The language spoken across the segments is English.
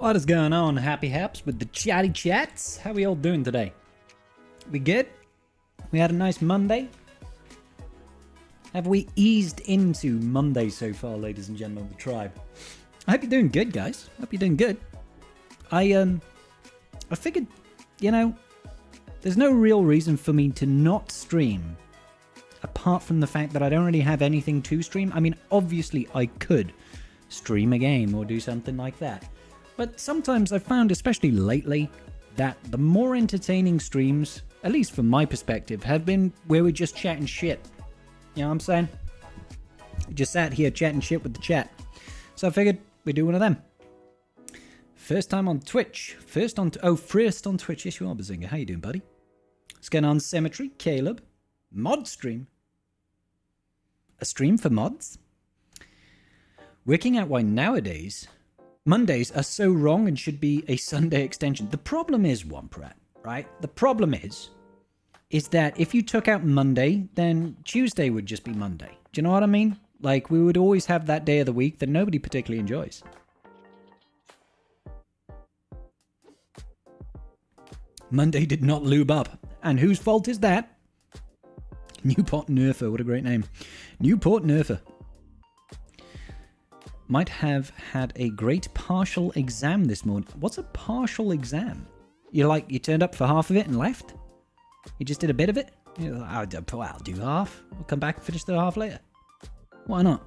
What is going on, Happy Haps, with the chatty chats? How we all doing today? We good? We had a nice Monday? Have we eased into Monday so far, ladies and gentlemen of the tribe? I hope you're doing good, guys. Hope you're doing good. I figured, there's no real reason for me to not stream, apart from the fact that I don't really have anything to stream. I mean, obviously I could stream a game or do something like that. But sometimes I've found, especially lately, that the more entertaining streams, at least from my perspective, have been where we're just chatting shit. You know what I'm saying? Just sat here chatting shit with the chat. So I figured we'd do one of them. First time on Twitch. First on Twitch. Yes, you are, Bazinga. How you doing, buddy? What's going on, Symmetry? Caleb? Mod stream. A stream for mods? Working out why nowadays Mondays are so wrong and should be a Sunday extension. The problem is, Womprat, right? The problem is that if you took out Monday, then Tuesday would just be Monday. Do you know what I mean? Like, we would always have that day of the week that nobody particularly enjoys. Monday did not lube up. And whose fault is that? Newport Nerfer, what a great name. Newport Nerfer. Might have had a great partial exam this morning. What's a partial exam? You turned up for half of it and left? You just did a bit of it? I'll do half. I'll come back and finish the half later. Why not?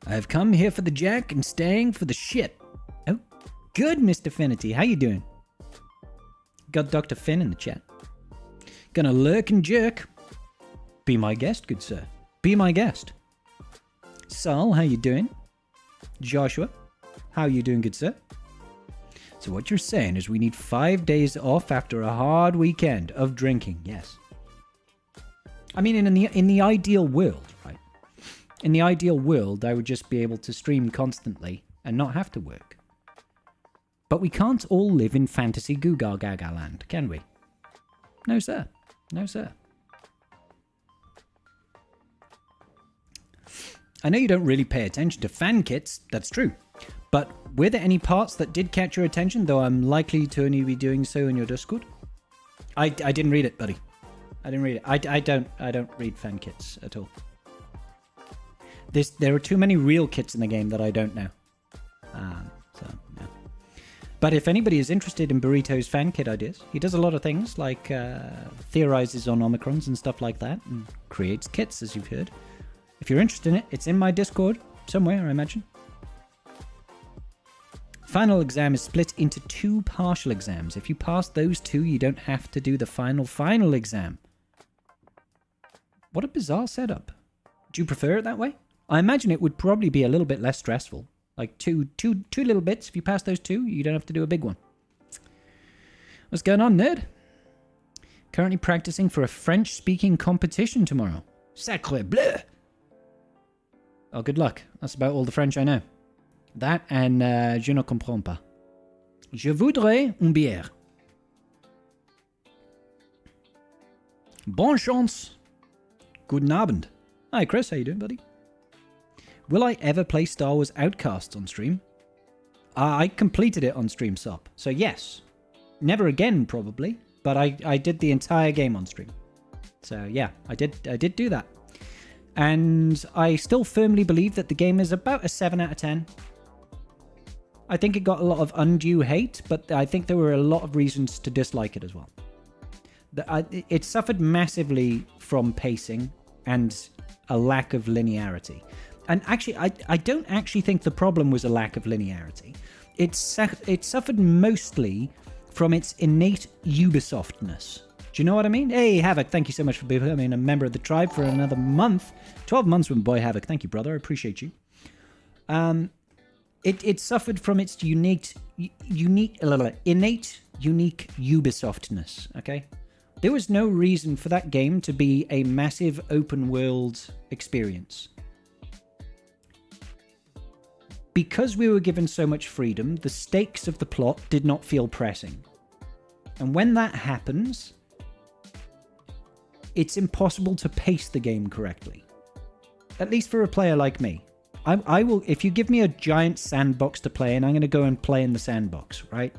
I've come here for the jack and staying for the shit. Oh, good, Mr. Finity. How you doing? Got Dr. Finn in the chat. Gonna lurk and jerk. Be my guest, good sir. Be my guest. Saul, how you doing? Joshua, how you doing, good sir? So what you're saying is we need 5 days off after a hard weekend of drinking. Yes. I mean, in the ideal world, right? In the ideal world, I would just be able to stream constantly and not have to work. But we can't all live in fantasy Googar Gaga land, can we? No, sir. No, sir. I know you don't really pay attention to fan kits, that's true. But were there any parts that did catch your attention, though I'm likely to only be doing so in your Discord? I didn't read it, buddy. I didn't read it. I don't read fan kits at all. There are too many real kits in the game that I don't know. So, yeah. But if anybody is interested in Burrito's fan kit ideas, he does a lot of things, like theorizes on Omicrons and stuff like that, and creates kits, as you've heard. If you're interested in it, it's in my Discord, somewhere, I imagine. Final exam is split into 2 partial exams. If you pass those 2, you don't have to do the final exam. What a bizarre setup. Do you prefer it that way? I imagine it would probably be a little bit less stressful. Like two little bits. If you pass those 2, you don't have to do a big one. What's going on, nerd? Currently practicing for a French-speaking competition tomorrow. Sacre bleu! Oh, good luck. That's about all the French I know. That and je ne comprends pas. Je voudrais une bière. Bonne chance. Guten Abend. Hi, Chris. How you doing, buddy? Will I ever play Star Wars Outcasts on stream? I completed it on Stream Sup. So yes. Never again, probably. But I did the entire game on stream. So yeah, I did do that. And I still firmly believe that the game is about a 7 out of 10. I think it got a lot of undue hate, but I think there were a lot of reasons to dislike it as well. It suffered massively from pacing and a lack of linearity. And actually, I don't actually think the problem was a lack of linearity. It suffered mostly from its innate Ubisoftness. Do you know what I mean? Hey, Havoc, thank you so much for becoming a member of the tribe for another month. 12 months with Boy Havoc. Thank you, brother. I appreciate you. It suffered from its innate, unique Ubisoftness, okay? There was no reason for that game to be a massive open world experience. Because we were given so much freedom, the stakes of the plot did not feel pressing. And when that happens, it's impossible to pace the game correctly. At least for a player like me. I will. If you give me a giant sandbox to play in, I'm going to go and play in the sandbox, right?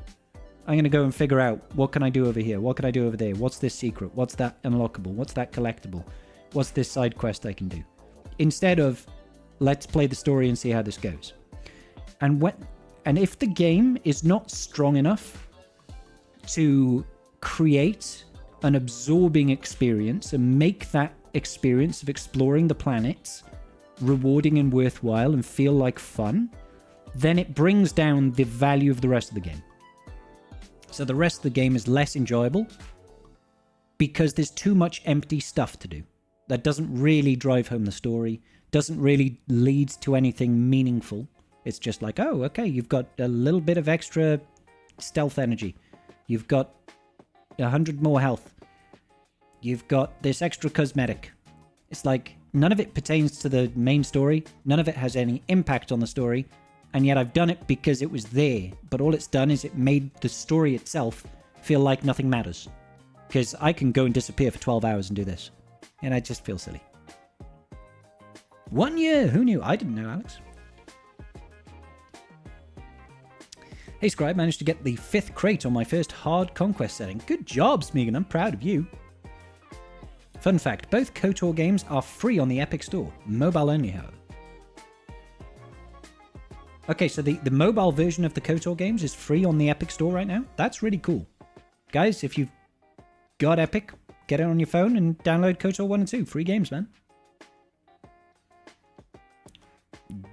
I'm going to go and figure out what can I do over here? What can I do over there? What's this secret? What's that unlockable? What's that collectible? What's this side quest I can do? Instead of, let's play the story and see how this goes. And if the game is not strong enough to create an absorbing experience and make that experience of exploring the planets rewarding and worthwhile and feel like fun, then it brings down the value of the rest of the game. So the rest of the game is less enjoyable because there's too much empty stuff to do that doesn't really drive home the story, doesn't really lead to anything meaningful. It's just like, oh, okay, you've got a little bit of extra stealth energy. You've got 100 more health. You've got this extra cosmetic. It's like, none of it pertains to the main story. None of it has any impact on the story. And yet I've done it because it was there. But all it's done is it made the story itself feel like nothing matters. Because I can go and disappear for 12 hours and do this. And I just feel silly. 1 year! Who knew? I didn't know, Alex. Hey, Scribe, managed to get the 5th crate on my first hard conquest setting. Good job, Smeagol. I'm proud of you. Fun fact, both KOTOR games are free on the Epic Store. Mobile only, however. Okay, so the mobile version of the KOTOR games is free on the Epic Store right now. That's really cool. Guys, if you've got Epic, get it on your phone and download KOTOR 1 and 2. Free games, man.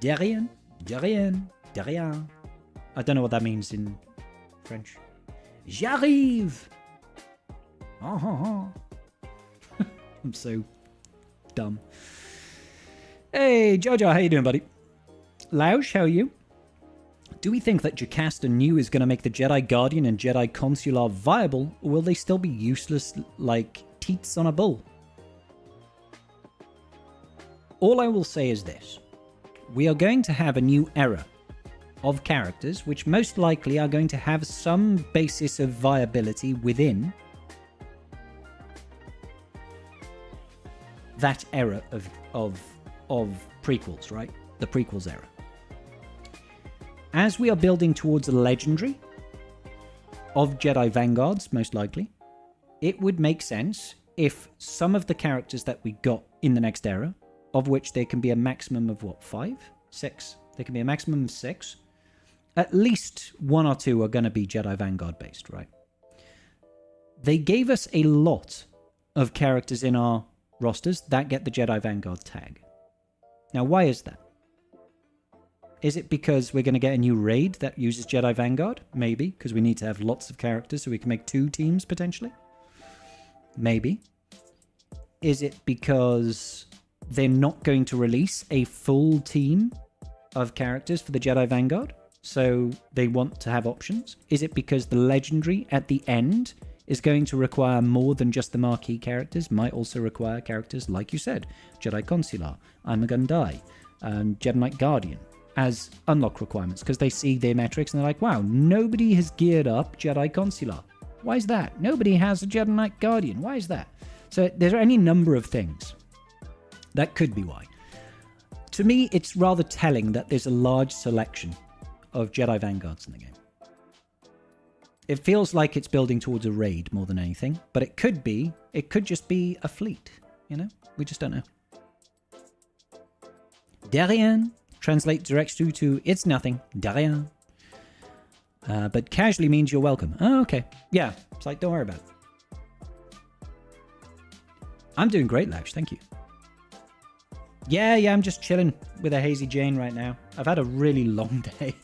De rien. De rien. De rien. I don't know what that means in French. J'arrive! I'm so dumb. Hey, Jojo, how you doing, buddy? Lausch, how are you? Do we think that Jocasta Nu is going to make the Jedi Guardian and Jedi Consular viable, or will they still be useless like teats on a bull? All I will say is this. We are going to have a new era of characters, which most likely are going to have some basis of viability within that era of prequels, right? The prequels era. As we are building towards a legendary of Jedi Vanguards, most likely, it would make sense if some of the characters that we got in the next era, of which there can be a maximum of, what, 5? 6? There can be a maximum of 6. At least 1 or 2 are going to be Jedi Vanguard based, right? They gave us a lot of characters in our rosters that get the Jedi Vanguard tag. Now, why is that? Is it because we're going to get a new raid that uses Jedi Vanguard? Maybe, because we need to have lots of characters so we can make 2 teams, potentially. Maybe. Is it because they're not going to release a full team of characters for the Jedi Vanguard? So they want to have options? Is it because the legendary at the end is going to require more than just the marquee characters? Might also require characters, like you said, Jedi Consular, I'm a Gundai, Jedi Knight Guardian, as unlock requirements, because they see their metrics and they're like, wow, nobody has geared up Jedi Consular. Why is that? Nobody has a Jedi Knight Guardian. Why is that? So there's any number of things. That could be why. To me, it's rather telling that there's a large selection of Jedi Vanguards in the game. It feels like it's building towards a raid more than anything, but it could just be a fleet, you know? We just don't know. De rien. Translate directs you to it's nothing. De rien. But casually means you're welcome. Oh, okay. Yeah, it's like, don't worry about it. I'm doing great, Lausch. Thank you. Yeah, I'm just chilling with a Hazy Jane right now. I've had a really long day.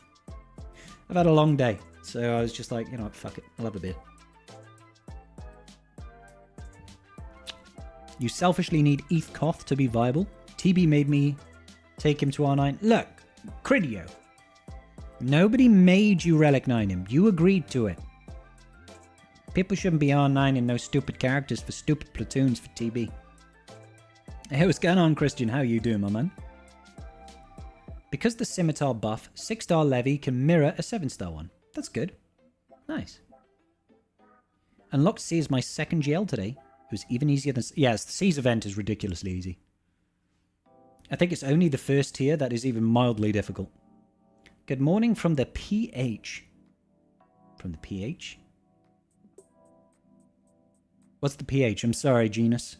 I've had a long day. So I was just like, you know what, fuck it. I'll have a beer. You selfishly need ETH Koth to be viable. TB made me take him to R9. Look, Cridio. Nobody made you Relic 9 him. You agreed to it. People shouldn't be R9 in no stupid characters for stupid platoons for TB. Hey, what's going on, Christian? How you doing, my man? Because the Scimitar buff, 6-star Levy can mirror a 7-star one. That's good. Nice. Unlocked C is my second GL today. It was even easier than... Yes, the C's event is ridiculously easy. I think it's only the first tier that is even mildly difficult. Good morning from the PH. From the PH? What's the PH? I'm sorry, Genus.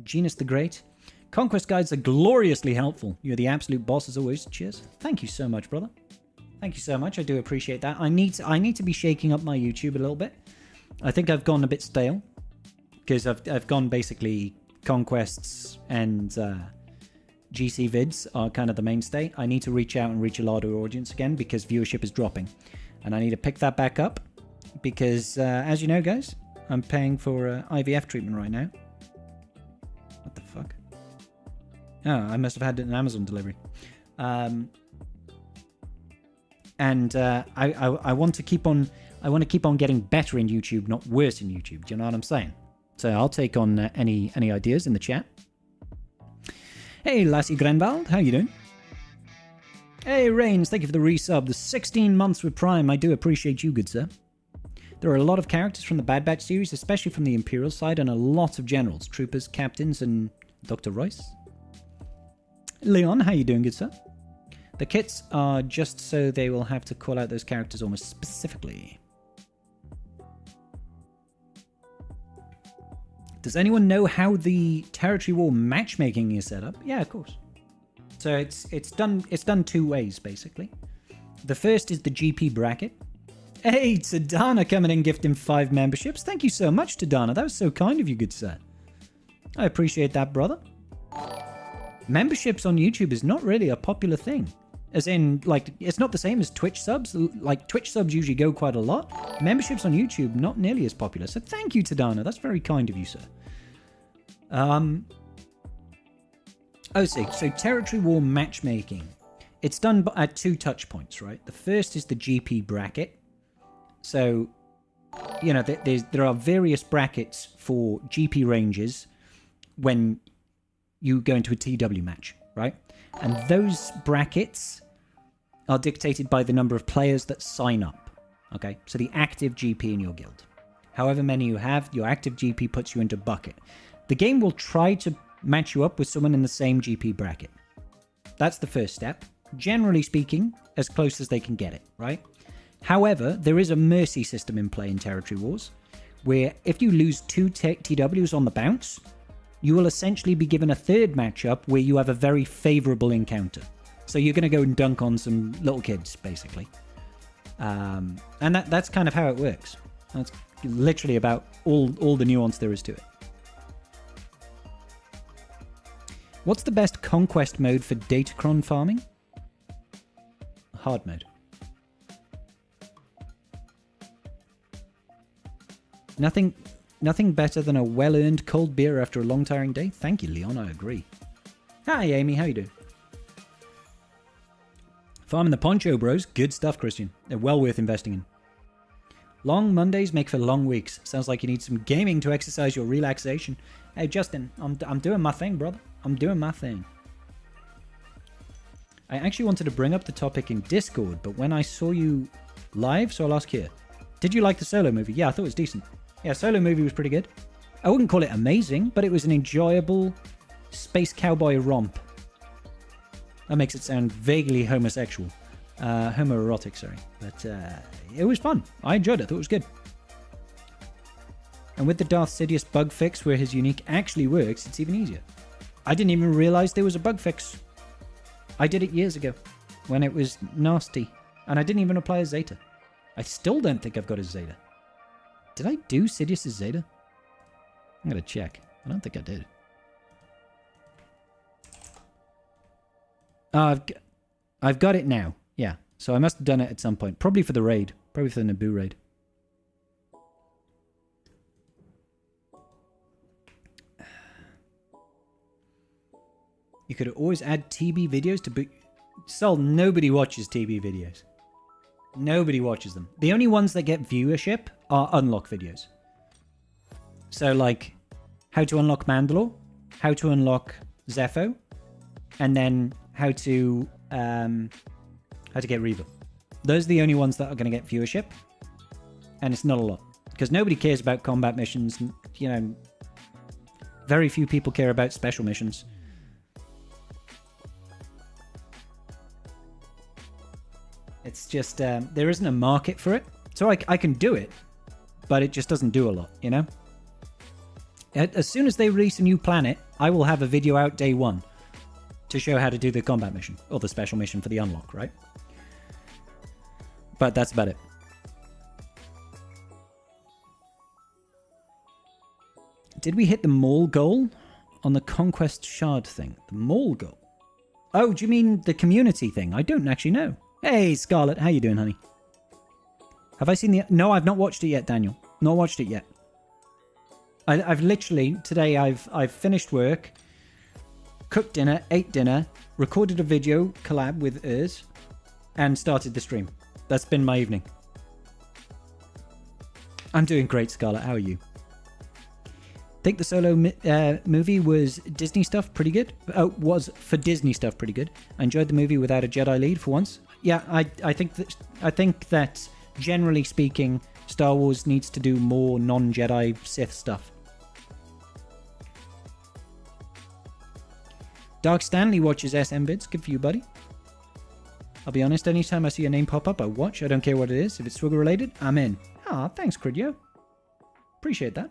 Genus the Great. Conquest guides are gloriously helpful. You're the absolute boss as always. Cheers. Thank you so much, brother. Thank you so much. I do appreciate that. I need to be shaking up my YouTube a little bit. I think I've gone a bit stale because I've gone basically conquests and GC vids are kind of the mainstay. I need to reach out and reach a larger audience again because viewership is dropping, and I need to pick that back up because as you know, guys, I'm paying for IVF treatment right now. What the fuck? Oh, I must have had an Amazon delivery. And I want to keep on. I want to keep on getting better in YouTube, not worse in YouTube. Do you know what I'm saying? So I'll take on any ideas in the chat. Hey, Lassie Grenvald, how you doing? Hey, Reigns, thank you for the resub. The 16 months with Prime. I do appreciate you, good sir. There are a lot of characters from the Bad Batch series, especially from the Imperial side, and a lot of generals, troopers, captains, and Dr. Royce. Leon, how you doing, good sir? The kits are just so they will have to call out those characters almost specifically. Does anyone know how the Territory War matchmaking is set up? Yeah, of course. So it's done two ways, basically. The first is the GP bracket. Hey, Tadana coming in gifting 5 memberships. Thank you so much, Tadana. That was so kind of you, good sir. I appreciate that, brother. Memberships on YouTube is not really a popular thing. As in, like, it's not the same as Twitch subs. Like, Twitch subs usually go quite a lot. Memberships on YouTube, not nearly as popular. So thank you, Tadana. That's very kind of you, sir. So Territory War matchmaking. It's done at 2 touch points, right? The first is the GP bracket. So, you know, there are various brackets for GP ranges when you go into a TW match, right? And those brackets are dictated by the number of players that sign up. Okay, so the active GP in your guild. However many you have, your active GP puts you into bucket. The game will try to match you up with someone in the same GP bracket. That's the first step. Generally speaking, as close as they can get it, right? However, there is a mercy system in play in Territory Wars, where if you lose 2 TWs on the bounce, you will essentially be given a third matchup where you have a very favorable encounter. So you're going to go and dunk on some little kids, basically. And that's kind of how it works. That's literally about all the nuance there is to it. What's the best conquest mode for Datacron farming? Hard mode. Nothing better than a well-earned cold beer after a long tiring day. Thank you, Leon. I agree. Hi, Amy. How you doing? Farming the Poncho Bros. Good stuff, Christian. They're well worth investing in. Long Mondays make for long weeks. Sounds like you need some gaming to exercise your relaxation. Hey, Justin. I'm doing my thing, brother. I'm doing my thing. I actually wanted to bring up the topic in Discord, but when I saw you live, so I'll ask here. Did you like the Solo movie? Yeah, I thought it was decent. Yeah, Solo movie was pretty good. I wouldn't call it amazing, but it was an enjoyable space cowboy romp. That makes it sound vaguely homosexual. Homoerotic, sorry. But it was fun. I enjoyed it. I thought it was good. And with the Darth Sidious bug fix where his unique actually works, it's even easier. I didn't even realize there was a bug fix. I did it years ago when it was nasty. And I didn't even apply a Zeta. I still don't think I've got a Zeta. Did I do Sidious' Zeta? I'm going to check. I don't think I did. I've got it now. Yeah. So I must have done it at some point. Probably for the raid. Probably for the Naboo raid. You could always add TB videos to boot. Sol, nobody watches TB videos. Nobody watches them. The only ones that get viewership are unlock videos. So like how to unlock Mandalore, how to unlock Zepho, and then how to get Reva. Those are the only ones that are going to get viewership, and it's not a lot because nobody cares about combat missions. You know, very few people care about special missions. It's just, there isn't a market for it. So I can do it, but it just doesn't do a lot, you know? As soon as they release a new planet, I will have a video out day one to show how to do the combat mission, or the special mission for the unlock, right? But that's about it. Did we hit the mall goal on the Conquest Shard thing? The mall goal? Oh, do you mean the community thing? I don't actually know. Hey, Scarlett, how you doing, honey? Have I seen the... No, I've not watched it yet, Daniel. Not watched it yet. I've literally... Today, I've finished work, cooked dinner, ate dinner, recorded a video collab with Urs, and started the stream. That's been my evening. I'm doing great, Scarlett. How are you? Think the Solo movie was Disney stuff pretty good. Oh, was for Disney stuff pretty good. I enjoyed the movie without a Jedi lead for once. Yeah, I think that generally speaking, Star Wars needs to do more non-Jedi Sith stuff. Dark Stanley watches SM Bids. Good for you, buddy. I'll be honest, anytime I see a name pop up, I watch. I don't care what it is. If it's Swiggle related, I'm in. Ah, thanks, Cridio. Appreciate that.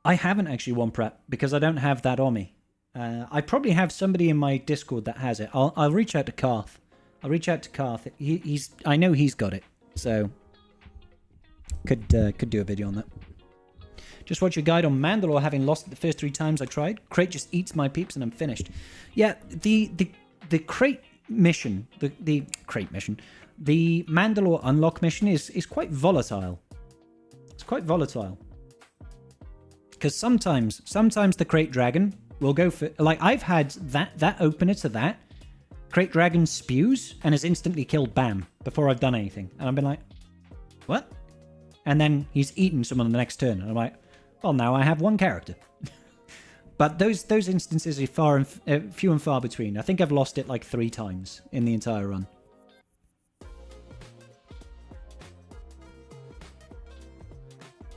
I haven't actually won prep because I don't have that on me. I probably have somebody in my Discord that has it. I'll reach out to Karth. I know he's got it, so could do a video on that. Just watch your guide on Mandalore, having lost it the first 3 times I tried. Crate just eats my peeps and I'm finished. Yeah, the crate mission, the crate mission, the Mandalore unlock mission is quite volatile. It's quite volatile. Because sometimes the Crate Dragon will go for... Like, I've had that opener to that. Crate Dragon spews and has instantly killed Bam before I've done anything. And I've been like, what? And then he's eaten someone on the next turn. And I'm like, well, now I have 1 character. But those instances are few and far between. I think I've lost it like 3 times in the entire run.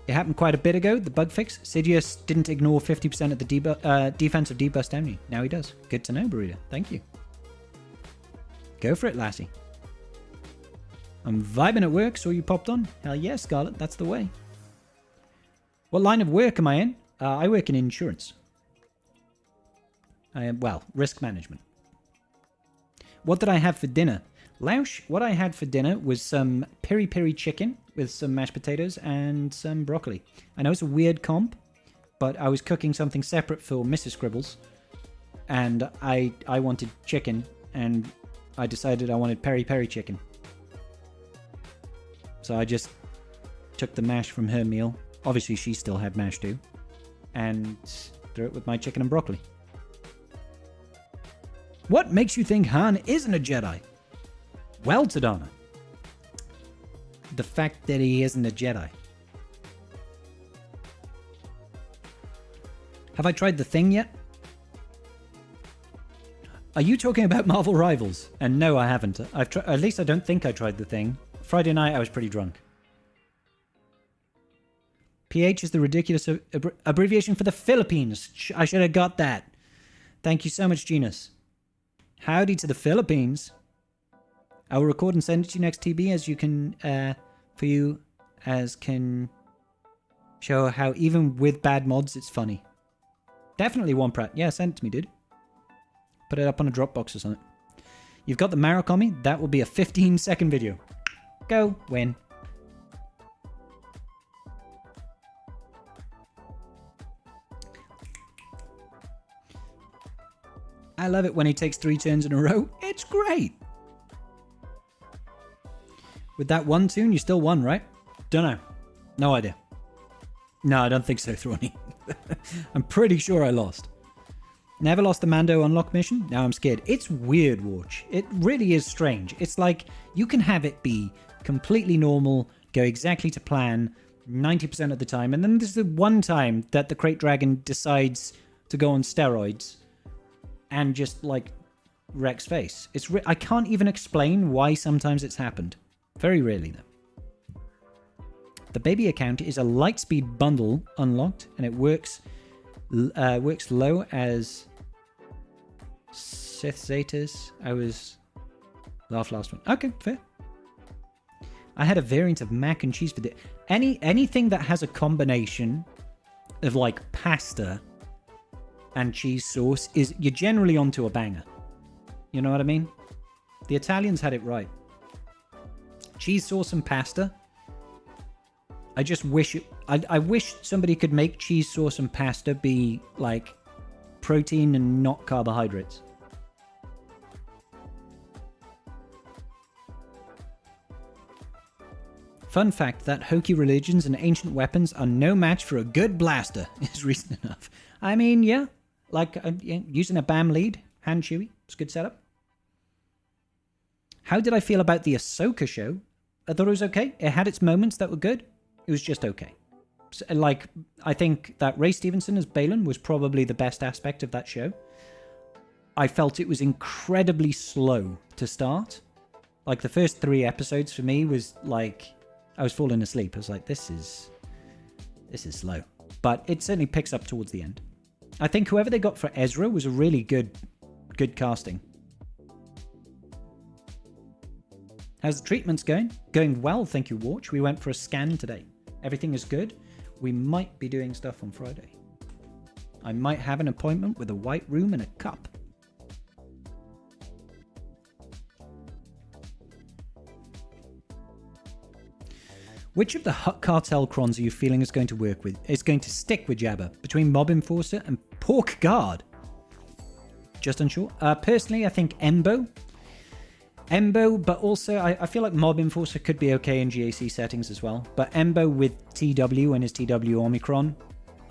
It happened quite a bit ago, the bug fix. Sidious didn't ignore 50% of the defensive deburst enemy. Now he does. Good to know, Burrito. Thank you. Go for it, lassie. I'm vibing at work, saw you popped on. Hell yeah, Scarlett, that's the way. What line of work am I in? I work in insurance. Well, risk management. What did I have for dinner? Lausch, what I had for dinner was some peri-peri chicken with some mashed potatoes and some broccoli. I know it's a weird comp, but I was cooking something separate for Mrs. Scribbles, and I wanted chicken, and I decided I wanted peri-peri chicken. So I just took the mash from her meal. Obviously, she still had mash too, and threw it with my chicken and broccoli. What makes you think Han isn't a Jedi? Well, Tadana, the fact that he isn't a Jedi. Have I tried the thing yet? Are you talking about Marvel Rivals? And no, I haven't. At least I don't think I tried the thing. Friday night, I was pretty drunk. PH is the ridiculous abbreviation for the Philippines. I should have got that. Thank you so much, Genus. Howdy to the Philippines. I will record and send it to you next TB as you can, for you, as can show how even with bad mods, it's funny. Definitely one Pratt. Yeah, send it to me, dude. Put it up on a Dropbox or something. You've got the Marok on me. That will be a 15-second video. Go, win. I love it when he takes 3 turns in a row. It's great. With that one tune, you still won, right? Don't know. No idea. No, I don't think so, Thrawny. I'm pretty sure I lost. Never lost the Mando unlock mission. Now I'm scared. It's weird, Watch. It really is strange. It's like you can have it be completely normal, go exactly to plan 90% of the time, and then there's the one time that the Crate Dragon decides to go on steroids and just like wrecks face. I can't even explain why sometimes it's happened. Very rarely, though. The baby account is a Lightspeed bundle unlocked, and it works low as Sith Zetas. I was Last one. Okay, fair. I had a variant of mac and cheese for the anything that has a combination of like pasta and cheese sauce is you're generally onto a banger. You know what I mean? The Italians had it right. Cheese sauce and pasta. I just wish I wish somebody could make cheese sauce and pasta be like protein and not carbohydrates. Fun fact that hokey religions and ancient weapons are no match for a good blaster is reason enough. I mean, yeah, like using a BAM lead, hand chewy, it's a good setup. How did I feel about the Ahsoka show? I thought it was okay. It had its moments that were good. It was just okay. So, like, I think that Ray Stevenson as Baylan was probably the best aspect of that show. I felt it was incredibly slow to start. Like, the first 3 episodes for me was like... I was falling asleep. I was like, this is slow. But it certainly picks up towards the end. I think whoever they got for Ezra was a really good casting. How's the treatments going? Going well, thank you, Watch. We went for a scan today. Everything is good. We might be doing stuff on Friday. I might have an appointment with a white room and a cup. Which of the Hutt Cartel crons are you feeling is going to stick with Jabba between Mob Enforcer and Pork Guard? Just unsure. Personally, I think Embo, but also I feel like Mob Enforcer could be okay in GAC settings as well. But Embo with TW and his TW Omicron,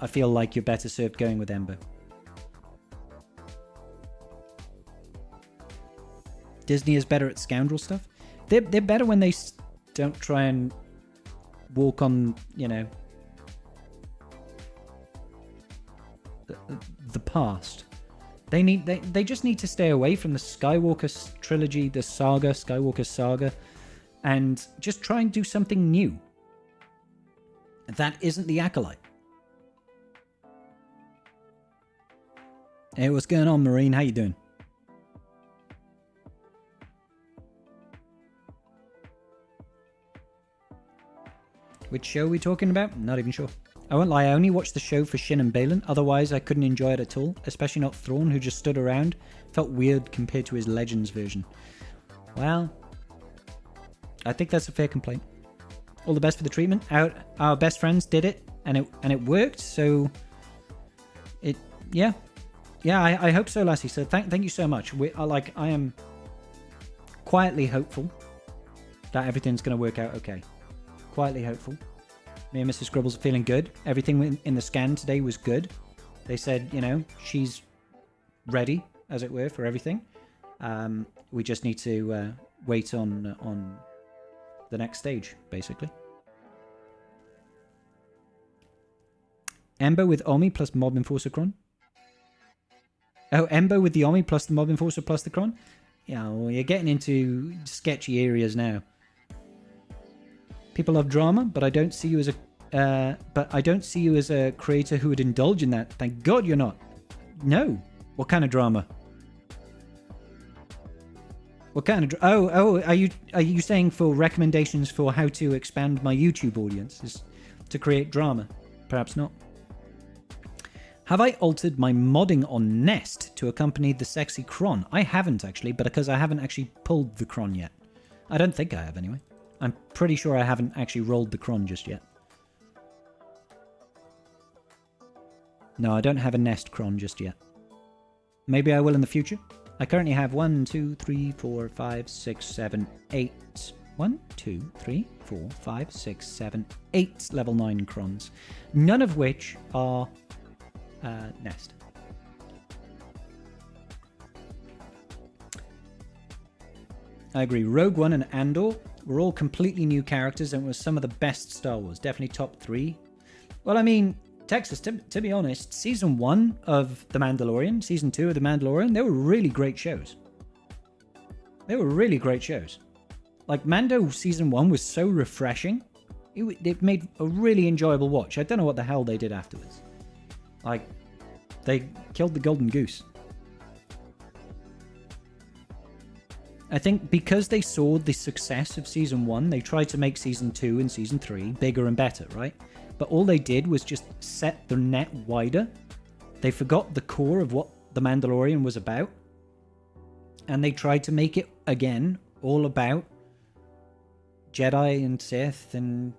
I feel like you're better served going with Embo. Disney is better at scoundrel stuff. They're better when they don't try and walk on, you know, the past. They just need to stay away from the Skywalker trilogy, the saga, Skywalker saga, and just try and do something new. That isn't the Acolyte. Hey, what's going on, Marine? How you doing? Which show are we talking about? Not even sure. I won't lie, I only watched the show for Shin and Baylan. Otherwise, I couldn't enjoy it at all. Especially not Thrawn, who just stood around. Felt weird compared to his Legends version. Well, I think that's a fair complaint. All the best for the treatment. Our best friends did it, and it worked. So, yeah, I hope so, Lassie. So thank you so much. I am quietly hopeful that everything's going to work out okay. Quietly hopeful. Me and Mrs. Scribbles are feeling good. Everything in the scan today was good. They said, you know, she's ready, as it were, for everything. We just need to wait on the next stage, basically. Embo with Omi plus Mob Enforcer Cron. Oh, Embo with the Omi plus the Mob Enforcer plus the Cron? Yeah, well, you're getting into sketchy areas now. People love drama, but I don't see you as a creator who would indulge in that. Thank God you're not. No. What kind of drama? What kind of are you saying for recommendations for how to expand my YouTube audience is to create drama? Perhaps not. Have I altered my modding on Nest to accompany the sexy cron? I haven't actually, but because I haven't actually pulled the cron yet. I don't think I have anyway. I'm pretty sure I haven't actually rolled the cron just yet. No, I don't have a Nest cron just yet. Maybe I will in the future. I currently have 1, 2, 3, 4, 5, 6, 7, 8. 1, 2, 3, 4, 5, 6, 7, 8 level 9 crons. None of which are Nest. I agree. Rogue One and Andor were all completely new characters and were some of the best Star Wars. Definitely top 3. Well, I mean, Texas, to be honest, Season 1 of The Mandalorian, Season 2 of The Mandalorian, they were really great shows. They were really great shows. Like, Mando Season 1 was so refreshing. It made a really enjoyable watch. I don't know what the hell they did afterwards. Like, they killed the golden goose. I think because they saw the success of Season 1, they tried to make Season 2 and Season 3 bigger and better, right? But all they did was just set the net wider. They forgot the core of what The Mandalorian was about. And they tried to make it, again, all about Jedi and Sith and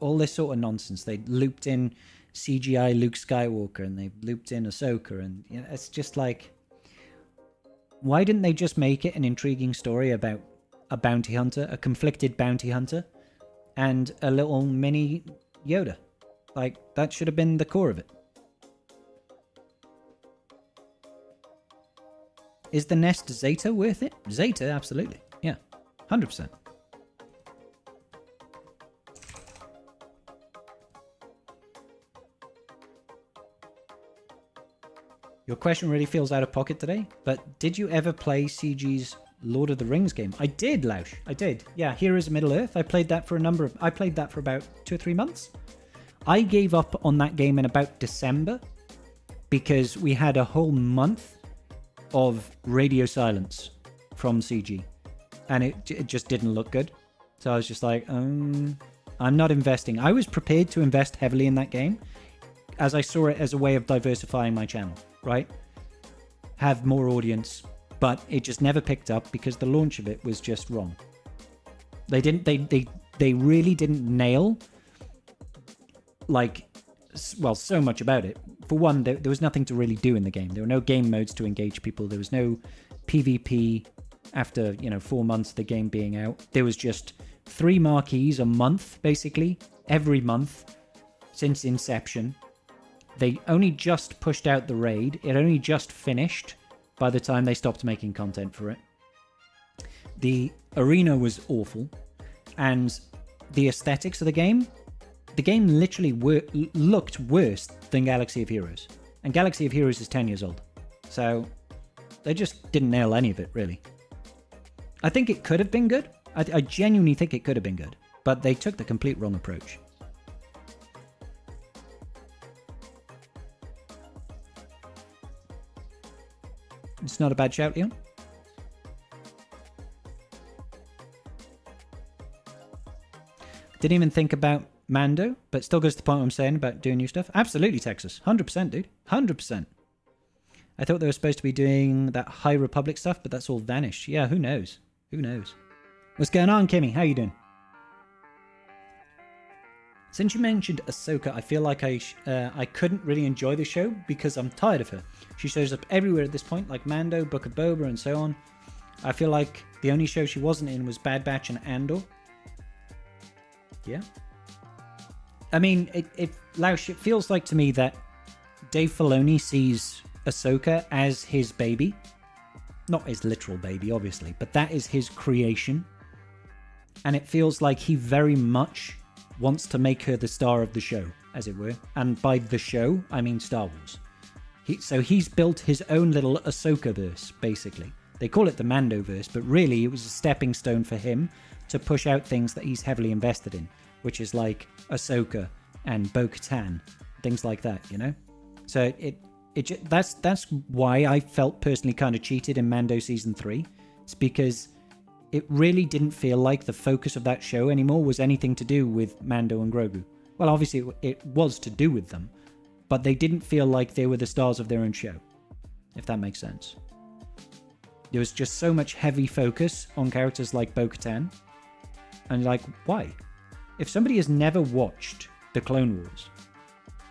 all this sort of nonsense. They looped in CGI Luke Skywalker and they looped in Ahsoka. And you know, it's just like... Why didn't they just make it an intriguing story about a bounty hunter, a conflicted bounty hunter, and a little mini Yoda? Like, that should have been the core of it. Is the Nest Zeta worth it? Zeta, absolutely. Yeah, 100%. Your question really feels out of pocket today, but did you ever play CG's Lord of the Rings game? I did, Lausch. I did. Yeah, Heroes of Middle-earth. I played that for about 2 or 3 months. I gave up on that game in about December because we had a whole month of radio silence from CG, and it just didn't look good. So I was just like, I'm not investing. I was prepared to invest heavily in that game as I saw it as a way of diversifying my channel, right? Have more audience, but it just never picked up because the launch of it was just wrong. They really didn't nail so much about it. For one, there was nothing to really do in the game. There were no game modes to engage people. There was no PvP after 4 months of the game being out. There was just 3 marquees a month, basically, every month since inception. They only just pushed out the raid. It only just finished by the time they stopped making content for it. The arena was awful, and the aesthetics of the game literally looked worse than Galaxy of Heroes. And Galaxy of Heroes is 10 years old. So they just didn't nail any of it, really. I think it could have been good. I genuinely think it could have been good. But they took the complete wrong approach. It's not a bad shout, Leon. Didn't even think about Mando, but still goes to the point I'm saying about doing new stuff. Absolutely, Texas. 100%, dude. 100%. I thought they were supposed to be doing that High Republic stuff, but that's all vanished. Yeah, who knows? Who knows? What's going on, Kimmy? How you doing? Since you mentioned Ahsoka, I feel like I couldn't really enjoy the show because I'm tired of her. She shows up everywhere at this point, like Mando, Book of Boba, and so on. I feel like the only show she wasn't in was Bad Batch and Andor. Yeah. I mean, Lausch, it feels like to me that Dave Filoni sees Ahsoka as his baby. Not his literal baby, obviously, but that is his creation. And it feels like he very much wants to make her the star of the show, as it were. And by the show, I mean Star Wars. So he's built his own little Ahsoka-verse, basically. They call it the Mandoverse, but really it was a stepping stone for him to push out things that he's heavily invested in, which is like Ahsoka and Bo-Katan, things like that, you know? So that's why I felt personally kind of cheated in Mando Season 3. It's because it really didn't feel like the focus of that show anymore was anything to do with Mando and Grogu. Well, obviously it was to do with them, but they didn't feel like they were the stars of their own show, if that makes sense. There was just so much heavy focus on characters like Bo-Katan, and like, why? If somebody has never watched the Clone Wars,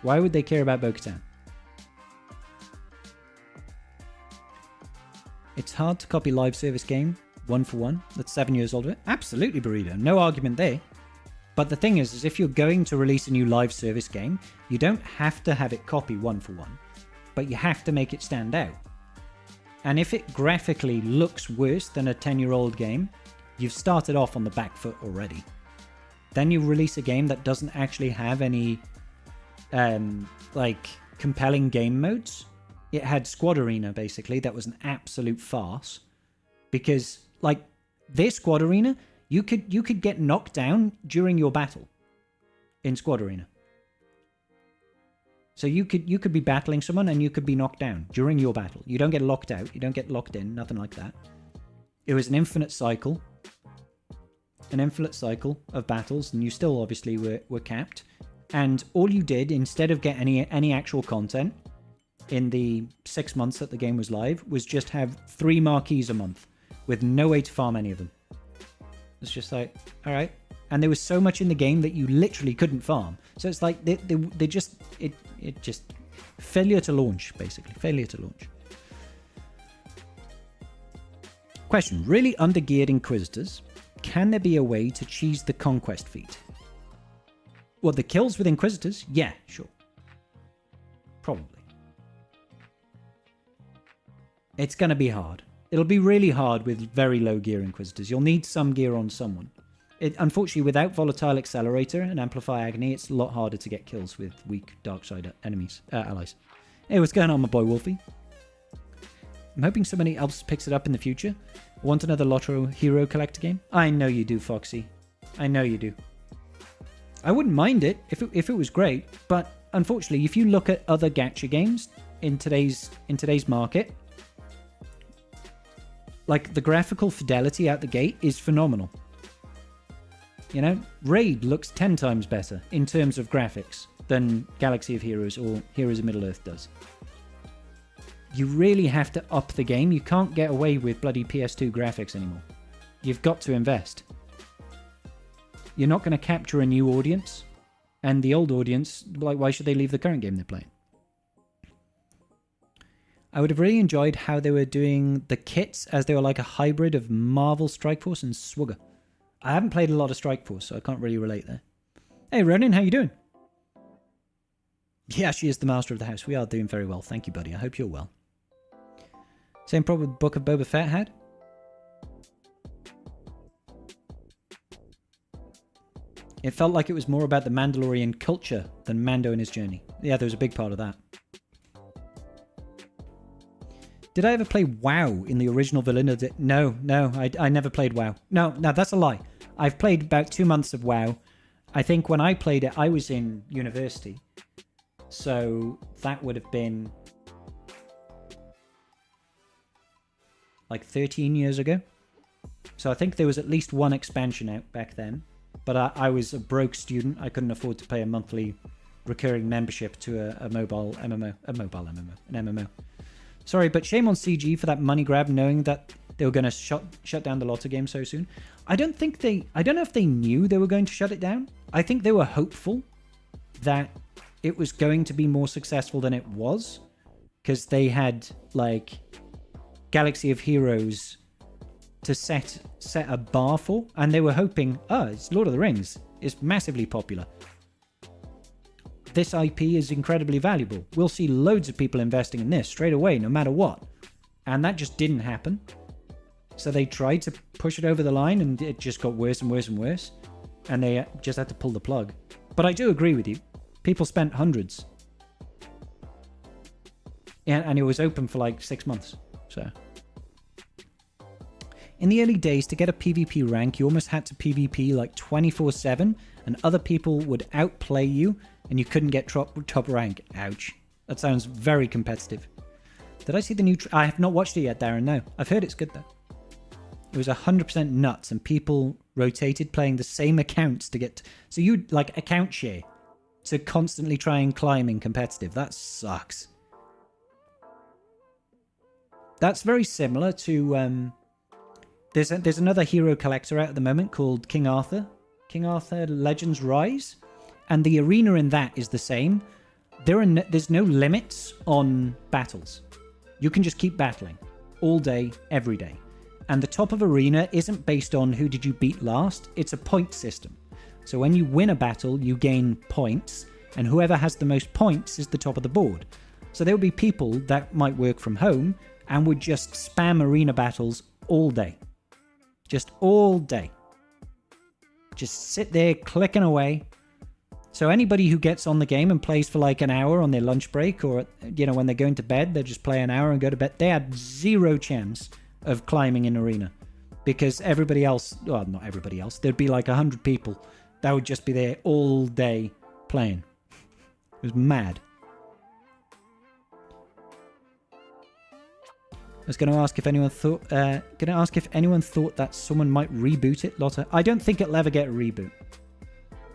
why would they care about Bo-Katan? It's hard to copy live service game, 1 for 1, that's 7 years old. Absolutely, Burrito, no argument there. But the thing is if you're going to release a new live service game, you don't have to have it copy 1 for 1, but you have to make it stand out. And if it graphically looks worse than a 10-year-old game, you've started off on the back foot already. Then you release a game that doesn't actually have any compelling game modes. It had Squad Arena, basically. That was an absolute farce. Because, like, this Squad Arena, you could get knocked down during your battle in Squad Arena. So you could be battling someone and you could be knocked down during your battle. You don't get locked out. You don't get locked in. Nothing like that. It was an infinite cycle. An infinite cycle of battles, and you still obviously were capped. And all you did, instead of get any actual content in the 6 months that the game was live, was just have 3 marquees a month with no way to farm any of them. It's just like, all right. And there was so much in the game that you literally couldn't farm. So it's like they just failure to launch, basically. Failure to launch. Question. Really undergeared Inquisitors. Can there be a way to cheese the conquest feat? Well, the kills with Inquisitors? Yeah, sure. Probably. It's going to be hard. It'll be really hard with very low gear Inquisitors. You'll need some gear on someone. Unfortunately, without Volatile Accelerator and Amplify Agony, it's a lot harder to get kills with weak Dark Side enemies, allies. Hey, what's going on, my boy Wolfie? I'm hoping somebody else picks it up in the future. Want another Lotto Hero Collector game? I know you do, Foxy. I know you do. I wouldn't mind it if it was great, but unfortunately, if you look at other gacha games in today's market, like the graphical fidelity out the gate is phenomenal. You know, Raid looks 10 times better in terms of graphics than Galaxy of Heroes or Heroes of Middle-earth does. You really have to up the game. You can't get away with bloody PS2 graphics anymore. You've got to invest. You're not going to capture a new audience. And the old audience, like, why should they leave the current game they're playing? I would have really enjoyed how they were doing the kits as they were like a hybrid of Marvel Strike Force and Swugger. I haven't played a lot of Strike Force, so I can't really relate there. Hey, Ronan, how you doing? Yeah, she is the master of the house. We are doing very well. Thank you, buddy. I hope you're well. Same problem with Book of Boba Fett had? It felt like it was more about the Mandalorian culture than Mando and his journey. Yeah, there was a big part of that. Did I ever play WoW in the original Vanilla? No, I never played WoW. No, that's a lie. I've played about 2 months of WoW. I think when I played it, I was in university. So that would have been like 13 years ago. So I think there was at least one expansion out back then. But I was a broke student. I couldn't afford to pay a monthly recurring membership to a mobile MMO. An MMO. Sorry, but shame on CG for that money grab, knowing that they were going to shut down the Lotta game so soon. I don't know if they knew they were going to shut it down. I think they were hopeful that it was going to be more successful than it was, because they had like Galaxy of Heroes to set a bar for, and they were hoping, it's Lord of the Rings. It's massively popular. This IP is incredibly valuable. We'll see loads of people investing in this straight away, no matter what. And that just didn't happen. So they tried to push it over the line, and it just got worse and worse and worse. And they just had to pull the plug. But I do agree with you. People spent hundreds. Yeah, and it was open for like 6 months. So in the early days, to get a PvP rank, you almost had to PvP like 24/7, and other people would outplay you, and you couldn't get top rank. Ouch. That sounds very competitive. Did I see the new... I have not watched it yet, Darren, no. I've heard it's good, though. It was 100% nuts, and people rotated playing the same accounts to get... So you like account share to constantly try and climb in competitive. That sucks. That's very similar to... There's another hero collector out at the moment called King Arthur. King Arthur Legends Rise. And the arena in that is the same. There's no limits on battles. You can just keep battling. All day, every day. And the top of arena isn't based on who did you beat last. It's a point system. So when you win a battle, you gain points. And whoever has the most points is the top of the board. So there will be people that might work from home and would just spam arena battles all day. Just all day. Just sit there clicking away. So anybody who gets on the game and plays for like an hour on their lunch break, or when they're going to bed, they just play an hour and go to bed. They had zero chance of climbing in arena, because everybody else, well, not everybody else, there'd be like 100 people that would just be there all day playing. It was mad. was going to ask if anyone thought that someone might reboot it. Lotta, I don't think it'll ever get a reboot.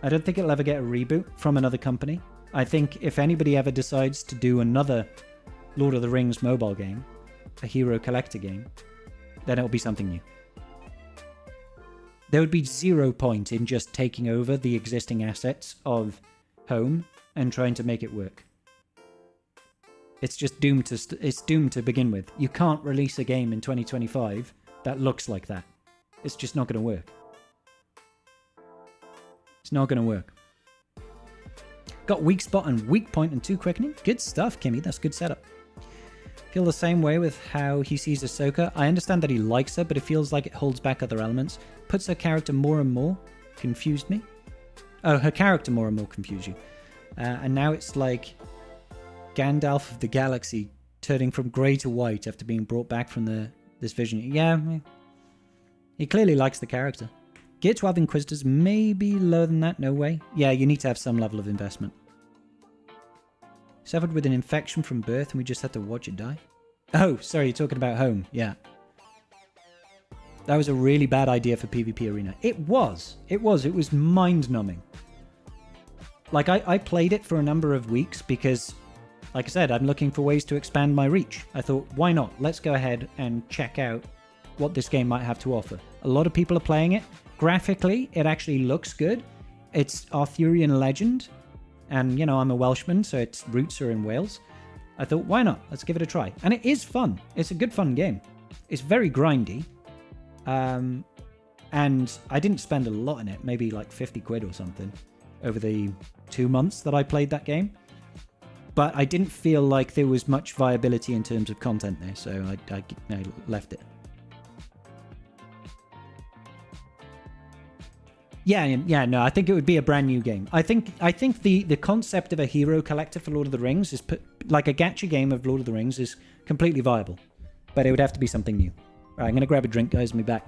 I don't think it'll ever get a reboot from another company. I think if anybody ever decides to do another Lord of the Rings mobile game, a hero collector game, then it'll be something new. There would be zero point in just taking over the existing assets of Home and trying to make it work. It's just doomed to begin with. You can't release a game in 2025 that looks like that. It's just not going to work. It's not going to work. Got weak spot and weak point and 2 quickening. Good stuff, Kimmy. That's good setup. Feel the same way with how he sees Ahsoka. I understand that he likes her, but it feels like it holds back other elements. Puts her character more and more. Confused me. Oh, her character more and more confused you. And now it's like Gandalf of the Galaxy turning from grey to white after being brought back from this vision. Yeah, he clearly likes the character. Gear 12 Inquisitors may be lower than that, no way. Yeah, you need to have some level of investment. Suffered with an infection from birth and we just had to watch it die. Oh, sorry, you're talking about Home. Yeah. That was a really bad idea for PvP Arena. It was. It was mind-numbing. Like, I played it for a number of weeks because, like I said, I'm looking for ways to expand my reach. I thought, why not? Let's go ahead and check out what this game might have to offer. A lot of people are playing it. Graphically, it actually looks good. It's Arthurian legend. And, you know, I'm a Welshman, so its roots are in Wales. I thought, why not? Let's give it a try. And it is fun. It's a good, fun game. It's very grindy. And I didn't spend a lot in it, maybe like 50 quid or something, over the 2 months that I played that game. But I didn't feel like there was much viability in terms of content there, so I left it. Yeah, no, I think it would be a brand new game. I think the concept of a hero collector for Lord of the Rings is like a gacha game of Lord of the Rings is completely viable, but it would have to be something new. Right, I'm gonna grab a drink, guys, and be back.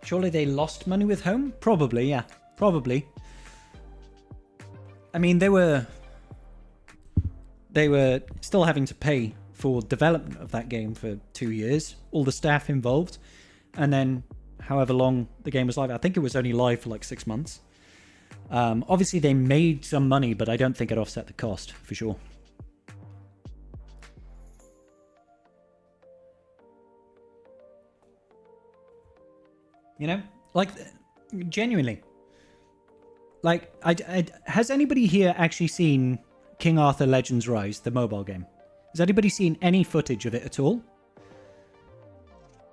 Surely they lost money with Home? Probably, yeah. Probably. I mean, they were still having to pay for development of that game for 2 years. All the staff involved. And then however long the game was live. I think it was only live for like 6 months. Obviously, they made some money, but I don't think it offset the cost, for sure. You know, like, genuinely. Like, has anybody here actually seen King Arthur Legends Rise, the mobile game? Has anybody seen any footage of it at all?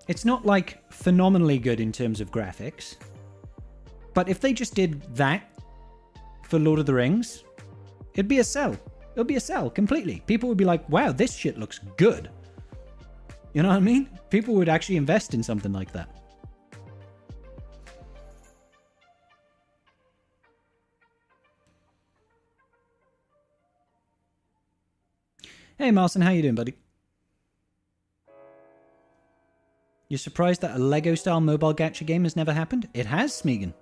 It's not, like, phenomenally good in terms of graphics. But if they just did that for Lord of the Rings, it'd be a sell. It'll be a sell, completely. People would be like, wow, this shit looks good. You know what I mean? People would actually invest in something like that. Hey, Marcin, how you doing, buddy? You're surprised that a Lego-style mobile gacha game has never happened? It has, Smeagol.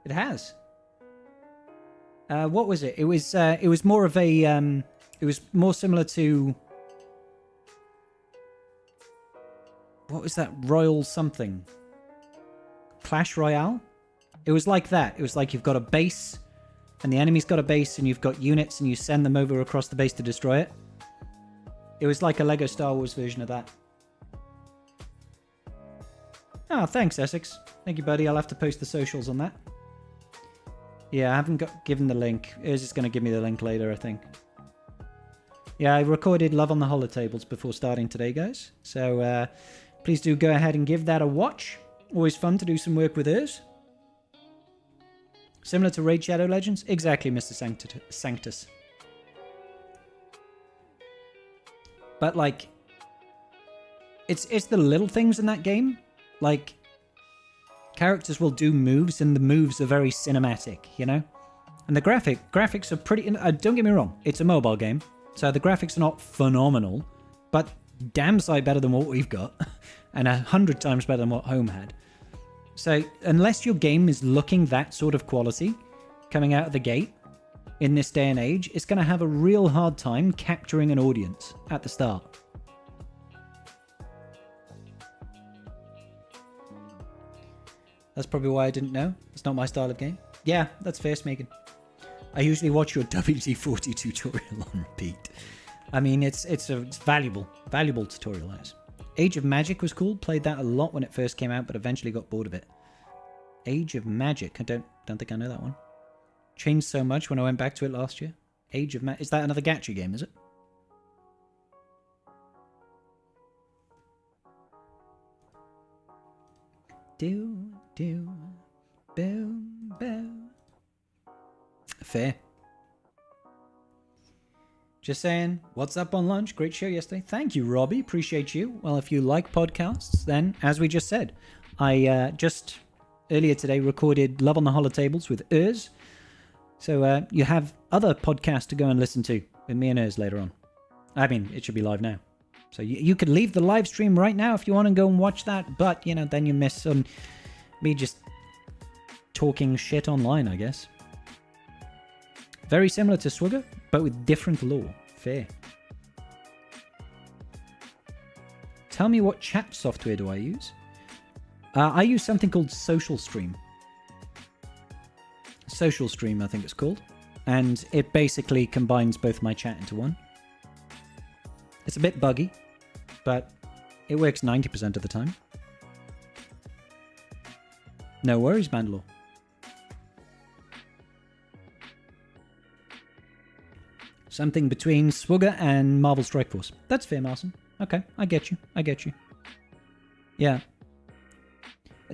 It has. What was it? It was more of a it was more similar to, what was that? Royal something. Clash Royale? It was like that. It was like you've got a base and the enemy's got a base and you've got units and you send them over across the base to destroy it. It was like a Lego Star Wars version of that. Oh, thanks, Essex. Thank you, buddy. I'll have to post the socials on that. Yeah, I haven't given the link. It's just going to give me the link later, I think. Yeah, I recorded Love on the Holotables before starting today, guys. So please do go ahead and give that a watch. Always fun to do some work with hers. Similar to Raid Shadow Legends? Exactly, Mr. Sanctus. But, like, it's the little things in that game. Like, characters will do moves, and the moves are very cinematic, you know? And the graphics are pretty... don't get me wrong, it's a mobile game, so the graphics are not phenomenal, but damn sight better than what we've got, and 100 times better than what Home had. So, unless your game is looking that sort of quality, coming out of the gate, in this day and age, it's going to have a real hard time capturing an audience at the start. That's probably why I didn't know. It's not my style of game. Yeah, that's fair, Megan. I usually watch your WD-40 tutorial on repeat. I mean, it's valuable tutorial. That Age of Magic was cool. Played that a lot when it first came out, but eventually got bored of it. Age of Magic. I don't think I know that one. Changed so much when I went back to it last year. Age of Magic. Is that another gacha game? Is it? Boom, boom. Fair. Just saying, what's up on lunch? Great show yesterday. Thank you, Robbie. Appreciate you. Well, if you like podcasts, then, as we just said, I just earlier today recorded Love on the Holotables with Urs. So you have other podcasts to go and listen to with me and Urs later on. I mean, it should be live now. So you could leave the live stream right now if you want to go and watch that. But, you know, then you miss on me just talking shit online, I guess. Very similar to Swigger, but with different lore. Fair. Tell me, what chat software do I use? I use something called Social Stream. Social Stream, I think it's called. And it basically combines both my chat into one. It's a bit buggy, but it works 90% of the time. No worries, Mandalore. Something between Swigger and Marvel Strike Force. That's fair, Marcin. Okay, I get you. Yeah.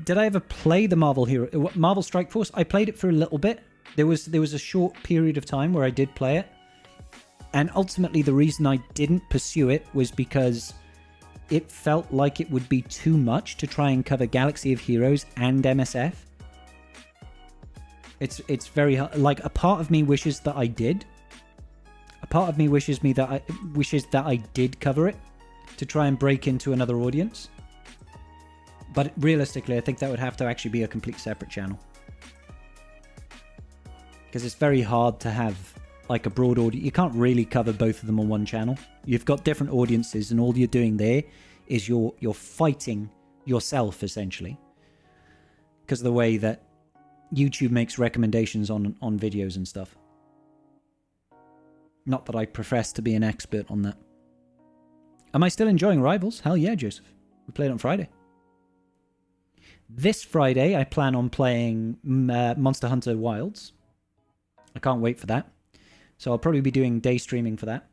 Did I ever play the Marvel Strike Force? I played it for a little bit. There was a short period of time where I did play it. And ultimately the reason I didn't pursue it was because it felt like it would be too much to try and cover Galaxy of Heroes and MSF. It's very hard. Like, a part of me wishes that I did. A part of me wishes that I did cover it to try and break into another audience. But realistically, I think that would have to actually be a complete separate channel. Because it's very hard to have like a broad audience. You can't really cover both of them on one channel. You've got different audiences, and all you're doing there is you're fighting yourself, essentially. Because of the way that YouTube makes recommendations on videos and stuff. Not that I profess to be an expert on that. Am I still enjoying Rivals? Hell yeah, Joseph. We played on Friday. This Friday, I plan on playing Monster Hunter Wilds. I can't wait for that. So I'll probably be doing day streaming for that.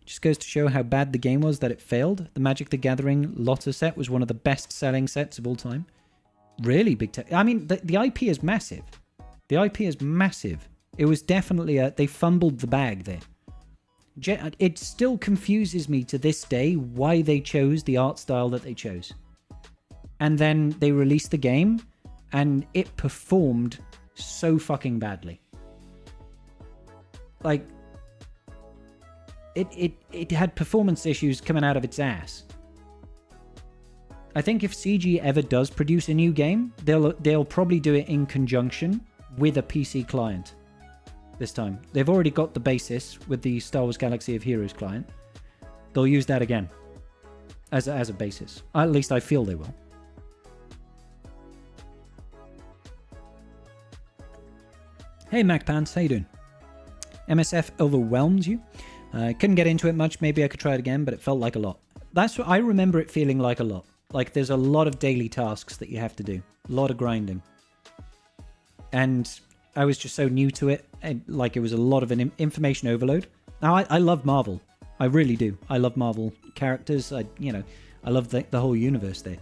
Just goes to show how bad the game was that it failed. The Magic the Gathering Lotta set was one of the best-selling sets of all time. Really big... I mean, the IP is massive. The IP is massive. It was definitely they fumbled the bag there. It still confuses me to this day why they chose the art style that they chose. And then they released the game, and it performed so fucking badly. Like, it had performance issues coming out of its ass. I think if CG ever does produce a new game, they'll probably do it in conjunction with a PC client. This time, they've already got the basis with the Star Wars Galaxy of Heroes client. They'll use that again as a basis. At least I feel they will. Hey MacPants, how you doing? MSF overwhelms you? I couldn't get into it much. Maybe I could try it again, but it felt like a lot. That's what I remember it feeling like a lot. Like there's a lot of daily tasks that you have to do. A lot of grinding. And I was just so new to it. And like it was a lot of an information overload. Now I love Marvel. I really do. I love Marvel characters. I love the whole universe there.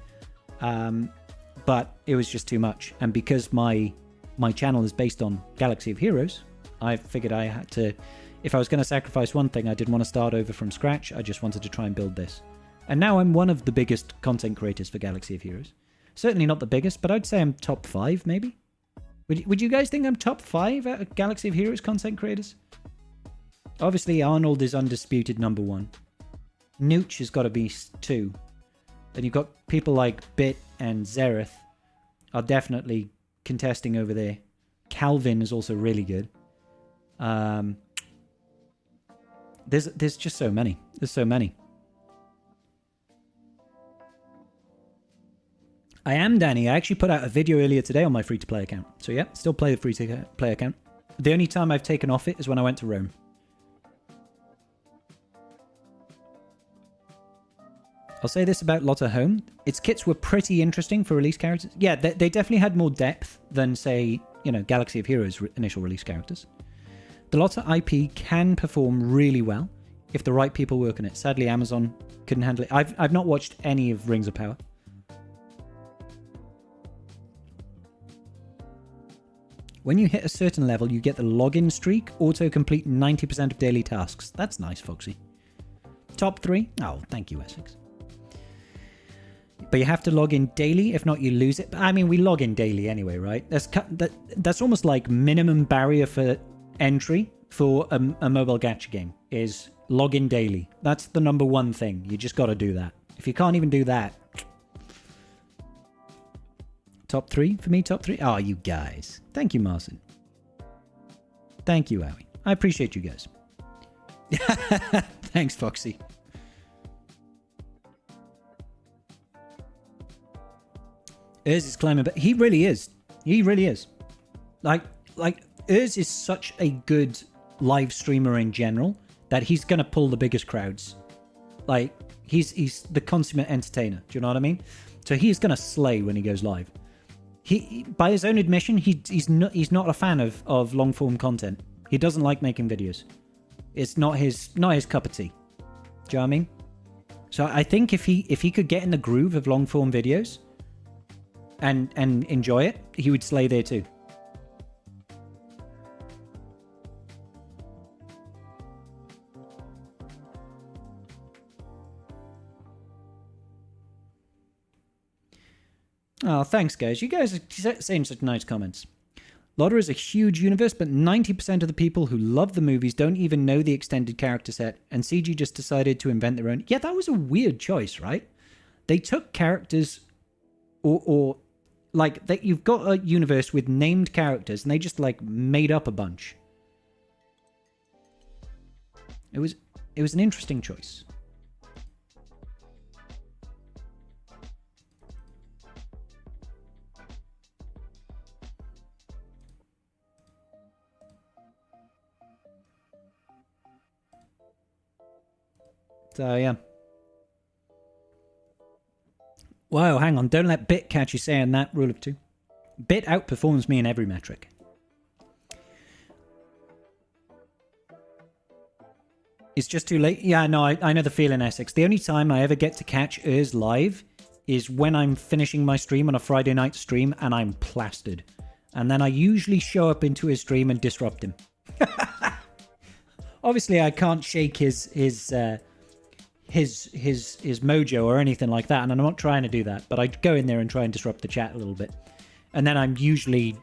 But it was just too much. And because my channel is based on Galaxy of Heroes, I figured I had to, if I was going to sacrifice one thing, I didn't want to start over from scratch. I just wanted to try and build this. And now I'm one of the biggest content creators for Galaxy of Heroes. Certainly not the biggest, but I'd say I'm top 5 maybe. Would you guys think I'm top 5 out of Galaxy of Heroes content creators? Obviously Arnold is undisputed number 1. Nooch has got to be 2. Then you've got people like Bit and Xerath are definitely contesting over there. Calvin is also really good. There's just so many. There's so many. I am Danny. I actually put out a video earlier today on my free-to-play account. So yeah, still play the free-to-play account. The only time I've taken off it is when I went to Rome. I'll say this about Lotta Home. Its kits were pretty interesting for release characters. Yeah, they definitely had more depth than, say, Galaxy of Heroes' initial release characters. The Lotta IP can perform really well if the right people work on it. Sadly, Amazon couldn't handle it. I've not watched any of Rings of Power. When you hit a certain level, you get the login streak, auto-complete 90% of daily tasks. That's nice, Foxy. Top 3? Oh, thank you, Essex. But you have to log in daily, if not you lose it. I mean, we log in daily anyway, right? That's almost like minimum barrier for entry for a mobile gacha game, is log in daily. That's the number one thing. You just got to do that. If you can't even do that... Top 3? For me, top 3? Oh, you guys. Thank you, Marcin. Thank you, Owie. I appreciate you guys. Thanks, Foxy. Urz is climbing, but he really is. He really is. Like Urz is such a good live streamer in general that he's gonna pull the biggest crowds. Like he's the consummate entertainer. Do you know what I mean? So he's gonna slay when he goes live. He by his own admission, he's not a fan of long form content. He doesn't like making videos. It's not his cup of tea. Do you know what I mean? So I think if he could get in the groove of long form videos and enjoy it, he would slay there too. Oh, thanks, guys. You guys are saying such nice comments. Lotta is a huge universe, but 90% of the people who love the movies don't even know the extended character set, and CG just decided to invent their own. Yeah, that was a weird choice, right? They took characters, or like that. You've got a universe with named characters, and they just like made up a bunch. It was an interesting choice. So, yeah. Wow, hang on. Don't let Bit catch you saying that, rule of 2. Bit outperforms me in every metric. It's just too late. Yeah, no, I know the feeling, Essex. The only time I ever get to catch Urz live is when I'm finishing my stream on a Friday night stream and I'm plastered. And then I usually show up into his stream and disrupt him. obviously I can't shake his mojo or anything like that, and I'm not trying to do that, but I go in there and try and disrupt the chat a little bit, and then I'm usually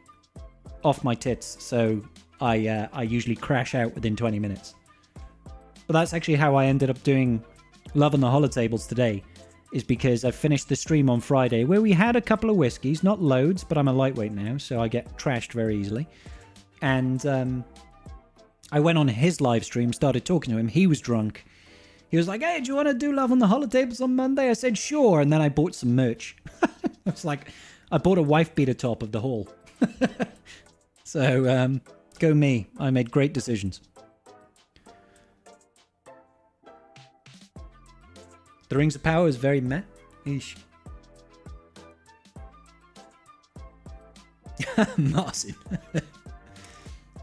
off my tits, so I usually crash out within 20 minutes. But that's actually how I ended up doing Love on the Holotables today, is because I finished the stream on Friday where we had a couple of whiskeys, not loads, but I'm a lightweight now, so I get trashed very easily. And I went on his live stream, started talking to him. He was drunk. He was like, hey, do you want to do Love on the Holotables on Monday? I said, sure. And then I bought some merch. It's like, I bought a wife beater top of the hall. So, go me. I made great decisions. The Rings of Power is very meh. Eesh. Marcin.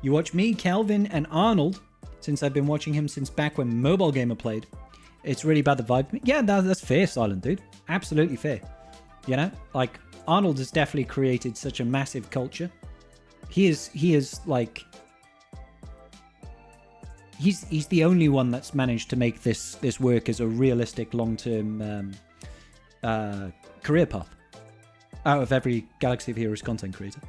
You watch me, Calvin, and Arnold, since I've been watching him since back when Mobile Gamer played. It's really about the vibe. Yeah, that's fair, Silent Dude. Absolutely fair. You know? Like, Arnold has definitely created such a massive culture. He is like... He's the only one that's managed to make this work as a realistic long-term career path out of every Galaxy of Heroes content creator.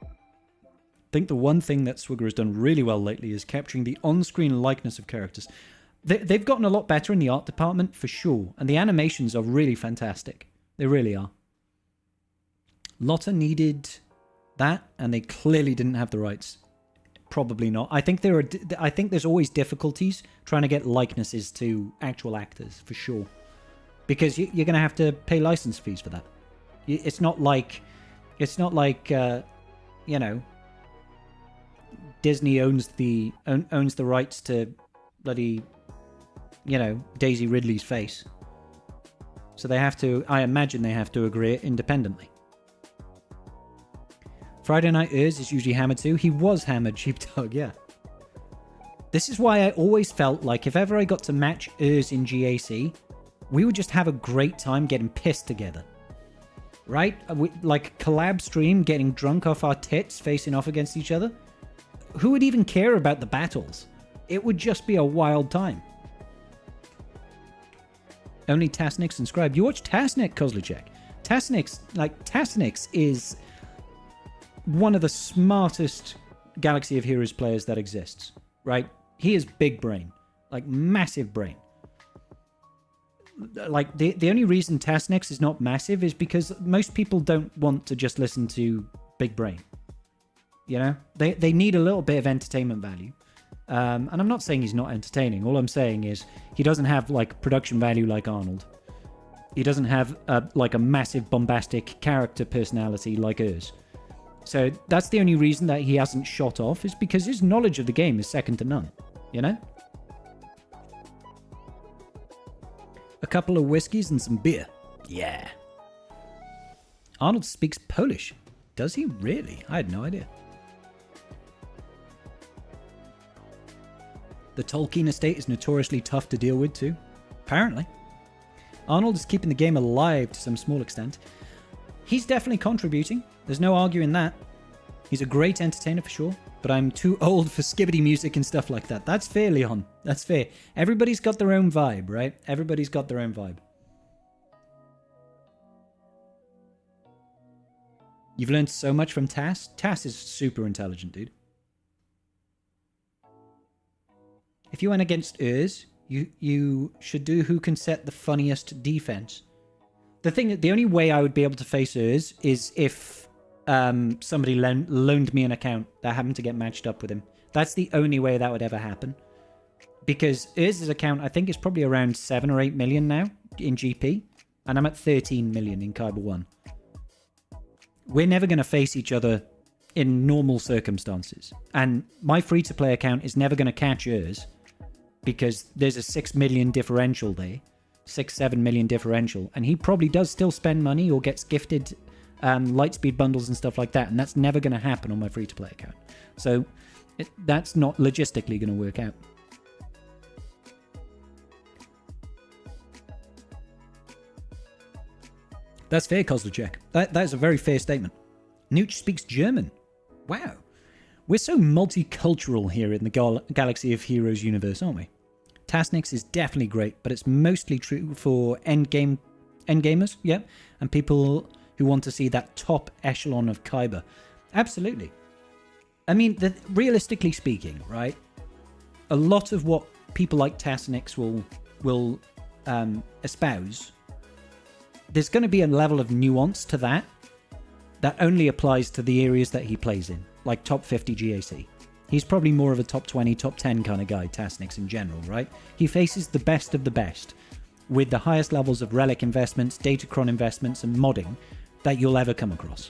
I think the one thing that Swigger has done really well lately is capturing the on-screen likeness of characters. They've gotten a lot better in the art department, for sure, and the animations are really fantastic. They really are. Lotta needed that, and they clearly didn't have the rights. Probably not. I think there's always difficulties trying to get likenesses to actual actors, for sure, because you're going to have to pay license fees for that. It's not like you know, Disney owns the rights to bloody, you know, Daisy Ridley's face. So they have to. I imagine they have to agree it independently. Friday Night Urs is usually hammered too. He was hammered, Sheepdog, yeah. This is why I always felt like if ever I got to match Urs in GAC, we would just have a great time getting pissed together. Right? Like collab stream, getting drunk off our tits, facing off against each other. Who would even care about the battles? It would just be a wild time. Only Tasnix and Scribe. You watch Tasnik, Kozlicek. Tasnix is one of the smartest Galaxy of Heroes players that exists, right? He is big brain, like massive brain. Like the only reason Tasnix is not massive is because most people don't want to just listen to big brain. You know, they need a little bit of entertainment value. And I'm not saying he's not entertaining. All I'm saying is he doesn't have like production value like Arnold. He doesn't have like a massive bombastic character personality like Urs. So that's the only reason that he hasn't shot off, is because his knowledge of the game is second to none, you know? A couple of whiskeys and some beer. Yeah. Arnold speaks Polish. Does he really? I had no idea. The Tolkien estate is notoriously tough to deal with too. Apparently. Arnold is keeping the game alive to some small extent. He's definitely contributing. There's no arguing that. He's a great entertainer for sure, but I'm too old for skibbity music and stuff like that. That's fair, Leon. That's fair. Everybody's got their own vibe, right? Everybody's got their own vibe. You've learned so much from Tass. Tass is super intelligent, dude. If you went against Urs, you should do who can set the funniest defense. The only way I would be able to face Urs is if somebody loaned me an account that happened to get matched up with him. That's the only way that would ever happen. Because Urs's account, I think, is probably around 7 or 8 million now in GP. And I'm at 13 million in Kyber 1. We're never going to face each other in normal circumstances. And my free-to-play account is never going to catch Urs, because there's a 6 million differential there. 6-7 million differential. And he probably does still spend money or gets gifted Lightspeed bundles and stuff like that, and that's never going to happen on my free-to-play account. So that's not logistically going to work out. That's fair, Kozlicek. That is a very fair statement. Nooch speaks German. Wow. We're so multicultural here in the Galaxy of Heroes universe, aren't we? Tasnix is definitely great, but it's mostly true for endgamers, yeah, and people who want to see that top echelon of Kyber. Absolutely. I mean, realistically speaking, right, a lot of what people like Tasnix will espouse, there's going to be a level of nuance to that only applies to the areas that he plays in, like top 50 GAC. He's probably more of a top 20, top 10 kind of guy, Tasnix in general, right? He faces the best of the best with the highest levels of relic investments, Datacron investments, and modding that you'll ever come across.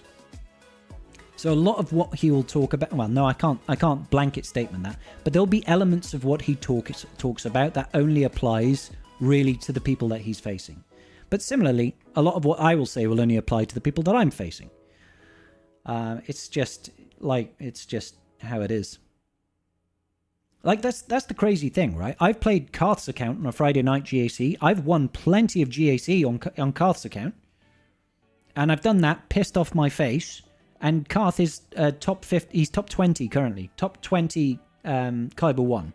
So a lot of what he will talk about, well, no, I can't blanket statement that, but there'll be elements of what he talks about that only applies really to the people that he's facing. But similarly, a lot of what I will say will only apply to the people that I'm facing. It's just how it is. Like, that's the crazy thing, right? I've played Karth's account on a Friday night GAC. I've won plenty of GAC on Karth's account. And I've done that, pissed off my face. And Karth is top 50, he's top 20 currently. Top 20 Kyber 1.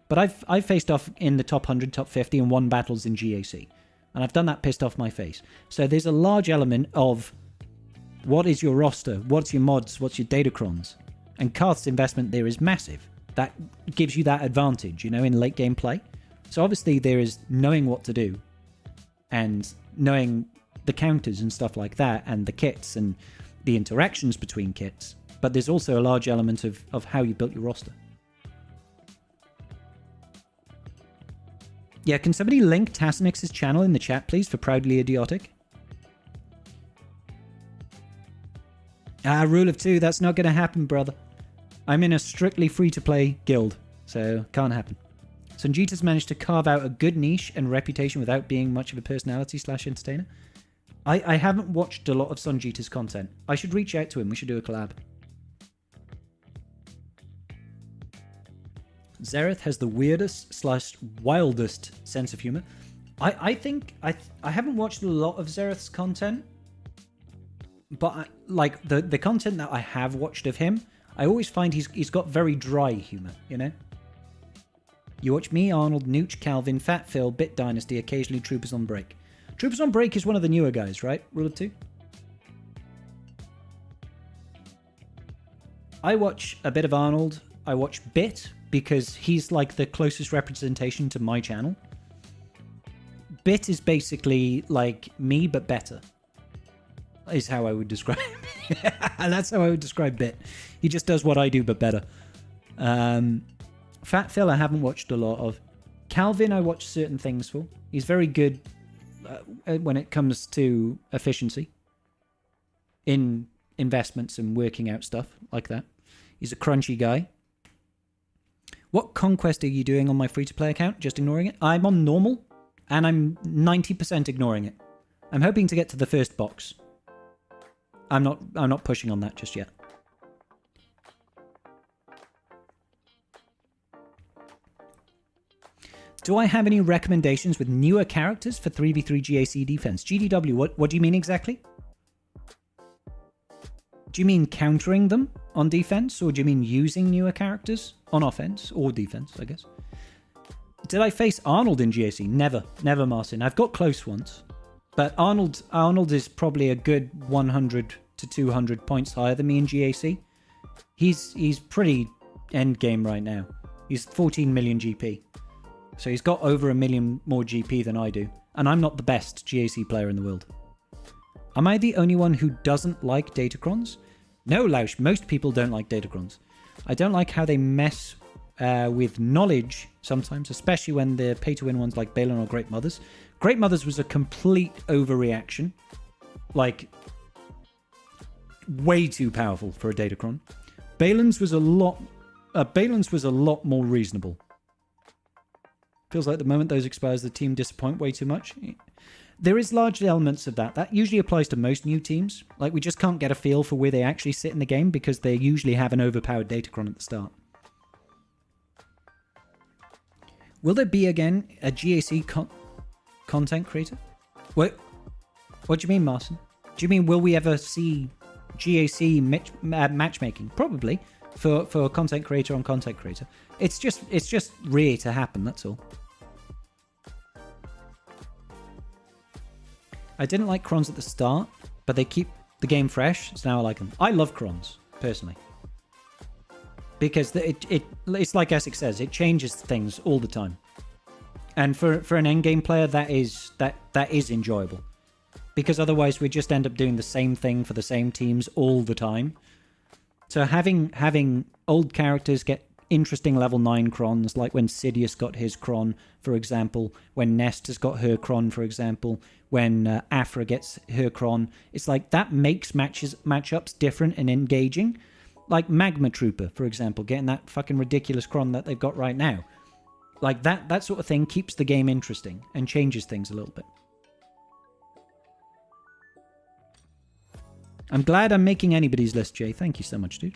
But I've faced off in the top 100, top 50 and won battles in GAC. And I've done that pissed off my face. So there's a large element of what is your roster, what's your mods, what's your datacrons. And Karth's investment there is massive. That gives you that advantage, in late game play. So obviously there is knowing what to do and knowing the counters and stuff like that and the kits and the interactions between kits. But there's also a large element of how you built your roster. Yeah, can somebody link Tasnix's channel in the chat, please, for Proudly Idiotic? Rule of 2, that's not going to happen, brother. I'm in a strictly free-to-play guild, so can't happen. Sanjita's managed to carve out a good niche and reputation without being much of a personality / entertainer. I haven't watched a lot of Sanjita's content. I should reach out to him. We should do a collab. Xerath has the weirdest / wildest sense of humor. I think I haven't watched a lot of Xerath's content, but the content that I have watched of him, I always find he's got very dry humor, You watch me, Arnold, Nooch, Calvin, Fat Phil, Bit Dynasty, occasionally Troopers on Break. Troopers on Break is one of the newer guys, right? Rule of 2? I watch a bit of Arnold. I watch Bit because he's like the closest representation to my channel. Bit is basically like me, but better. Is how I would describe it. And that's how I would describe Bit. He just does what I do, but better. Fat Phil I haven't watched a lot of. Calvin I watch certain things for. He's very good when it comes to efficiency in investments and working out stuff like that. He's a crunchy guy. What conquest are you doing on my free-to-play account? Just ignoring it? I'm on normal, and I'm 90% ignoring it. I'm hoping to get to the first box. I'm not pushing on that just yet. Do I have any recommendations with newer characters for 3v3 GAC defense? GDW, what do you mean exactly? Do you mean countering them on defense, or do you mean using newer characters on offense or defense, I guess? Did I face Arnold in GAC? Never, Martin. I've got close once. But Arnold is probably a good 100 to 200 points higher than me in GAC. He's pretty end game right now. He's 14 million GP. So he's got over 1 million more GP than I do. And I'm not the best GAC player in the world. Am I the only one who doesn't like Datacrons? No, Lausch, most people don't like Datacrons. I don't like how they mess with knowledge sometimes, especially when they're pay-to-win ones like Balin or Great Mothers. Great Mothers was a complete overreaction. Like, way too powerful for a Datacron. Balin's was a lot more reasonable. Feels like the moment those expires, the team disappoint way too much. There is large elements of that. That usually applies to most new teams. Like, we just can't get a feel for where they actually sit in the game because they usually have an overpowered Datacron at the start. Will there be, again, a GAC content creator? What do you mean, Martin? Do you mean, will we ever see GAC matchmaking? Probably. for content creator on content creator. It's just rare to happen, that's all. I didn't like crons at the start, but they keep the game fresh, so now I like them. I love crons, personally. Because it's like Essex says, it changes things all the time. And for an endgame player, that is enjoyable. Because otherwise we just end up doing the same thing for the same teams all the time. So having old characters get interesting level 9 crons, like when Sidious got his cron, for example, when Nest has got her cron, for example, when Afra gets her cron, it's like that makes matchups different and engaging. Like Magma Trooper, for example, getting that fucking ridiculous cron that they've got right now. Like that sort of thing keeps the game interesting and changes things a little bit. I'm glad I'm making anybody's list, Jay. Thank you so much, dude.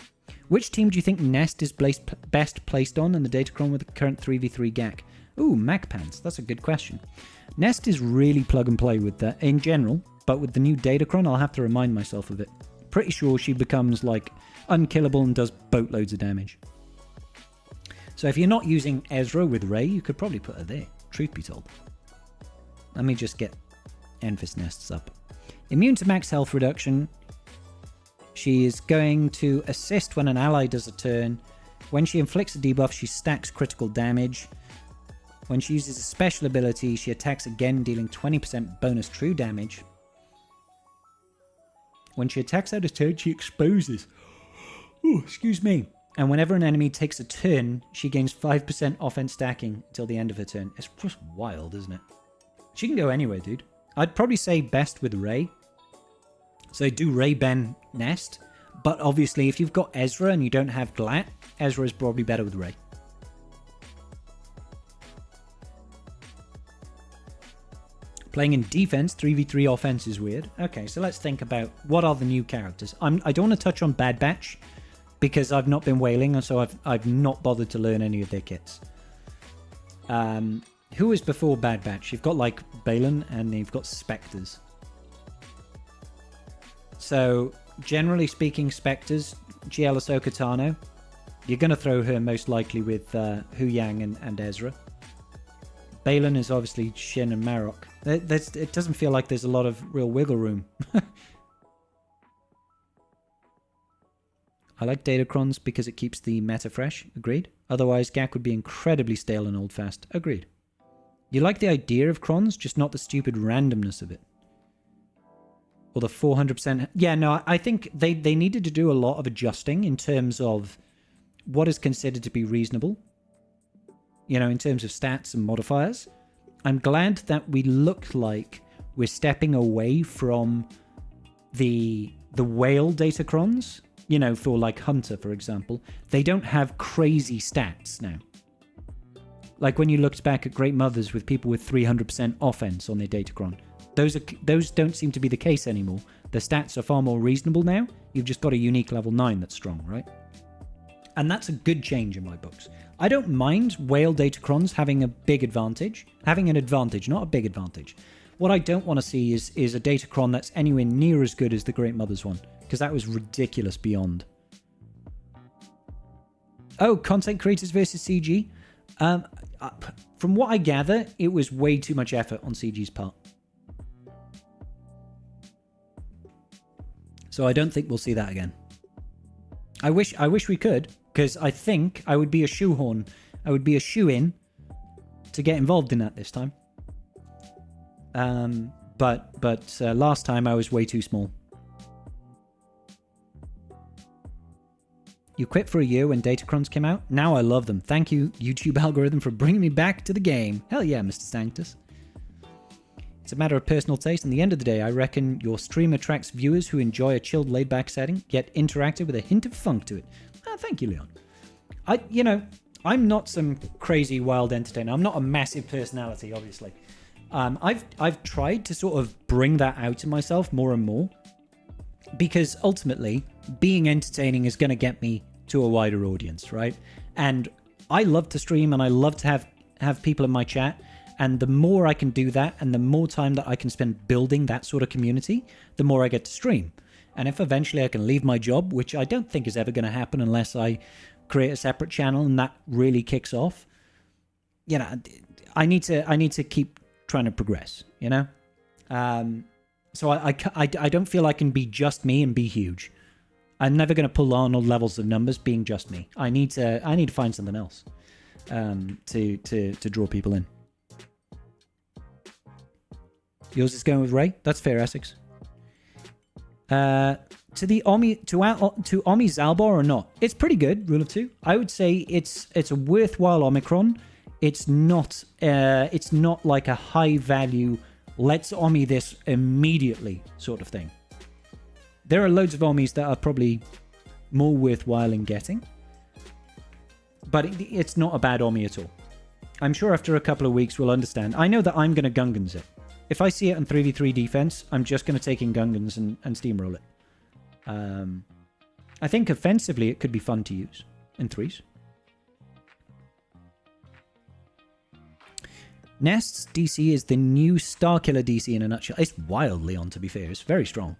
Which team do you think Nest is best placed on in the Datacron with the current 3v3 GAC? Ooh, MacPants. That's a good question. Nest is really plug and play with that in general, but with the new Datacron, I'll have to remind myself of it. Pretty sure she becomes, like, unkillable and does boatloads of damage. So if you're not using Ezra with Rey, you could probably put her there, truth be told. Let me just get Enfys Nests up. Immune to max health reduction. She is going to assist when an ally does a turn. When she inflicts a debuff, she stacks critical damage. When she uses a special ability, she attacks again, dealing 20% bonus true damage. When she attacks out of turn, she exposes. Ooh, excuse me. And whenever an enemy takes a turn, she gains 5% offense stacking until the end of her turn. It's just wild, isn't it? She can go anywhere, dude. I'd probably say best with Rey. So do Rey, Ben, Nest. But obviously, if you've got Ezra and you don't have Glat, Ezra is probably better with Rey. Playing in defense, 3v3 offense is weird. Okay, so let's think about what are the new characters. I don't want to touch on Bad Batch because I've not been whaling, so I've not bothered to learn any of their kits. Who was before Bad Batch? You've got like Balin and you've got Spectres. So generally speaking, Spectres, GL Ahsoka Tano, you're going to throw her most likely with Hu Yang and Ezra. Balin is obviously Shin and Marok. It doesn't feel like there's a lot of real wiggle room. I like Datacrons because it keeps the meta fresh. Agreed. Otherwise, GAC would be incredibly stale and old-fast. Agreed. You like the idea of crons, just not the stupid randomness of it. Or the 400%... Yeah, no, I think they needed to do a lot of adjusting in terms of what is considered to be reasonable. You know, in terms of stats and modifiers. I'm glad that we look like we're stepping away from the whale Datacrons. You know, for like Hunter, for example. They don't have crazy stats now. Like when you looked back at Great Mothers with people with 300% offense on their Datacron. Those don't seem to be the case anymore. The stats are far more reasonable now. You've just got a unique level 9 that's strong, right? And that's a good change in my books. I don't mind whale Datacrons having a big advantage. Having an advantage, not a big advantage. What I don't want to see is a Datacron that's anywhere near as good as the Great Mothers one. Because that was ridiculous beyond. Oh, content creators versus CG? From what I gather, it was way too much effort on CG's part. So I don't think we'll see that again. I wish we could, because I think I would be a shoehorn. I would be a shoe-in to get involved in that this time. But last time I was way too small. You quit for a year when Datacrons came out? Now I love them. Thank you, YouTube algorithm, for bringing me back to the game. Hell yeah, Mr. Sanctus. It's a matter of personal taste. In the end of the day, I reckon your stream attracts viewers who enjoy a chilled, laid-back setting, yet interactive with a hint of funk to it. Thank you, Leon. I'm not some crazy, wild entertainer. I'm not a massive personality, obviously. I've tried to sort of bring that out in myself more and more. Because ultimately, being entertaining is going to get me to a wider audience, right? And I love to stream and I love to have people in my chat. And the more I can do that and the more time that I can spend building that sort of community, the more I get to stream. And if eventually I can leave my job, which I don't think is ever going to happen unless I create a separate channel and that really kicks off, you know, I need to keep trying to progress, you know? So I don't feel I can be just me and be huge. I'm never going to pull Arnold levels of numbers being just me. I need to find something else to draw people in. Yours is going with Ray. That's fair, Essex. To Omi Zalbar or not? It's pretty good. Rule of 2. I would say it's a worthwhile Omicron. It's not like a high value. Let's Omi this immediately sort of thing. There are loads of Omis that are probably more worthwhile in getting, but it's not a bad Omi at all. I'm sure after a couple of weeks we'll understand. I know that I'm going to Gungans it. If I see it on 3v3 defense, I'm just going to take in Gungans and steamroll it. I think offensively it could be fun to use in 3s. Nest's DC is the new Starkiller DC in a nutshell. It's wildly on, to be fair. It's very strong.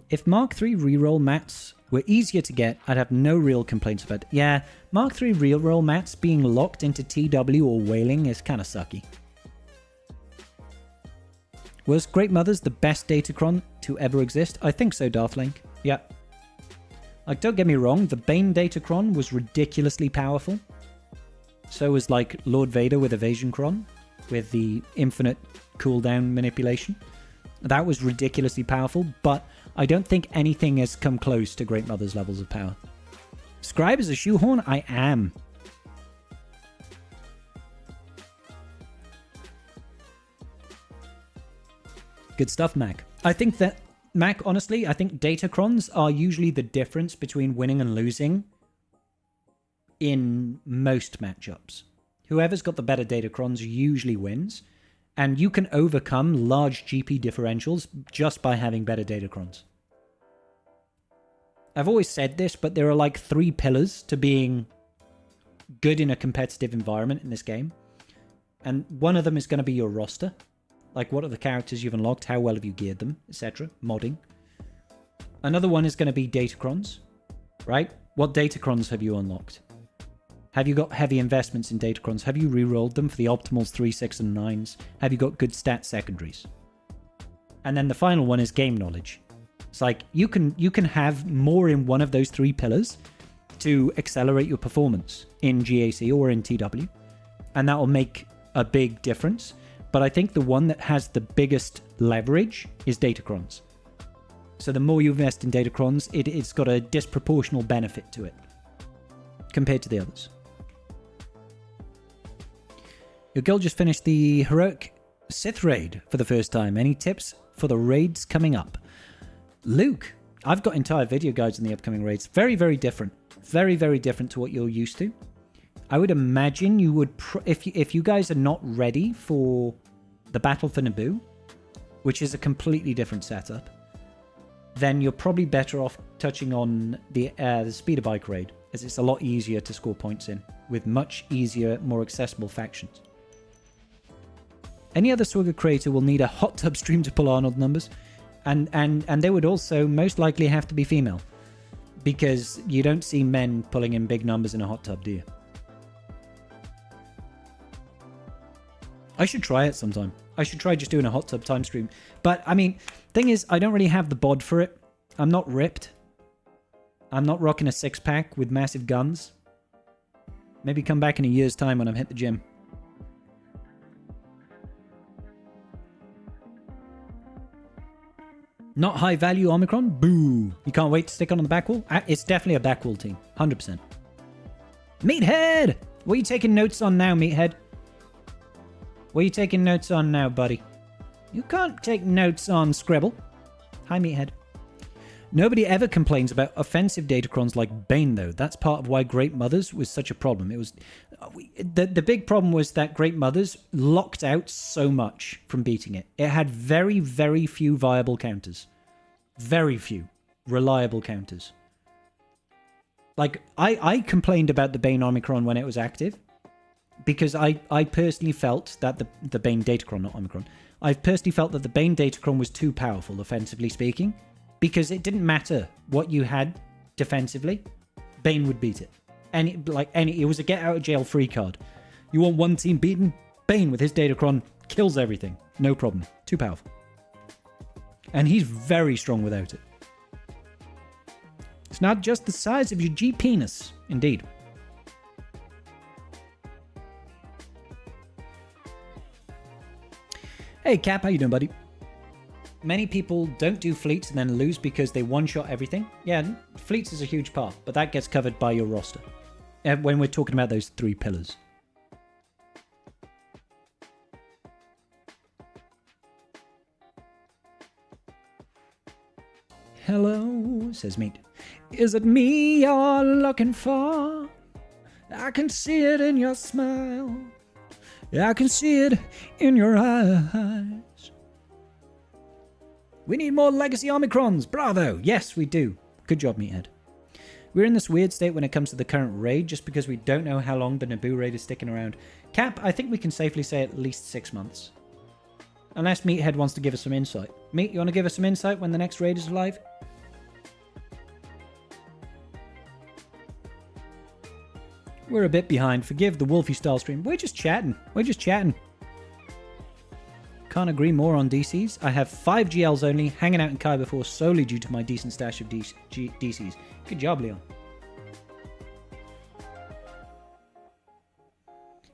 If Mark III reroll mats were easier to get, I'd have no real complaints about it. Yeah, Mark III reroll mats being locked into TW or whaling is kind of sucky. Was Great Mothers the best Datacron to ever exist? I think so, Darthlink. Yeah. Like, don't get me wrong, the Bane Datacron was ridiculously powerful. So was, like, Lord Vader with Evasion Cron, with the infinite cooldown manipulation. That was ridiculously powerful, but I don't think anything has come close to Great Mother's levels of power. Scribe is a shoehorn? I am. Good stuff, Mac. I think that, Mac, honestly, I think Datacrons are usually the difference between winning and losing in most matchups. Whoever's got the better Datacrons usually wins, and you can overcome large GP differentials just by having better Datacrons. I've always said this, but there are like 3 pillars to being good in a competitive environment in this game. And one of them is going to be your roster. Like, what are the characters you've unlocked? How well have you geared them? Etc. Modding. Another one is going to be Datacrons. Right? What Datacrons have you unlocked? Have you got heavy investments in Datacrons? Have you re-rolled them for the optimals 3, 6, and 9s? Have you got good stat secondaries? And then the final one is game knowledge. It's like, you can have more in one of those 3 pillars to accelerate your performance in GAC or in TW. And that will make a big difference. But I think the one that has the biggest leverage is Datacrons. So the more you invest in Datacrons, it's got a disproportional benefit to it compared to the others. Your guild just finished the Heroic Sith raid for the first time. Any tips for the raids coming up? Luke, I've got entire video guides on the upcoming raids. Very, very different. Very, very different to what you're used to. I would imagine you would... if you guys are not ready for the Battle for Naboo, which is a completely different setup, then you're probably better off touching on the Speeder Bike raid, as it's a lot easier to score points in, with much easier, more accessible factions. Any other Swigger creator will need a hot tub stream to pull Arnold numbers, and they would also most likely have to be female, because you don't see men pulling in big numbers in a hot tub, do you? I should try it sometime. I should try just doing a hot tub time stream. But, I mean, thing is, I don't really have the bod for it. I'm not ripped. I'm not rocking a 6-pack with massive guns. Maybe come back in a year's time when I've hit the gym. Not high value Omicron? Boo. You can't wait to stick on the back wall? It's definitely a back wall team. 100%. Meathead! What are you taking notes on now, Meathead? What are you taking notes on now, buddy? You can't take notes on Scribble. Hi, Meathead. Nobody ever complains about offensive Datacrons like Bane, though. That's part of why Great Mothers was such a problem. It was the big problem was that Great Mothers locked out so much from beating it. It had very, very few viable counters. Very few reliable counters. Like, I complained about the Bane Omicron when it was active, because I personally felt that the Bane Datacron, not Omicron, I personally felt that the Bane Datacron was too powerful, offensively speaking, because it didn't matter what you had defensively, Bane would beat it. It was a get out of jail free card. You want one team beaten? Bane with his Datacron kills everything. No problem. Too powerful. And he's very strong without it. It's not just the size of your G penis. Indeed. Hey Cap, how you doing, buddy? Many people don't do fleets and then lose because they one-shot everything. Yeah, fleets is a huge part, but that gets covered by your roster. When we're talking about those 3 pillars. Hello, says Meat. Is it me you're looking for? I can see it in your smile. I can see it in your eyes. We need more Legacy Omicrons. Bravo. Yes, we do. Good job, Meathead. We're in this weird state when it comes to the current raid, just because we don't know how long the Naboo raid is sticking around. Cap, I think we can safely say at least 6 months. Unless Meathead wants to give us some insight. Meat, you want to give us some insight when the next raid is live? We're a bit behind. Forgive the Wolfie style stream. We're just chatting. Can't agree more on DCs. I have 5 GLs only, hanging out in Kyber 4 solely due to my decent stash of DCs. Good job, Leon.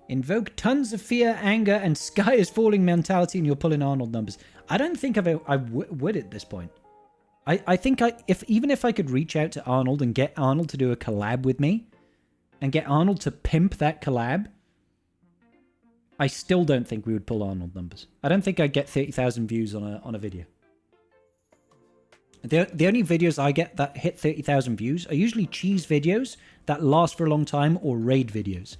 Invoke tons of fear, anger, and sky is falling mentality, and you're pulling Arnold numbers. I don't think I would at this point. I think even if I could reach out to Arnold and get Arnold to do a collab with me, and get Arnold to pimp that collab, I still don't think we would pull Arnold numbers. I don't think I'd get 30,000 views on a video. The only videos I get that hit 30,000 views are usually cheese videos that last for a long time or raid videos.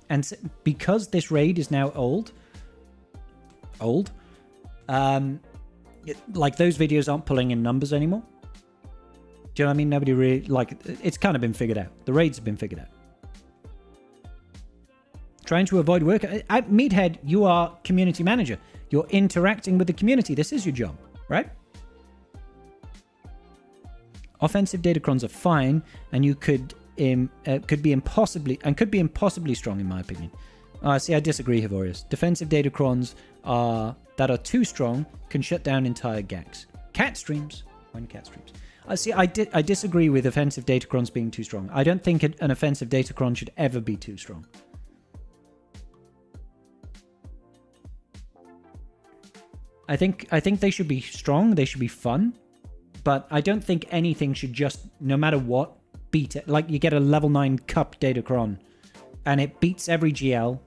And because this raid is now old, like those videos aren't pulling in numbers anymore. Do you know what I mean? Nobody really, it's kind of been figured out. The raids have been figured out. Trying to avoid work. At Meathead, you are community manager. You're interacting with the community. This is your job, right? Offensive Datacrons are fine, and you could be impossibly strong, in my opinion. See, I disagree, Hivorius. Defensive Datacrons that are too strong can shut down entire ganks. Cat streams. When cat streams. See, I disagree with offensive Datacrons being too strong. I don't think an offensive Datacron should ever be too strong. I think they should be strong, they should be fun, but I don't think anything should just, no matter what, beat it. Like, you get a level 9 Cup Datacron, and it beats every GL,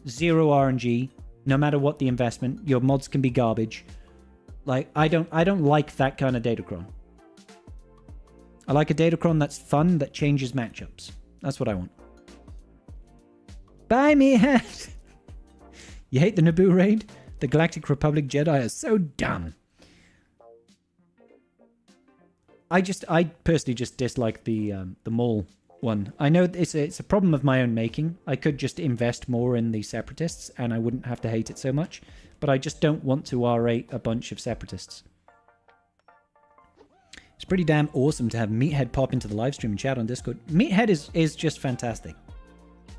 0 RNG, no matter what the investment, your mods can be garbage. Like, I don't like that kind of Datacron. I like a Datacron that's fun, that changes matchups. That's what I want. Bye, Meathead! You hate the Naboo raid? The Galactic Republic Jedi are so dumb. I personally just dislike the Maul one. I know it's a problem of my own making. I could just invest more in the Separatists, and I wouldn't have to hate it so much. But I just don't want to R8 a bunch of Separatists. It's pretty damn awesome to have Meathead pop into the live stream and chat on Discord. Meathead is just fantastic.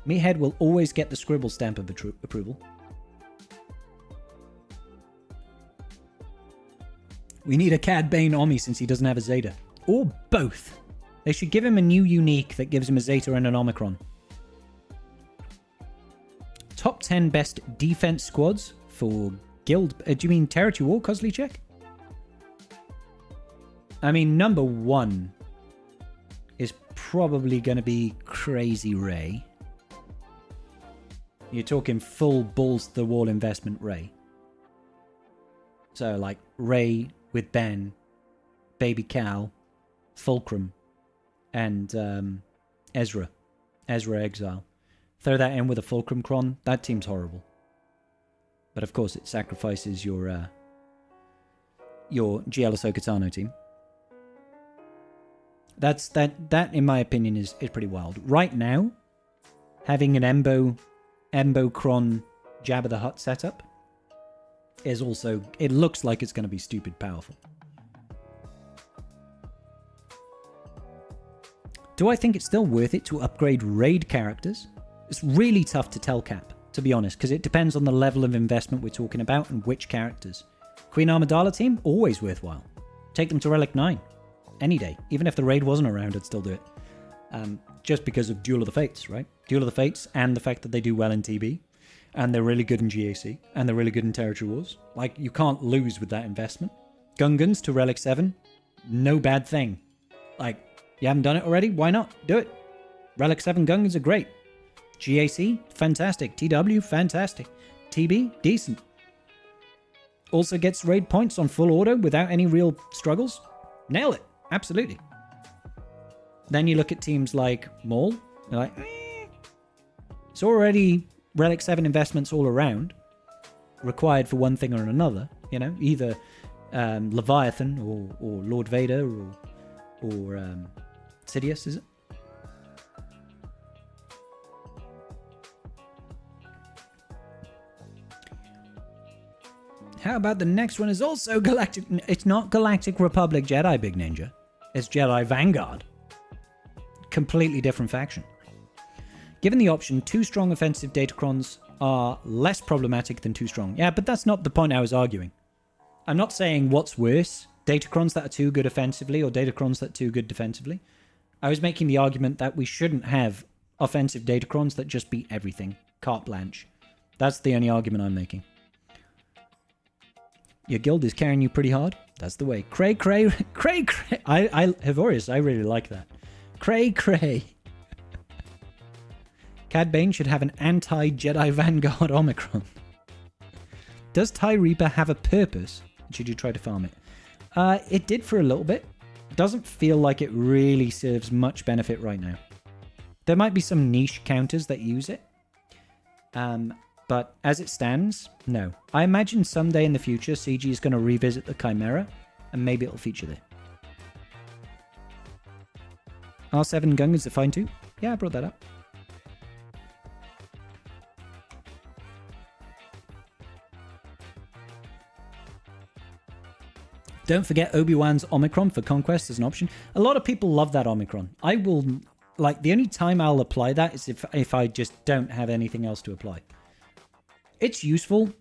Meathead will always get the scribble stamp of approval. We need a Cad Bane Omni since he doesn't have a Zeta. Or both. They should give him a new unique that gives him a Zeta and an Omicron. Top 10 best defense squads for guild... do you mean Territory War, Kozlichek? I mean, number 1 is probably going to be Crazy Ray. You're talking full balls to the wall investment Ray. So, like, Ray with Ben, Baby Cal, Fulcrum, and Ezra Exile. Throw that in with a Fulcrum Cron, that team's horrible. But of course it sacrifices your GL Ahsoka Tano team. That in my opinion is pretty wild. Right now, having an Embo Cron Jabba the Hutt setup is also, it looks like it's going to be stupid powerful. Do I think it's still worth it to upgrade raid characters? It's really tough to tell, Cap, to be honest, because it depends on the level of investment we're talking about and which characters. Queen Amidala team, always worthwhile. Take them to Relic 9. Any day. Even if the raid wasn't around, I'd still do it. Just because of Duel of the Fates, right? Duel of the Fates and the fact that they do well in TB. And they're really good in GAC. And they're really good in Territory Wars. Like, you can't lose with that investment. Gungans to Relic 7. No bad thing. Like, you haven't done it already? Why not? Do it. Relic 7 Gungans are great. GAC, fantastic. TW, fantastic. TB, decent. Also gets raid points on full order without any real struggles. Nail it. Absolutely. Then you look at teams like Maul. You're like, it's already Relic 7 investments all around. Required for one thing or another. You know, either Leviathan or Lord Vader or Sidious, is it? How about the next one is also Galactic... It's not Galactic Republic Jedi, Big Ninja. It's Jedi Vanguard. Completely different faction. Given the option, 2 strong offensive Datacrons are less problematic than 2 strong. Yeah, but that's not the point I was arguing. I'm not saying what's worse, Datacrons that are too good offensively or Datacrons that are too good defensively. I was making the argument that we shouldn't have offensive Datacrons that just beat everything. Carte blanche. That's the only argument I'm making. Your guild is carrying you pretty hard. That's the way. Cray. Hevorius, I really like that. Cray. Cad Bane should have an anti-Jedi Vanguard Omicron. Does TIE Reaper have a purpose? Should you try to farm it? It did for a little bit. Doesn't feel like it really serves much benefit right now. There might be some niche counters that use it. But as it stands, no. I imagine someday in the future, CG is going to revisit the Chimera, and maybe it'll feature there. R7 Gungans are fine too. Yeah, I brought that up. Don't forget Obi-Wan's Omicron for Conquest as an option. A lot of people love that Omicron. I will... Like, the only time I'll apply that is if I just don't have anything else to apply. It's useful.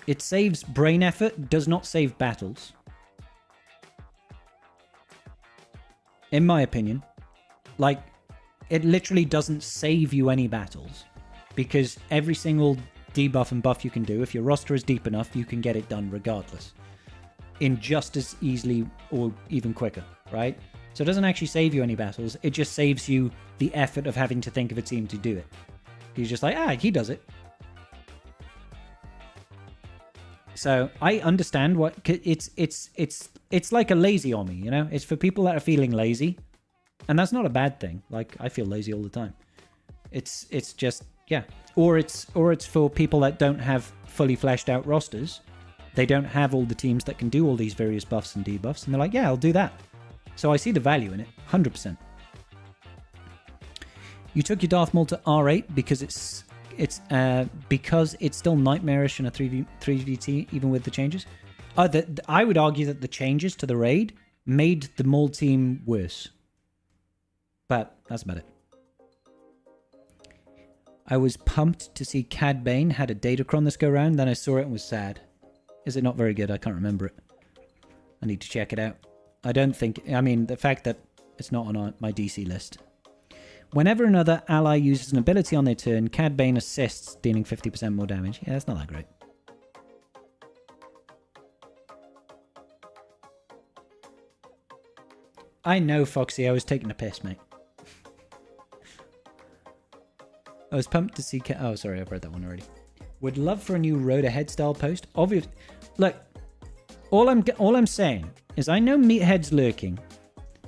It saves brain effort, does not save battles. In my opinion. Like, it literally doesn't save you any battles. Because every single debuff and buff you can do, if your roster is deep enough, you can get it done regardless. In just as easily or even quicker, right? So it doesn't actually save you any battles. It just saves you the effort of having to think of a team to do it. You're just like, he does it. So I understand what it's like a lazy Omi, you know? It's for people that are feeling lazy. And that's not a bad thing. Like, I feel lazy all the time. It's just, yeah. Or it's for people that don't have fully fleshed out rosters. They don't have all the teams that can do all these various buffs and debuffs. And they're like, yeah, I'll do that. So I see the value in it, 100%. You took your Darth Maul to R8 because it's still nightmarish in a 3VT, even with the changes. I would argue that the changes to the raid made the Maul team worse. But that's about it. I was pumped to see Cad Bane had a Datacron this go round, then I saw it and was sad. Is it not very good? I can't remember it. I need to check it out. I don't think... I mean, the fact that it's not on my DC list. Whenever another ally uses an ability on their turn, Cad Bane assists, dealing 50% more damage. Yeah, that's not that great. I know, Foxy. I was taking a piss, mate. I was pumped to see... Oh, sorry. I've read that one already. Would love for a new Road Ahead style post. Obvious. Look, all I'm saying is I know Meathead's lurking,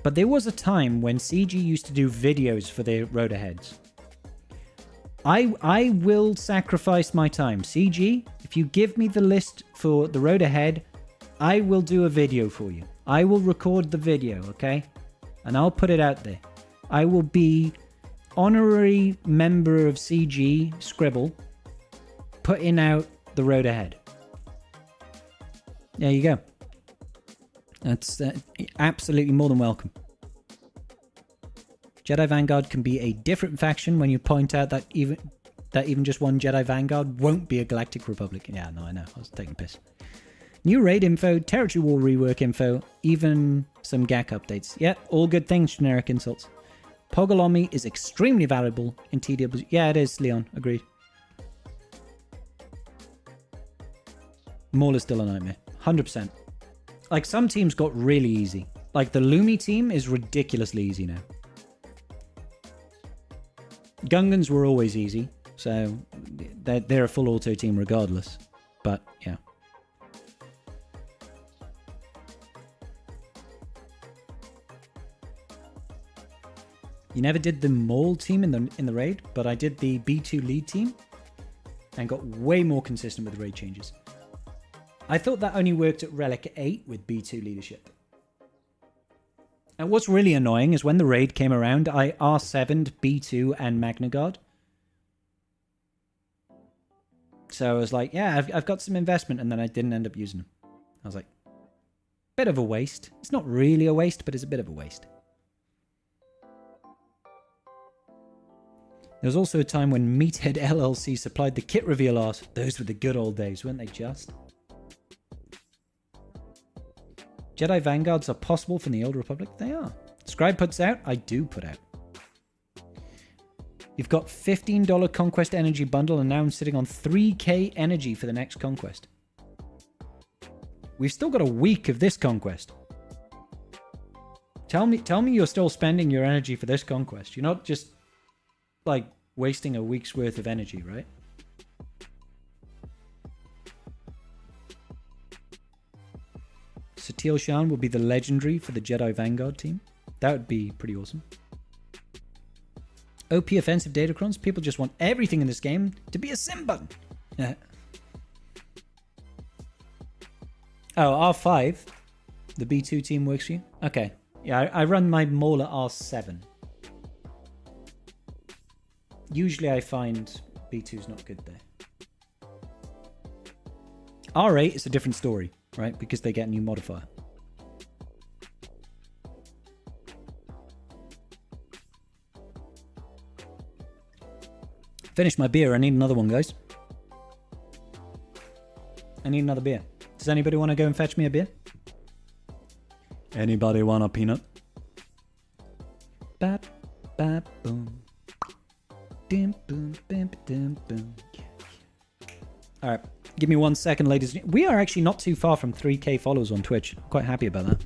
but there was a time when CG used to do videos for their Road Aheads. I will sacrifice my time. CG, if you give me the list for the Road Ahead, I will do a video for you. I will record the video, okay? And I'll put it out there. I will be honorary member of CG Scribble, putting out the Road Ahead. There you go. That's absolutely more than welcome. Jedi Vanguard can be a different faction when you point out that even just one Jedi Vanguard won't be a Galactic Republic. Yeah, no, I know. I was taking a piss. New raid info, territory wall rework info, even some GAC updates. Yeah, all good things, generic insults. Pogolomi is extremely valuable in TW. Yeah, it is, Leon. Agreed. Maul is still a nightmare. 100%. Like, some teams got really easy. Like, the Lumi team is ridiculously easy now. Gungans were always easy, so they're a full auto team regardless. But, yeah. You never did the Maul team in the raid, but I did the B2 lead team and got way more consistent with the raid changes. I thought that only worked at Relic 8 with B2 leadership. And what's really annoying is when the raid came around, I R7'd B2 and Magna Guard. So I was like, yeah, I've got some investment, and then I didn't end up using them. I was like, bit of a waste. It's not really a waste, but it's a bit of a waste. There was also a time when Meathead LLC supplied the kit reveal art. Those were the good old days, weren't they just? Jedi Vanguards are possible from the Old Republic? They are. Scribe puts out, I do put out. You've got $15 Conquest Energy Bundle, and now I'm sitting on 3k energy for the next Conquest. We've still got a week of this Conquest. Tell me you're still spending your energy for this Conquest. You're not just, like, wasting a week's worth of energy, right? Satele Shan will be the legendary for the Jedi Vanguard team. That would be pretty awesome. OP offensive Datacrons. People just want everything in this game to be a sim button. Oh, R5. The B2 team works for you? Okay. Yeah, I run my Maul at R7. Usually I find B2's not good there. R8 is a different story, right? Because they get a new modifier. Finished my beer. I need another one, guys. I need another beer. Does anybody want to go and fetch me a beer? Anybody want a peanut? Bap, bap, boom. Dim, boom, bim, dim, boom. All right. Give me 1 second, ladies. We are actually not too far from 3k followers on Twitch. I'm quite happy about that.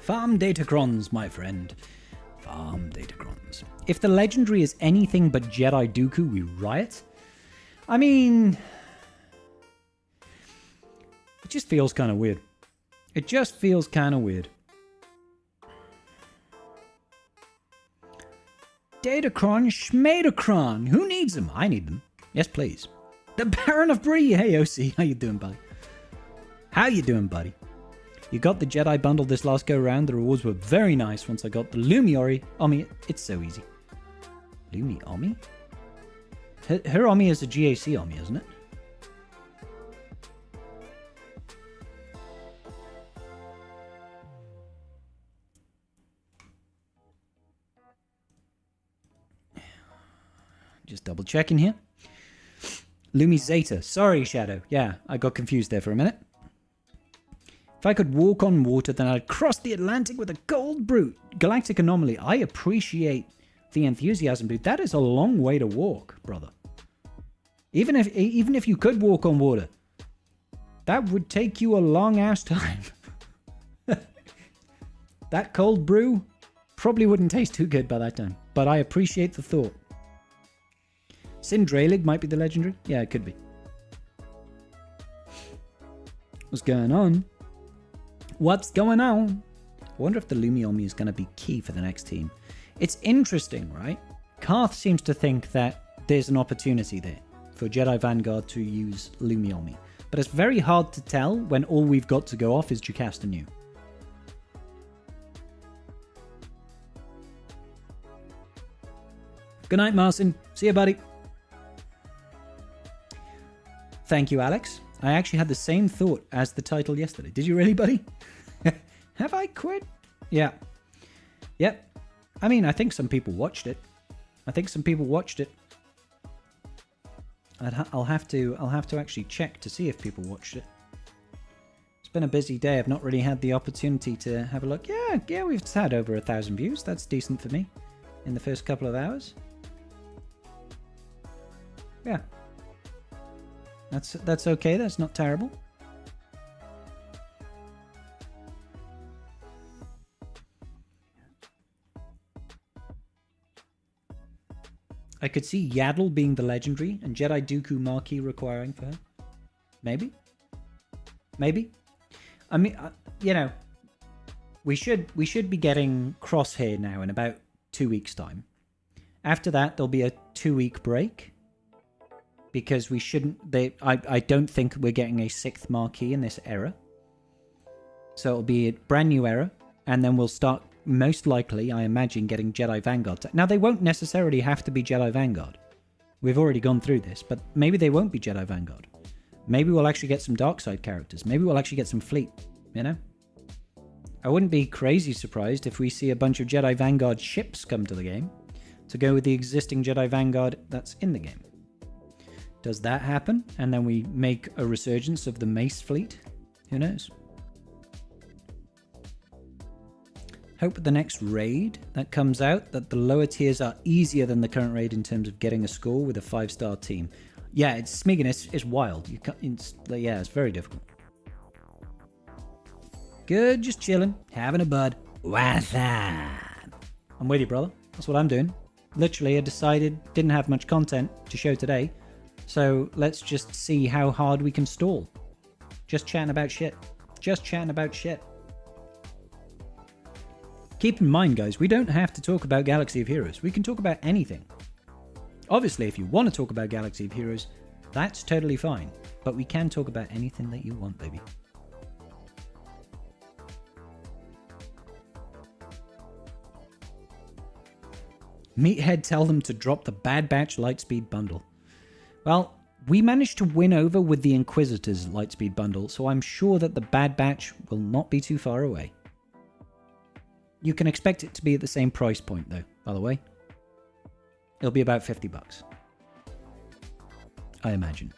Farm Datacrons, my friend. Farm Datacrons. If the legendary is anything but Jedi Dooku, we riot? I mean, it just feels kind of weird. It just feels kind of weird. Datacron, Schmadacron. Who needs them? I need them. Yes, please. The Baron of Bree. Hey, OC. How you doing, buddy? How you doing, buddy? You got the Jedi bundle this last go round. The rewards were very nice once I got the Lumi Omi. It's so easy. Lumi Omi? Her Omi is a GAC Omi, isn't it? Just double checking here. Lumi Zeta. Sorry, Shadow. Yeah, I got confused there for a minute. If I could walk on water, then I'd cross the Atlantic with a gold brute. Galactic Anomaly. I appreciate the enthusiasm, but that is a long way to walk, brother. Even if you could walk on water, that would take you a long ass time. That cold brew probably wouldn't taste too good by that time, but I appreciate the thought. Sindralig might be the legendary. Yeah, it could be. What's going on? What's going on? I wonder if the Lumi Omi is going to be key for the next team. It's interesting, right? Karth seems to think that there's an opportunity there for Jedi Vanguard to use Lumi Omi. But it's very hard to tell when all we've got to go off is Jocasta Nu. Good night, Marcin. See you, buddy. Thank you, Alex. I actually had the same thought as the title yesterday. Did you really, buddy? Have I quit? Yeah. Yep. I mean, I think some people watched it. I'll have to actually check to see if people watched it. It's been a busy day. I've not really had the opportunity to have a look. Yeah, we've had over 1,000 views. That's decent for me in the first couple of hours. Yeah. That's okay. That's not terrible. I could see Yaddle being the legendary and Jedi Dooku Marquee requiring for her. Maybe. I mean, you know, we should be getting Crosshair now in about 2 weeks' time. After that, there'll be a 2-week break because we shouldn't. I don't think we're getting a 6th Marquee in this era. So it'll be a brand new era, and then we'll start. Most likely, I imagine, getting Jedi Vanguard. Now, they won't necessarily have to be Jedi Vanguard. We've already gone through this, but maybe they won't be Jedi Vanguard. Maybe we'll actually get some Darkside characters. Maybe we'll actually get some Fleet, you know? I wouldn't be crazy surprised if we see a bunch of Jedi Vanguard ships come to the game to go with the existing Jedi Vanguard that's in the game. Does that happen? And then we make a resurgence of the Mace Fleet? Who knows? Hope the next raid that comes out, that the lower tiers are easier than the current raid in terms of getting a score with a 5-star team. Yeah, it's Smeagol, it's wild. It's very difficult. Good, just chilling, having a bud. What's that? I'm with you, brother. That's what I'm doing. Literally, I decided, didn't have much content to show today, so let's just see how hard we can stall. Just chatting about shit. Keep in mind, guys, we don't have to talk about Galaxy of Heroes. We can talk about anything. Obviously, if you want to talk about Galaxy of Heroes, that's totally fine. But we can talk about anything that you want, baby. Meathead tell them to drop the Bad Batch Lightspeed bundle. Well, we managed to win over with the Inquisitor's Lightspeed bundle, so I'm sure that the Bad Batch will not be too far away. You can expect it to be at the same price point, though, by the way. It'll be about $50. I imagine.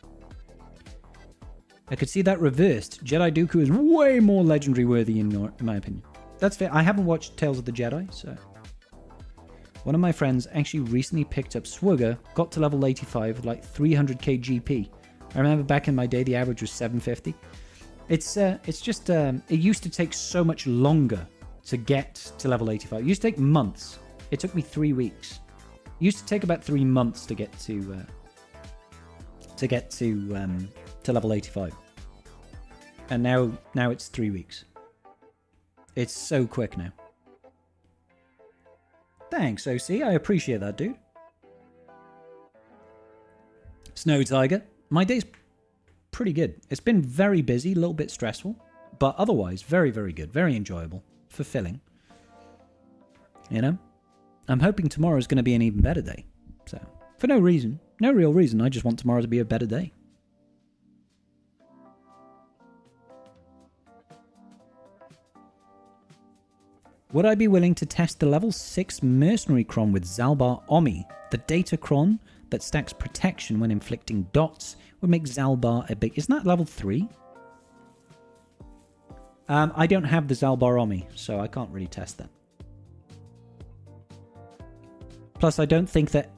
I could see that reversed. Jedi Dooku is way more legendary worthy in my opinion. That's fair. I haven't watched Tales of the Jedi, so... One of my friends actually recently picked up Swugger, got to level 85 with like 300k GP. I remember back in my day the average was 750. It's just... it used to take so much longer to get to level 85. It used to take months. It took me 3 weeks. It used to take about 3 months to get to level 85. And now it's 3 weeks. It's so quick now. Thanks, OC. I appreciate that, dude. Snow Tiger. My day's pretty good. It's been very busy, a little bit stressful, But otherwise, very, very good. Very enjoyable. Fulfilling. You know? I'm hoping tomorrow is going to be an even better day. So, for no reason. No real reason. I just want tomorrow to be a better day. Would I be willing to test the level 6 mercenary cron with Zalbar Omi? The data cron that stacks protection when inflicting dots would make Zalbar a big... Isn't that level 3? I don't have the Zalbar Omi, so I can't really test that. Plus, I don't think that,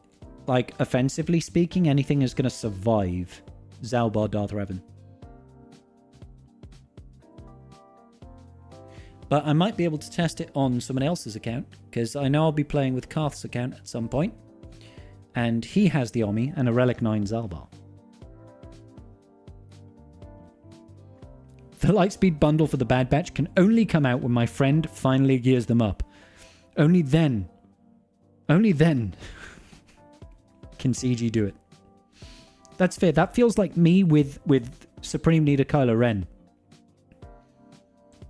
like, offensively speaking, anything is going to survive Zalbar Darth Revan. But I might be able to test it on someone else's account, because I know I'll be playing with Karth's account at some point, and he has the Omi and a Relic 9 Zalbar. The Lightspeed bundle for the Bad Batch can only come out when my friend finally gears them up. Only then can CG do it. That's fair. That feels like me with Supreme Leader Kylo Ren.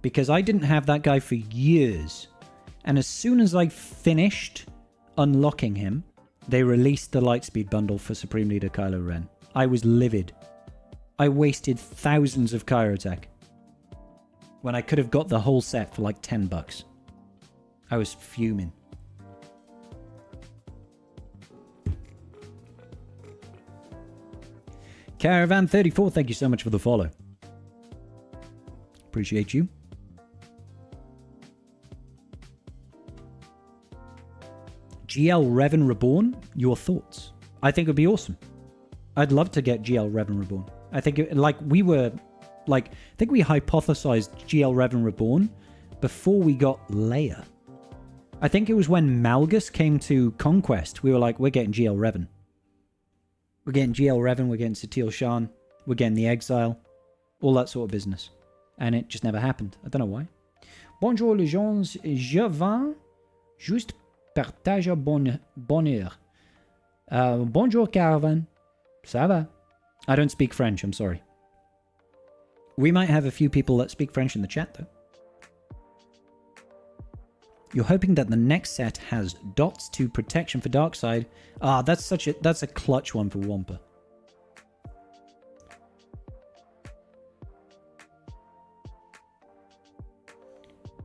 Because I didn't have that guy for years. And as soon as I finished unlocking him, they released the Lightspeed bundle for Supreme Leader Kylo Ren. I was livid. I wasted thousands of Kyrotech when I could have got the whole set for like $10. I was fuming. Caravan34, thank you so much for the follow. Appreciate you. GL Revan Reborn, your thoughts? I think it would be awesome. I'd love to get GL Revan Reborn. I think, I think we hypothesized GL Revan Reborn before we got Leia. I think it was when Malgus came to Conquest, we were like, we're getting GL Revan. We're getting GL Revan, we're getting Satil Shan, we're getting the Exile, all that sort of business. And it just never happened. I don't know why. Bonjour les gens, je viens juste partager bonheur. Bonjour Caravan. Ça va? I don't speak French, I'm sorry. We might have a few people that speak French in the chat though. You're hoping that the next set has dots to protection for Darkseid. Ah, that's a clutch one for Wampa.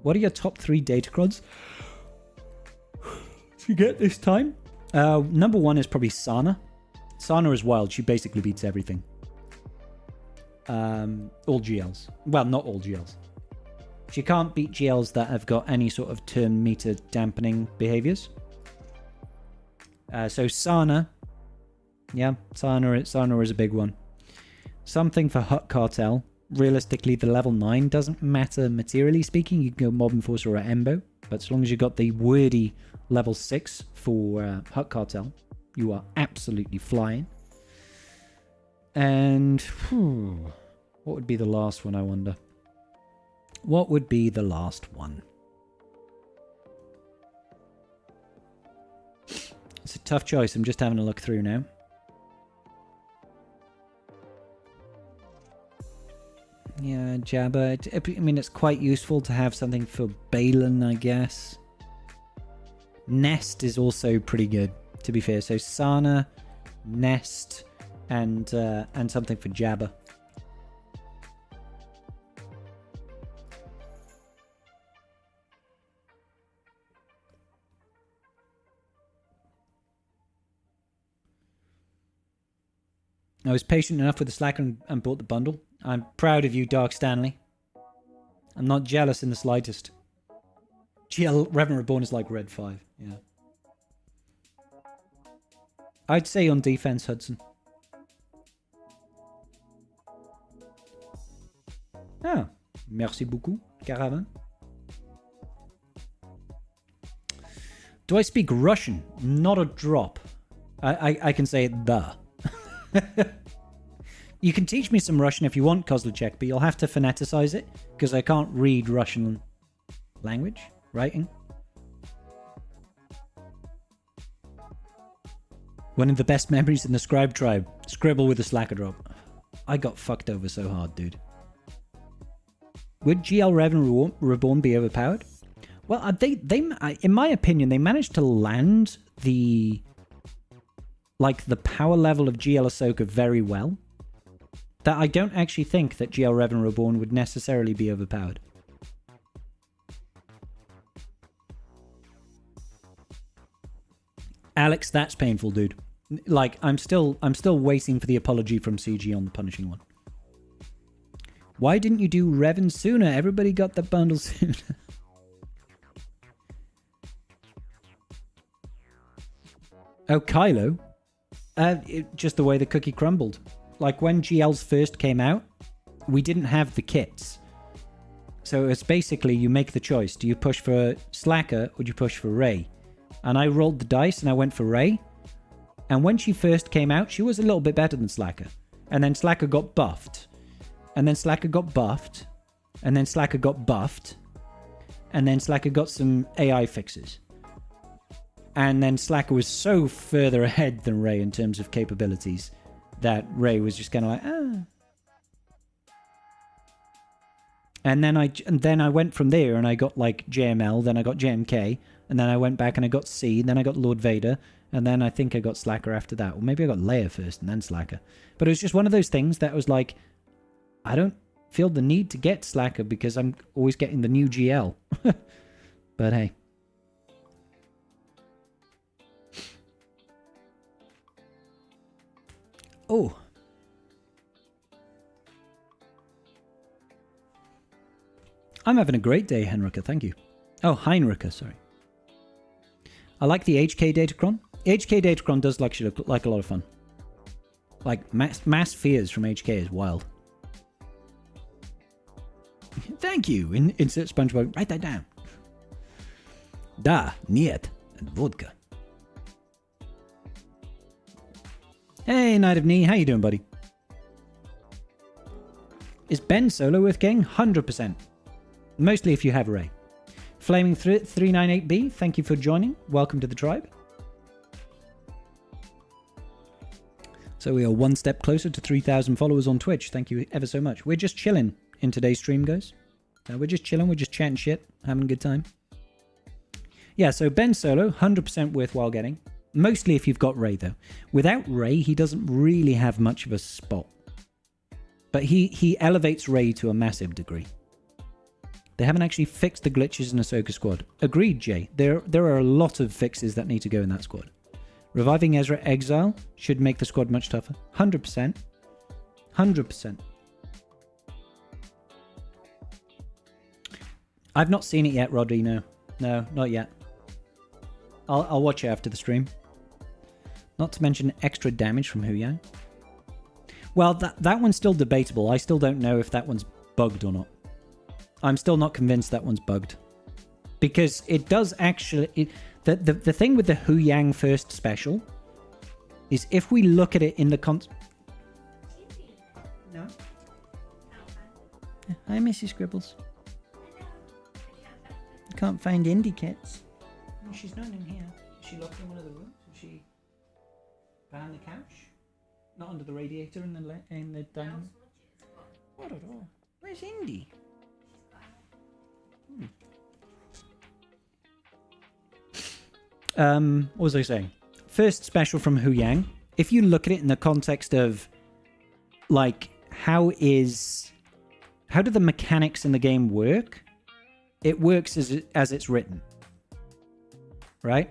What are your top 3 datacrods to get this time? Number 1 is probably Sana. Sana is wild. She basically beats everything. All GLs. Well, not all GLs. She can't beat GLs that have got any sort of turn meter dampening behaviors. So Sana. Yeah, Sana is a big one. Something for Hut Cartel. Realistically, the level 9 doesn't matter materially speaking. You can go Mob Enforcer or Embo. But as long as you got the wordy level 6 for Hut Cartel, you are absolutely flying. And what would be the last one, I wonder? What would be the last one? It's a tough choice. I'm just having a look through now. Yeah, Jabba. I mean, it's quite useful to have something for Balin, I guess. Nest is also pretty good, to be fair. So Sana, Nest, and something for Jabba. I was patient enough with the Slacker and bought the bundle. I'm proud of you, Dark Stanley. I'm not jealous in the slightest. GL Revan Reborn is like Red 5, yeah. I'd say on defense, Hudson. Ah, merci beaucoup, Caravan. Do I speak Russian? Not a drop. I can say it the. You can teach me some Russian if you want, Kozlachek, but you'll have to phoneticize it, because I can't read Russian language, writing. One of the best memories in the Scribe Tribe. Scribble with a Slacker drop. I got fucked over so hard, dude. Would GL Reborn be overpowered? Well, they in my opinion, they managed to land the power level of GL Ahsoka very well. That I don't actually think that GL Revan Reborn would necessarily be overpowered. Alex, that's painful, dude. Like, I'm still waiting for the apology from CG on the punishing one. Why didn't you do Revan sooner? Everybody got the bundle sooner. Oh, Kylo? Just the way the cookie crumbled. Like, when GLs first came out, we didn't have the kits. So it's basically, you make the choice. Do you push for Slacker or do you push for Rey? And I rolled the dice and I went for Rey. And when she first came out, she was a little bit better than Slacker. And then Slacker got buffed. And then Slacker got buffed. And then Slacker got buffed. And then Slacker got some AI fixes. And then Slacker was so further ahead than Rey in terms of capabilities that Rey was just kind of like, ah. And then I went from there and I got like JML, then I got JMK, and then I went back and I got C, then I got Lord Vader, and then I think I got Slacker after that. Or maybe I got Leia first and then Slacker. But it was just one of those things that was like, I don't feel the need to get Slacker because I'm always getting the new GL. But hey. Oh. I'm having a great day, Henrika. Thank you. Oh, Heinrika, sorry. I like the HK Datacron. HK Datacron does actually look like a lot of fun. Like, mass fears from HK is wild. Thank you. Insert SpongeBob. Write that down. Da, niet, and vodka. Hey, Knight of Knee. How you doing, buddy? Is Ben Solo worth getting? 100%. Mostly if you have Rey. Flaming 398B, thank you for joining. Welcome to the tribe. So we are one step closer to 3,000 followers on Twitch. Thank you ever so much. We're just chilling in today's stream, guys. We're just chilling. We're just chatting shit. Having a good time. Yeah, so Ben Solo, 100% worthwhile getting. Mostly if you've got Rey, though. Without Rey, he doesn't really have much of a spot. But he elevates Rey to a massive degree. They haven't actually fixed the glitches in Ahsoka squad. Agreed, Jay. There are a lot of fixes that need to go in that squad. Reviving Ezra Exile should make the squad much tougher. 100%. 100%. I've not seen it yet, Roddy, no. No, not yet. I'll watch it after the stream. Not to mention extra damage from Huyang. Well, that one's still debatable. I still don't know if that one's bugged or not. I'm still not convinced that one's bugged. Because it does actually... The thing with the Huyang first special is if we look at it in the No? Hi, Mrs. Scribbles. I can't find Indie Kits. She's not in here. Is she locked in one of the rooms? Is she behind the couch? Not under the radiator in the dining room? What at all? Where's Indy? What was I saying? First special from Huyang. If you look at it in the context of, like, how do the mechanics in the game work? It works as it's written. Right?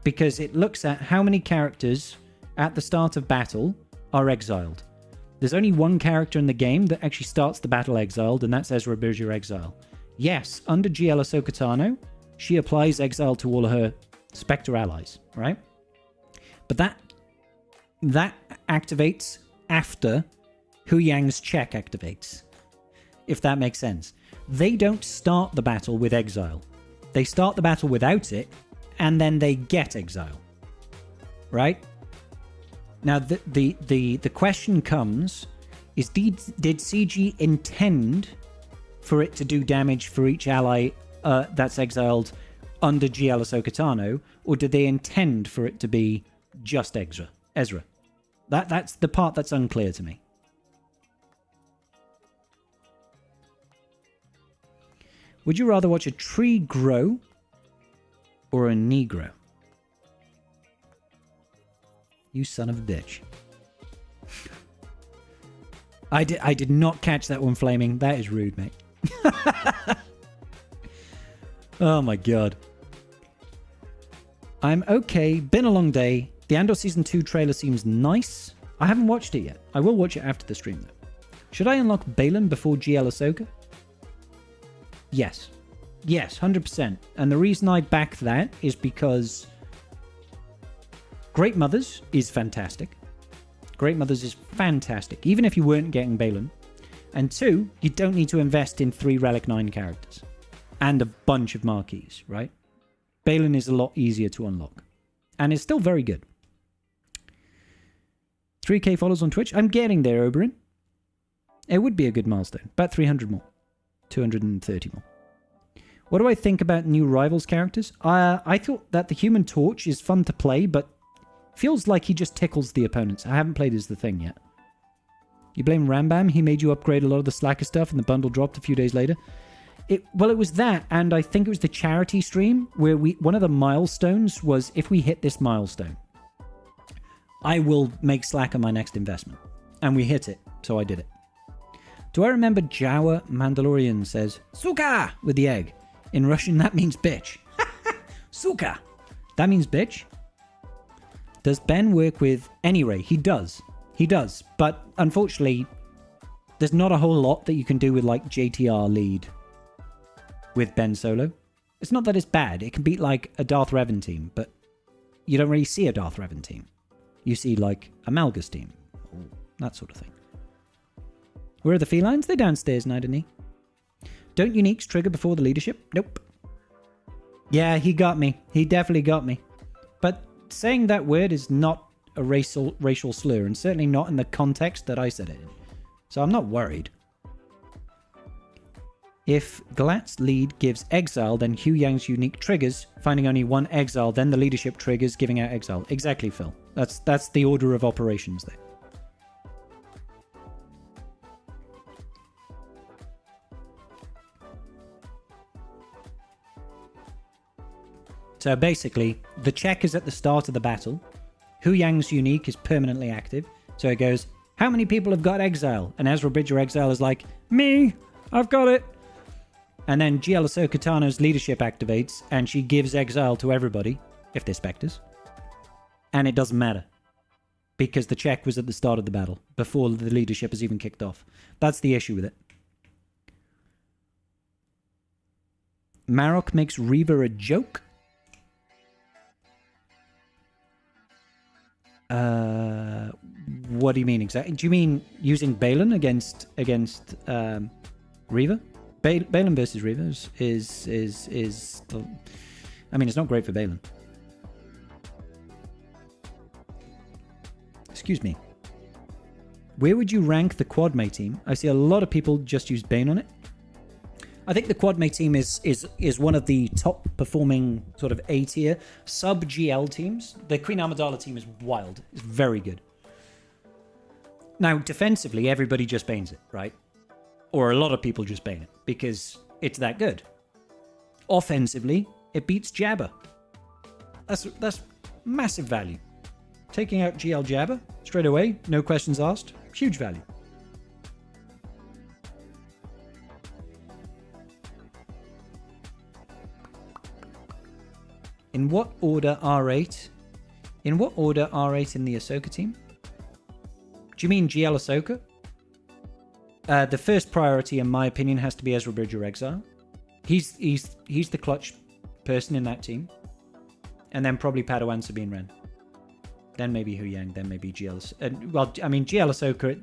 Because it looks at how many characters at the start of battle are exiled. There's only one character in the game that actually starts the battle exiled, and that's Ezra Bridger Exile. Yes, under GL Ahsoka Tano, she applies exile to all of her Spectre allies, right? But that activates after Huyang's check activates, if that makes sense. They don't start the battle with exile. They start the battle without it, and then they get exile, right? Now, the question comes, is did CG intend for it to do damage for each ally that's exiled under GL Ahsoka Tano, or did they intend for it to be just Ezra? That's the part that's unclear to me. Would you rather watch a tree grow or a Negro? You son of a bitch. I did not catch that one, Flaming. That is rude, mate. Oh my god. I'm okay. Been a long day. The Andor Season 2 trailer seems nice. I haven't watched it yet. I will watch it after the stream, though. Should I unlock Balin before GL Ahsoka? Yes. Yes, 100%. And the reason I back that is because Great Mothers is fantastic. Great Mothers is fantastic, even if you weren't getting Balin. And 2, you don't need to invest in 3 Relic 9 characters. And a bunch of marquees, right? Balin is a lot easier to unlock. And it's still very good. 3k followers on Twitch. I'm getting there, Oberyn. It would be a good milestone. About 300 more. 230 more. What do I think about new Rivals characters? I thought that the Human Torch is fun to play, but feels like he just tickles the opponents. I haven't played as the thing yet. You blame Rambam? He made you upgrade a lot of the Slacker stuff and the bundle dropped a few days later? Well, it was that, and I think it was the charity stream where one of the milestones was, if we hit this milestone, I will make Slacker my next investment. And we hit it, so I did it. Do I remember Jawa Mandalorian says, Suka! With the egg. In Russian, that means bitch. Suka! That means bitch? Does Ben work with Anyray? He does. He does. But unfortunately, there's not a whole lot that you can do with like JTR lead with Ben Solo. It's not that it's bad. It can beat like a Darth Revan team, but you don't really see a Darth Revan team. You see like a Malgus team. That sort of thing. Where are the felines? They're downstairs, Nidani. Don't uniques trigger before the leadership? Nope. Yeah, he got me. He definitely got me. But saying that word is not a racial slur, and certainly not in the context that I said it in. So I'm not worried. If Glat's lead gives exile, then Hu Yang's unique triggers, finding only one exile, then the leadership triggers giving out exile. Exactly, Phil. That's the order of operations there. So basically, the check is at the start of the battle. Hu Yang's unique is permanently active. So it goes, how many people have got exile? And Ezra Bridger exile is like, me! I've got it! And then GL Ahsoka Tano's leadership activates, and she gives exile to everybody, if they're Spectres. And it doesn't matter. Because the check was at the start of the battle, before the leadership has even kicked off. That's the issue with it. Marok makes Reva a joke? What do you mean exactly? Do you mean using Balin against Reva? Balin versus Reva is the, I mean, it's not great for Balin. Excuse me. Where would you rank the Quad May team? I see a lot of people just use Bane on it. I think the Quad May team is one of the top performing sort of A tier sub GL teams. The Queen Amidala team is wild. It's very good. Now, defensively, everybody just Banes it, right? Or a lot of people just Bane it because it's that good. Offensively, it beats Jabba. That's massive value. Taking out GL Jabba straight away, no questions asked, huge value. In what order R8? In what order R8 in the Ahsoka team? Do you mean GL Ahsoka? The first priority, in my opinion, has to be Ezra Bridger Exile. He's the clutch person in that team. And then probably Padawan Sabine Wren. Then maybe Hu Yang, then maybe GL. Well, I mean, GL Ahsoka.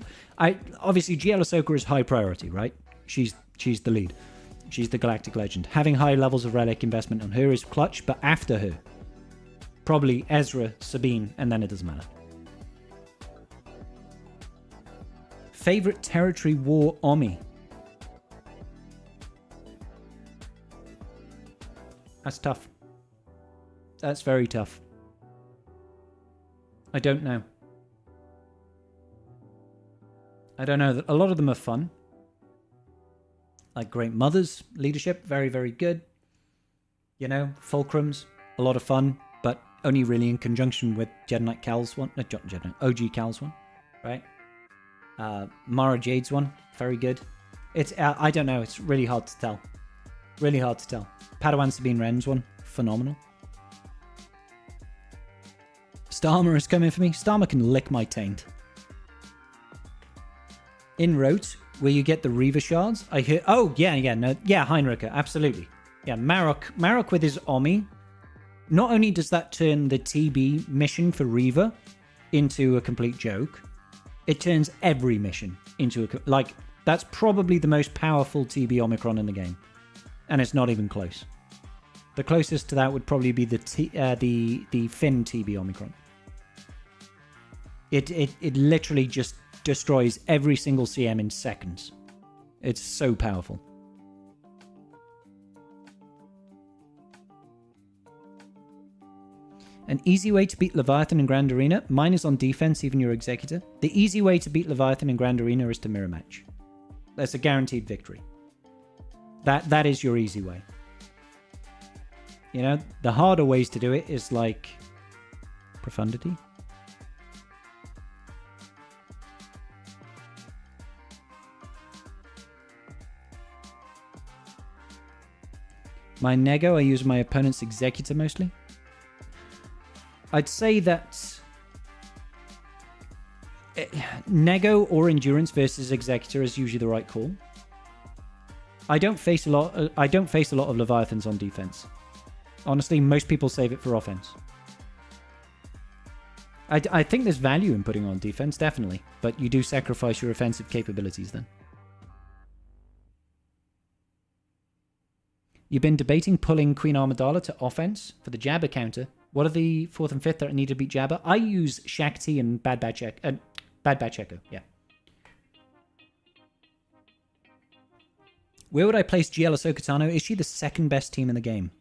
Obviously, GL Ahsoka is high priority, right? She's the lead. She's the galactic legend. Having high levels of relic investment on her is clutch, but after her, probably Ezra, Sabine, and then it doesn't matter. Favorite territory war Omi? That's tough. That's very tough. I don't know. A lot of them are fun. like Great Mother's leadership, very, very good. You know, Fulcrum's a lot of fun, but only really in conjunction with Jedi Knight Cal's one, not Jedi Knight, OG Cal's one, right? Mara Jade's one, very good. It's I don't know, it's really hard to tell. Really hard to tell. Padawan Sabine Wren's one, phenomenal. Starmer is coming for me. Starmer can lick my taint. In Rote, where you get the Reaver shards, I hear. Oh yeah, Heinricher, absolutely. Yeah, Marok with his Omi. Not only does that turn the TB mission for Reaver into a complete joke, it turns every mission into a that's probably the most powerful TB Omicron in the game, and it's not even close. The closest to that would probably be the Finn TB Omicron. It literally just destroys every single CM in seconds. It's so powerful. An easy way to beat Leviathan in Grand Arena. Mine is on defense, even your Executor. The easy way to beat Leviathan in Grand Arena is to mirror match. That's a guaranteed victory. That is your easy way. You know, the harder ways to do it is like Profundity. My Nego, I use my opponent's Executor mostly. I'd say that Nego or Endurance versus Executor is usually the right call. I don't face a lot of Leviathans on defense. Honestly, most people save it for offense. I think there's value in putting on defense, definitely, but you do sacrifice your offensive capabilities then. You've been debating pulling Queen Amidala to offense for the Jabba counter. What are the 4th and 5th that need to beat Jabba? I use Shakti and Bad Batch Echo, yeah. Where would I place GL Ahsoka Tano? Is she the second best team in the game?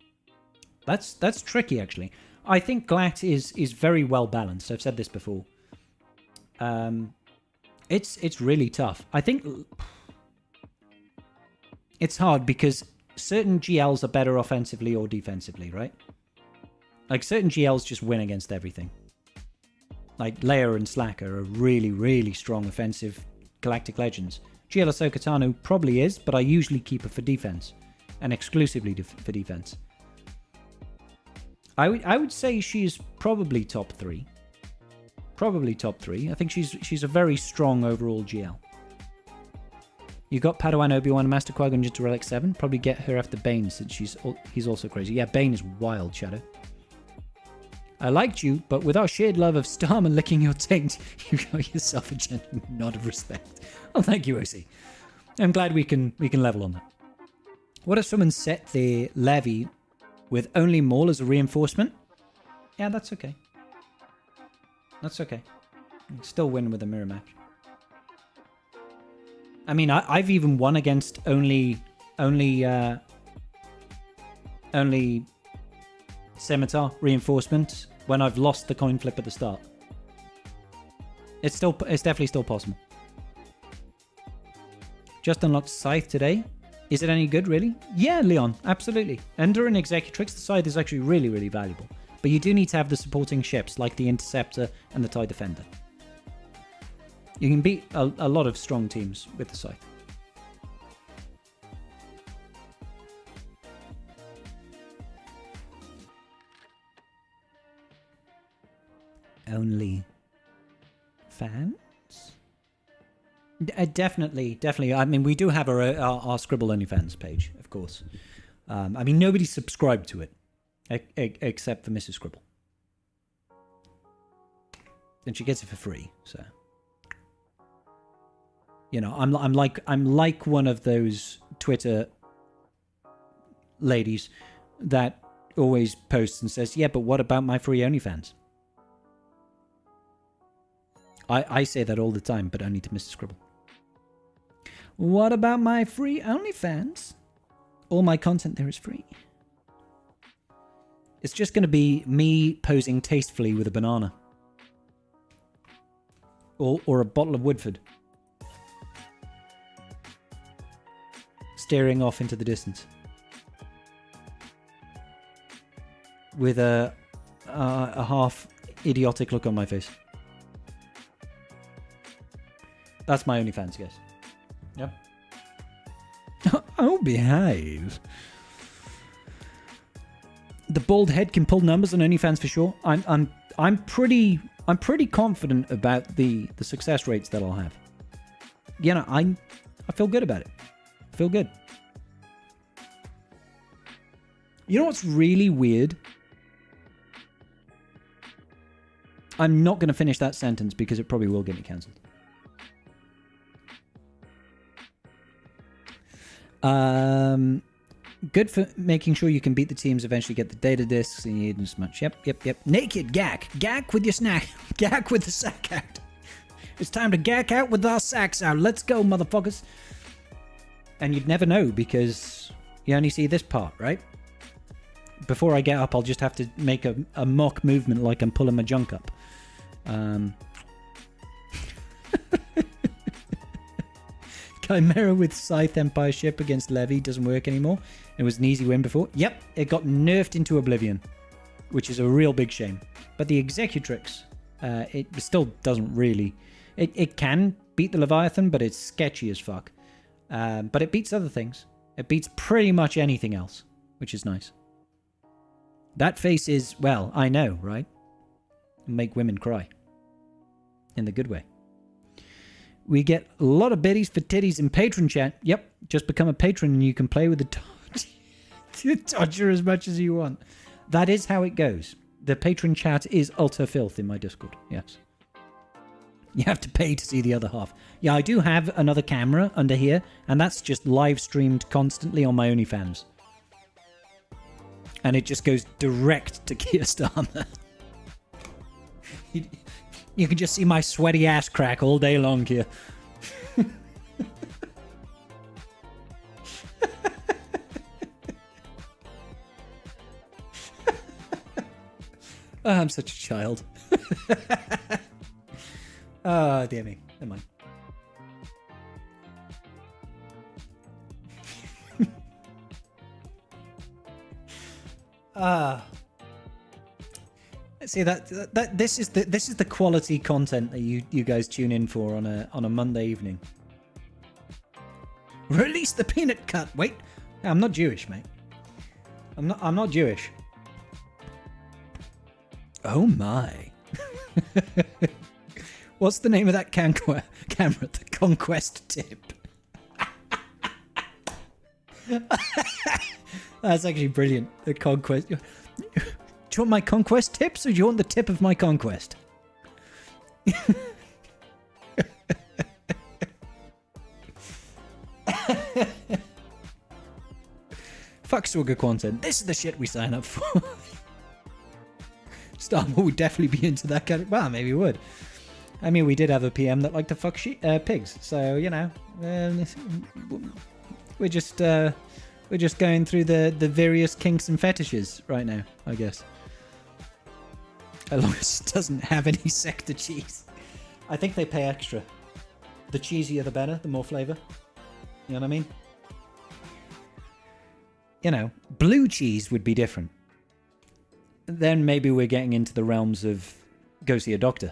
That's tricky, actually. I think Glatt is very well balanced. I've said this before. It's really tough. I think it's hard because certain GLs are better offensively or defensively, right? Like, certain GLs just win against everything. Like, Leia and Slacker are really, really strong offensive Galactic Legends. GL Ahsoka Tano probably is, but I usually keep her for defense. And exclusively for defense. I would say she's probably top 3. Probably top 3. I think she's a very strong overall GL. You got Padawan, Obi-Wan, Master Qui-Gon into Relic 7. Probably get her after Bane since he's also crazy. Yeah, Bane is wild, Shadow. I liked you, but with our shared love of Starman licking your taint, you got yourself a genuine nod of respect. Oh, thank you, OC. I'm glad we can level on that. What if someone set their levy with only Maul as a reinforcement? Yeah, that's okay. That's okay. You can still win with a mirror match. I mean, I've even won against only Scimitar reinforcement when I've lost the coin flip at the start. It's definitely still possible. Just unlocked Scythe today. Is it any good, really? Yeah, Leon, absolutely. Under an Executrix, the Scythe is actually really, really valuable. But you do need to have the supporting ships, like the Interceptor and the TIE Defender. You can beat a lot of strong teams with the Scythe. Only fans? Definitely. I mean, we do have our Scribble OnlyFans page, of course. I mean, nobody's subscribed to it, except for Mrs. Scribble. And she gets it for free, so... You know, I'm like one of those Twitter ladies that always posts and says, yeah, but what about my free OnlyFans? I say that all the time, but only to Mr. Scribble. What about my free OnlyFans? All my content there is free. It's just going to be me posing tastefully with a banana. Or a bottle of Woodford. staring off into the distance with a half idiotic look on my face. That's my OnlyFans, guys. Yep. Oh, behave. The bald head can pull numbers on OnlyFans for sure. I'm pretty confident about the success rates that I'll have. You know, I feel good about it. I feel good. You know what's really weird? I'm not going to finish that sentence because it probably will get me cancelled. Good for making sure you can beat the teams, eventually get the data discs, and you need as much. Yep. Naked gack. Gack with your snack. Gack with the sack out. It's time to gack out with our sacks out. Let's go, motherfuckers. And you'd never know because you only see this part, right? Before I get up, I'll just have to make a mock movement like I'm pulling my junk up. Chimera with Scythe Empire ship against Levy doesn't work anymore. It was an easy win before. Yep, it got nerfed into oblivion, which is a real big shame. But the Executrix, it still doesn't really... It can beat the Leviathan, but it's sketchy as fuck. But it beats other things. It beats pretty much anything else, which is nice. That face is, well, I know, right? Make women cry. In the good way. We get a lot of biddies for titties in patron chat. Yep, just become a patron and you can play with the Dodger as much as you want. That is how it goes. The patron chat is utter filth in my Discord, yes. You have to pay to see the other half. Yeah, I do have another camera under here, and that's just live streamed constantly on my OnlyFans. And it just goes direct to Keir Starmer. You can just see my sweaty ass crack all day long here. Oh, I'm such a child. Oh, dear me. Never mind. See that this is the quality content that you guys tune in for on a Monday evening. Release the peanut cut. Wait, I'm not Jewish, mate. I'm not Jewish. Oh my. What's the name of that camera? The Conquest Tip. That's actually brilliant. The Conquest. Do you want my conquest tips or do you want the tip of my conquest? Fuck Swigger content. This is the shit we sign up for. Starmer would definitely be into that kind of... Well, maybe he would. I mean, we did have a PM that liked to fuck pigs. So, you know, we're just going through the various kinks and fetishes right now, I guess. As long as it doesn't have any sector cheese. I think they pay extra. The cheesier the better, the more flavour. You know what I mean? You know, blue cheese would be different. Then maybe we're getting into the realms of go see a doctor.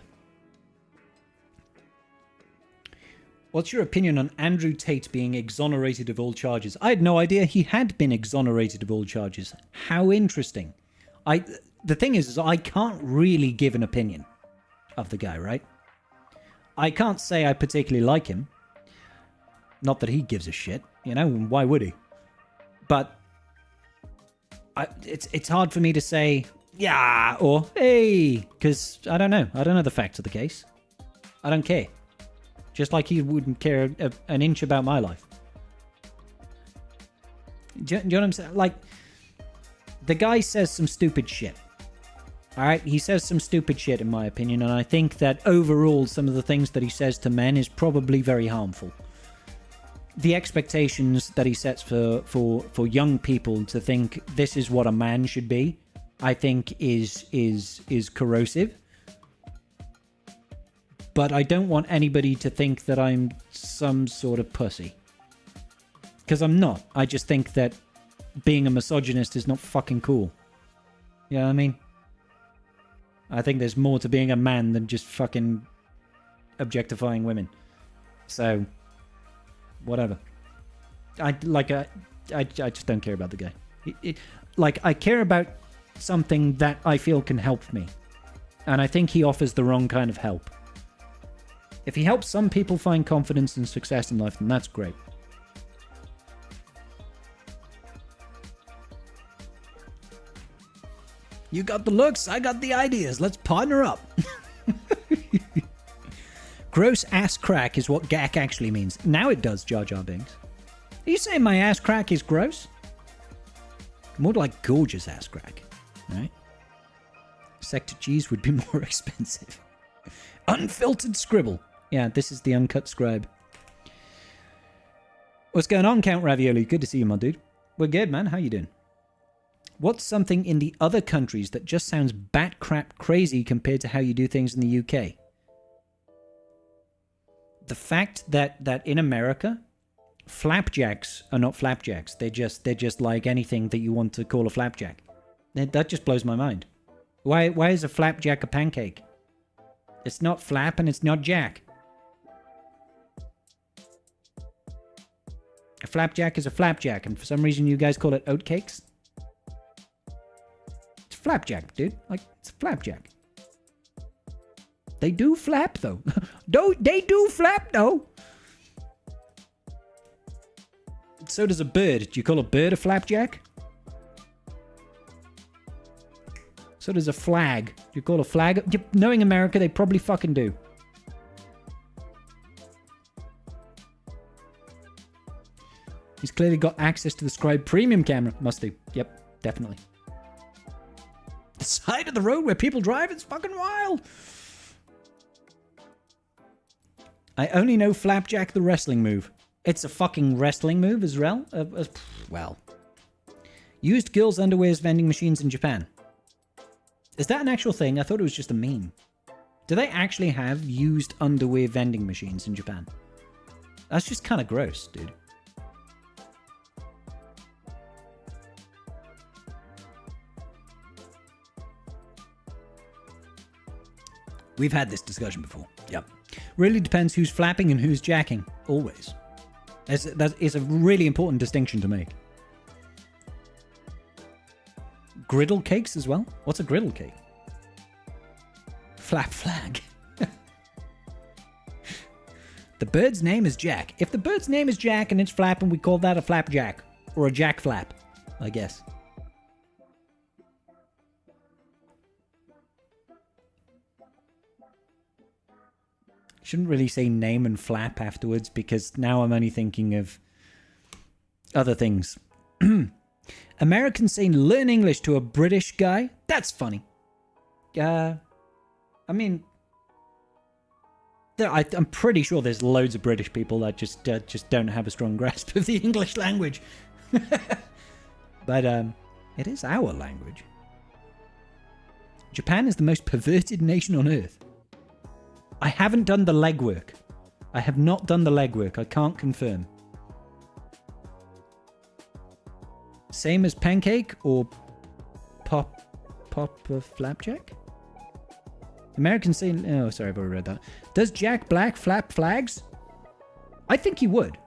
What's your opinion on Andrew Tate being exonerated of all charges? I had no idea he had been exonerated of all charges. How interesting. The thing is I can't really give an opinion of the guy, right? I can't say I particularly like him. Not that he gives a shit, you know, why would he? But it's hard for me to say, yeah, or hey, because I don't know. I don't know the facts of the case. I don't care. Just like he wouldn't care an inch about my life. Do you know what I'm saying? Like, the guy says some stupid shit. Alright? He says some stupid shit, in my opinion, and I think that overall, some of the things that he says to men is probably very harmful. The expectations that he sets for young people to think this is what a man should be, I think is corrosive. But I don't want anybody to think that I'm some sort of pussy. Because I'm not. I just think that being a misogynist is not fucking cool. You know what I mean? I think there's more to being a man than just fucking objectifying women. So, whatever. I just don't care about the guy. I care about something that I feel can help me. And I think he offers the wrong kind of help. If he helps some people find confidence and success in life, then that's great. You got the looks, I got the ideas. Let's partner up. Gross ass crack is what gack actually means. Now it does, Jar Jar Binks. Are you saying my ass crack is gross? More like gorgeous ass crack, right? Sector cheese would be more expensive. Unfiltered scribble. Yeah, this is the uncut scribe. What's going on, Count Ravioli? Good to see you, my dude. We're good, man. How you doing? What's something in the other countries that just sounds bat crap crazy compared to how you do things in the UK? The fact that in America, flapjacks are not flapjacks. They're just like anything that you want to call a flapjack. That just blows my mind. Why is a flapjack a pancake? It's not flap and it's not jack. A flapjack is a flapjack, and for some reason you guys call it oatcakes. It's flapjack, dude. Like, it's a flapjack. They do flap, though. They do flap, though. So does a bird. Do you call a bird a flapjack? So does a flag. Do you call a flag? Knowing America, they probably fucking do. He's clearly got access to the Scribe Premium camera. Must do. Yep, definitely. The side of the road where people drive, it's fucking wild. I only know Flapjack, the wrestling move. It's a fucking wrestling move as well. Well. Used girls' underwear's vending machines in Japan. Is that an actual thing? I thought it was just a meme. Do they actually have used underwear vending machines in Japan? That's just kind of gross, dude. We've had this discussion before. Yep. Really depends who's flapping and who's jacking. Always. That is a really important distinction to make. Griddle cakes as well? What's a griddle cake? Flap flag. The bird's name is Jack. If the bird's name is Jack and it's flapping, we call that a flapjack. Or a jack flap, I guess. Shouldn't really say name and flap afterwards because now I'm only thinking of other things. Americans saying learn English to a British guy? That's funny. I mean, I'm pretty sure there's loads of British people that just don't have a strong grasp of the English language. But it is our language. Japan is the most perverted nation on earth. I haven't done the legwork. I have not done the legwork. I can't confirm. Same as pancake or pop flapjack? Americans say... Oh, sorry, I've already read that. Does Jack Black flap flags? I think he would.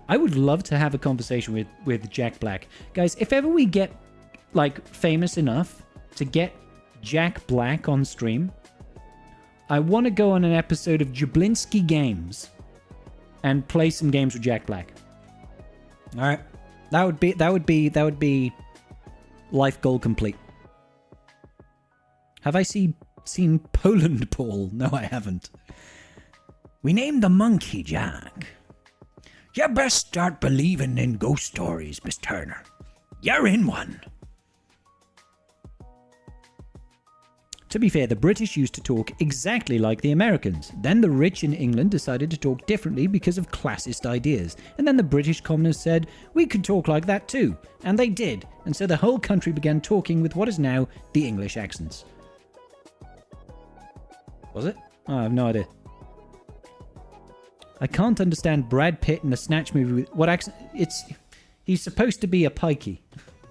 I would love to have a conversation with Jack Black. Guys, if ever we get, like, famous enough to get Jack Black on stream... I want to go on an episode of Jablinski Games and play some games with Jack Black. All right, that would be life goal complete. Have I seen Poland Paul? No, I haven't. We named the monkey Jack. You best start believing in ghost stories, Miss Turner. You're in one. To be fair, the British used to talk exactly like the Americans. Then the rich in England decided to talk differently because of classist ideas. And then the British communists said, we could talk like that too. And they did. And so the whole country began talking with what is now the English accents. Was it? Oh, I have no idea. I can't understand Brad Pitt in a Snatch movie with what accent... He's supposed to be a pikey,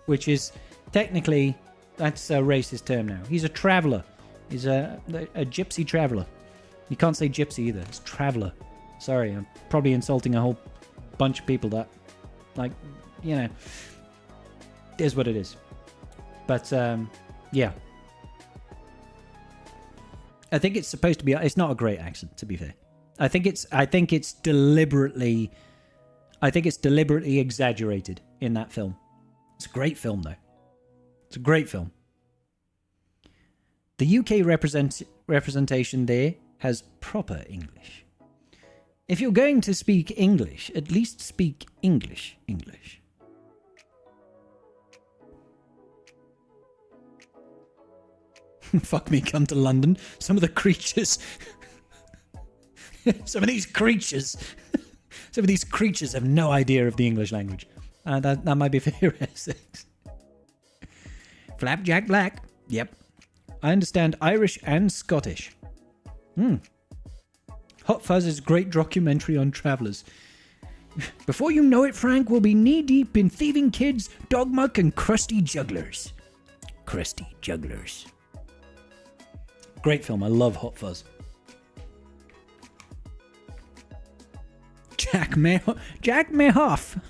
which is technically, that's a racist term now. He's a traveller. He's a gypsy traveller. You can't say gypsy either. It's traveller. Sorry, I'm probably insulting a whole bunch of people that, like, you know, it is what it is. But, yeah. I think it's supposed to be, it's not a great accent, to be fair. I think it's deliberately exaggerated in that film. It's a great film, though. It's a great film. The UK representation there has proper English. If you're going to speak English, at least speak English. Fuck me, come to London. Some of the creatures... some of these creatures have no idea of the English language. That might be fair. Flapjack Black. Yep. I understand Irish and Scottish. Hot Fuzz is a great documentary on travellers. Before you know it, Frank, we'll be knee-deep in thieving kids, dog muck, and crusty jugglers. Crusty jugglers. Great film. I love Hot Fuzz. Jack Mayhoff.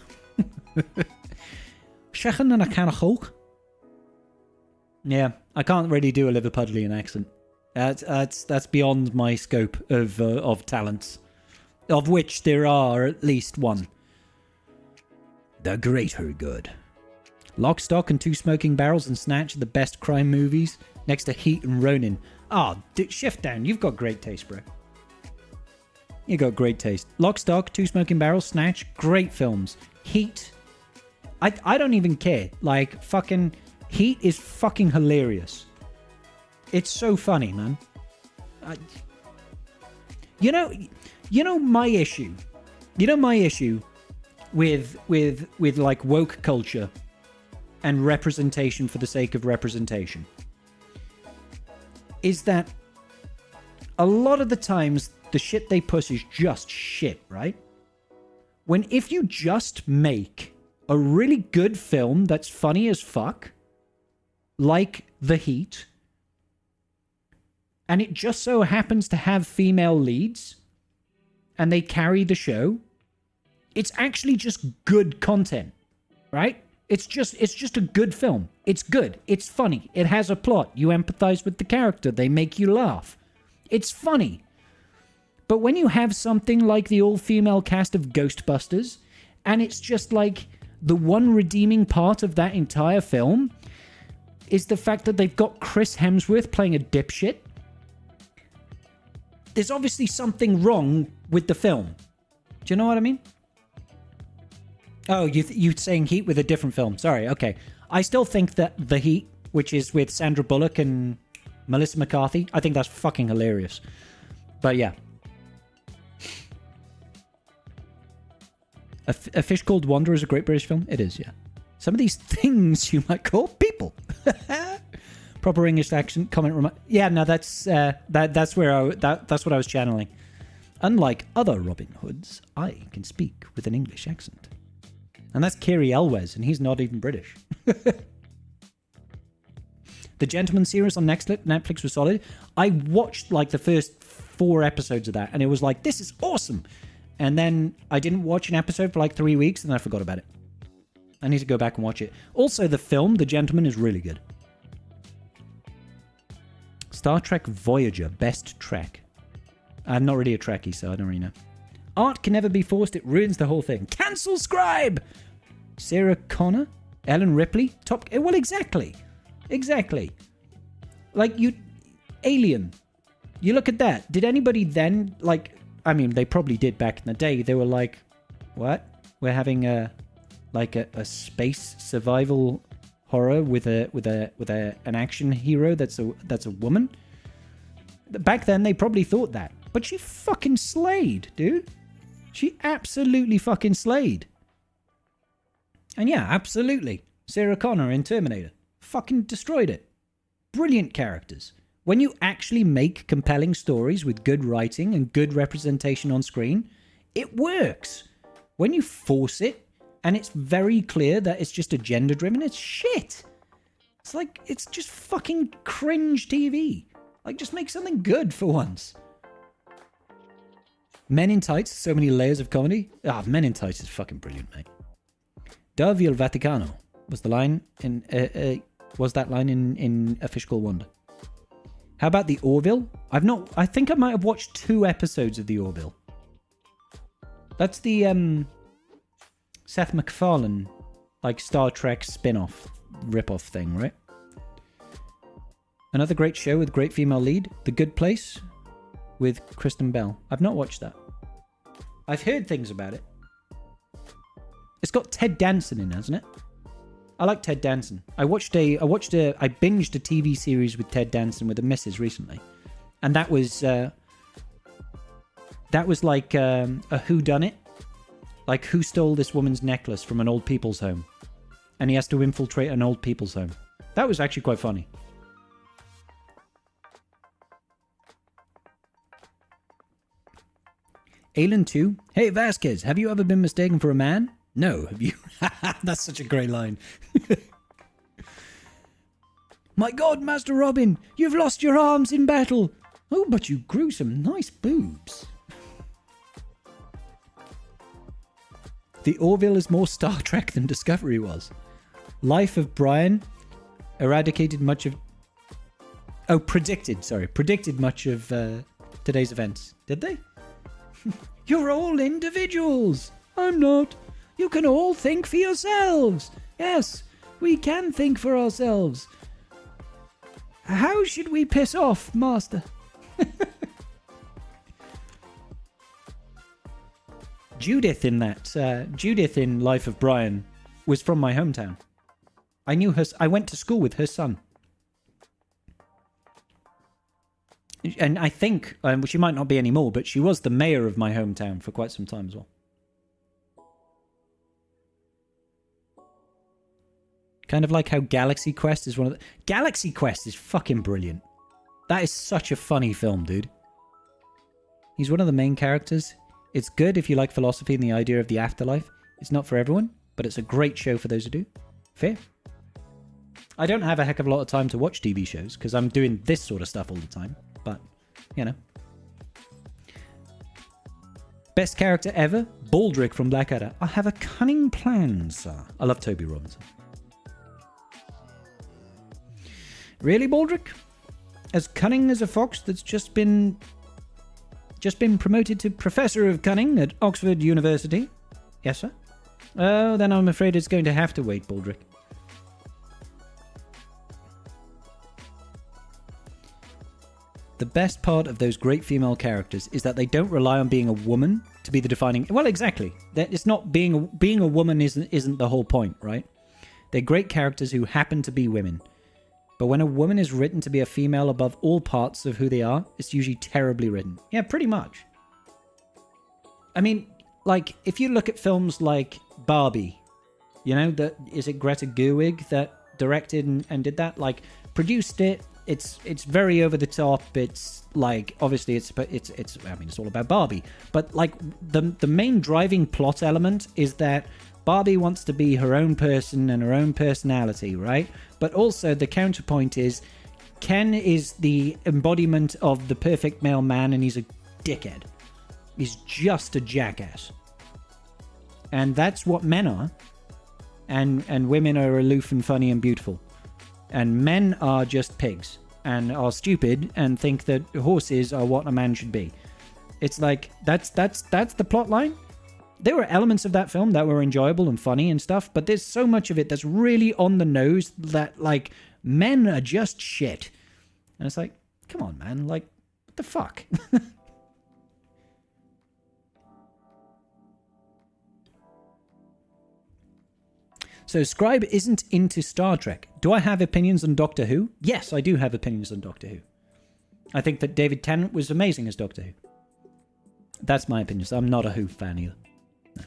Shechen and a can of Coke. Yeah, I can't really do a Liverpudlian accent. That's beyond my scope of talents, of which there are at least one. The Greater Good. Lock, Stock, and Two Smoking Barrels and Snatch are the best crime movies, next to Heat and Ronin. Shift down. You've got great taste, bro. You got great taste. Lock, Stock, Two Smoking Barrels, Snatch, great films. Heat, I don't even care. Like, fucking Heat is fucking hilarious. It's so funny, man. You know my issue. You know my issue with like woke culture and representation for the sake of representation is that a lot of the times the shit they push is just shit, right? When if you just make a really good film that's funny as fuck, like The Heat, and it just so happens to have female leads, and they carry the show, it's actually just good content, right? It's just a good film. It's good. It's funny. It has a plot. You empathize with the character. They make you laugh. It's funny. But when you have something like the all-female cast of Ghostbusters, and it's just like the one redeeming part of that entire film is the fact that they've got Chris Hemsworth playing a dipshit, there's obviously something wrong with the film. Do you know what I mean? Oh, you're saying Heat with a different film. Sorry, okay. I still think that The Heat, which is with Sandra Bullock and Melissa McCarthy, I think that's fucking hilarious. But yeah. A Fish Called Wanda is a great British film. It is, yeah. Some of these things you might call people. Proper English accent comment. Yeah, no, that's where that's what I was channeling. Unlike other Robin Hoods, I can speak with an English accent. And that's Kiri Elwes, and he's not even British. The Gentleman series on Netflix was solid. I watched like the first 4 episodes of that, and it was like, this is awesome. And then I didn't watch an episode for like 3 weeks, and then I forgot about it. I need to go back and watch it. Also, the film, The Gentleman, is really good. Star Trek Voyager, best Trek. I'm not really a Trekkie, so I don't really know. Art can never be forced, it ruins the whole thing. Cancel Scribe! Sarah Connor? Ellen Ripley? Well, exactly. Exactly. Like, Alien. You look at that. Did anybody then, like... I mean, they probably did back in the day. They were like, what? We're having a space survival horror with an action hero that's a woman? Back then, they probably thought that. But she fucking slayed, dude. She absolutely fucking slayed. And yeah, absolutely. Sarah Connor in Terminator. Fucking destroyed it. Brilliant characters. When you actually make compelling stories with good writing and good representation on screen, it works. When you force it, and it's very clear that it's just agenda driven. It's shit. It's like, it's just fucking cringe TV. Like, just make something good for once. Men in Tights, so many layers of comedy. Ah, Men in Tights is fucking brilliant, mate. Da il Vaticano was the line in was that line in A Fish Called Wanda. How about the Orville? I think I might have watched 2 episodes of the Orville. That's the Seth MacFarlane, like, Star Trek spin-off rip-off thing, right? Another great show with great female lead, The Good Place, with Kristen Bell. I've not watched that. I've heard things about it. It's got Ted Danson in, hasn't it? I like Ted Danson. I binged a TV series with Ted Danson with the missus recently, and that was like a whodunit, like who stole this woman's necklace from an old people's home, and he has to infiltrate an old people's home. That was actually quite funny. Alan 2. Hey Vasquez, have you ever been mistaken for a man? No, have you? That's such a great line. My God, Master Robin, you've lost your arms in battle. Oh, but you grew some nice boobs. The Orville is more Star Trek than Discovery was. Life of Brian predicted much of today's events. Did they? You're all individuals. I'm not. You can all think for yourselves. Yes, we can think for ourselves. How should we piss off, Master? Judith in Life of Brian was from my hometown. I knew her. I went to school with her son. And I think, she might not be anymore, but she was the mayor of my hometown for quite some time as well. Kind of like how Galaxy Quest is one of the... Galaxy Quest is fucking brilliant. That is such a funny film, dude. He's one of the main characters. It's good if you like philosophy and the idea of the afterlife. It's not for everyone, but it's a great show for those who do. Fair. I don't have a heck of a lot of time to watch TV shows because I'm doing this sort of stuff all the time. But, you know. Best character ever? Baldrick from Blackadder. I have a cunning plan, sir. I love Toby Robinson. Really, Baldrick? As cunning as a fox that's just been promoted to Professor of Cunning at Oxford University? Yes, sir. Oh, then I'm afraid it's going to have to wait, Baldrick. The best part of those great female characters is that they don't rely on being a woman to be the defining... Well, exactly. That it's not being a woman isn't the whole point, right? They're great characters who happen to be women. But when a woman is written to be a female above all parts of who they are, it's usually terribly written. Yeah, pretty much. I mean, like, if you look at films like Barbie, you know, is it Greta Gerwig that directed and did that? Like, produced it. It's very over the top. It's like, obviously it's I mean, it's all about Barbie. But like the main driving plot element is that Barbie wants to be her own person and her own personality, right? But also the counterpoint is Ken is the embodiment of the perfect male man and he's a dickhead. He's just a jackass. And that's what men are. And women are aloof and funny and beautiful. And men are just pigs and are stupid and think that horses are what a man should be. It's like, that's the plot line. There were elements of that film that were enjoyable and funny and stuff, but there's so much of it that's really on the nose that, like, men are just shit. And it's like, come on, man. Like, what the fuck? So Scribe isn't into Star Trek. Do I have opinions on Doctor Who? Yes, I do have opinions on Doctor Who. I think that David Tennant was amazing as Doctor Who. That's my opinion. So I'm not a Who fan either. No.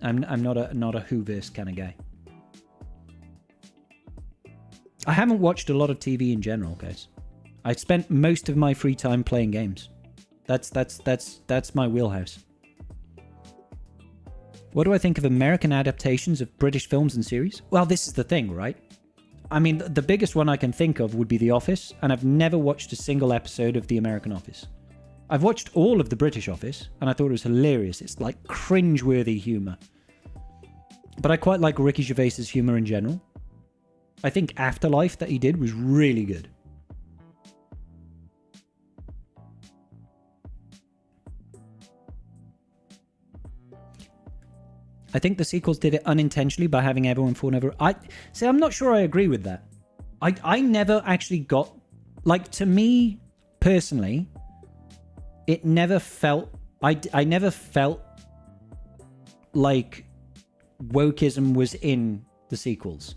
I'm not a Whoverse kind of guy. I haven't watched a lot of TV in general, guys. I spent most of my free time playing games. That's my wheelhouse. What do I think of American adaptations of British films and series? Well, this is the thing, right? I mean, the biggest one I can think of would be The Office, and I've never watched a single episode of The American Office. I've watched all of the British Office, and I thought it was hilarious. It's like cringeworthy humour. But I quite like Ricky Gervais's humour in general. I think Afterlife that he did was really good. I think the sequels did it unintentionally by having everyone fall over. I'm not sure I agree with that. I never actually got... Like, to me, personally, it never felt... I never felt like wokeism was in the sequels.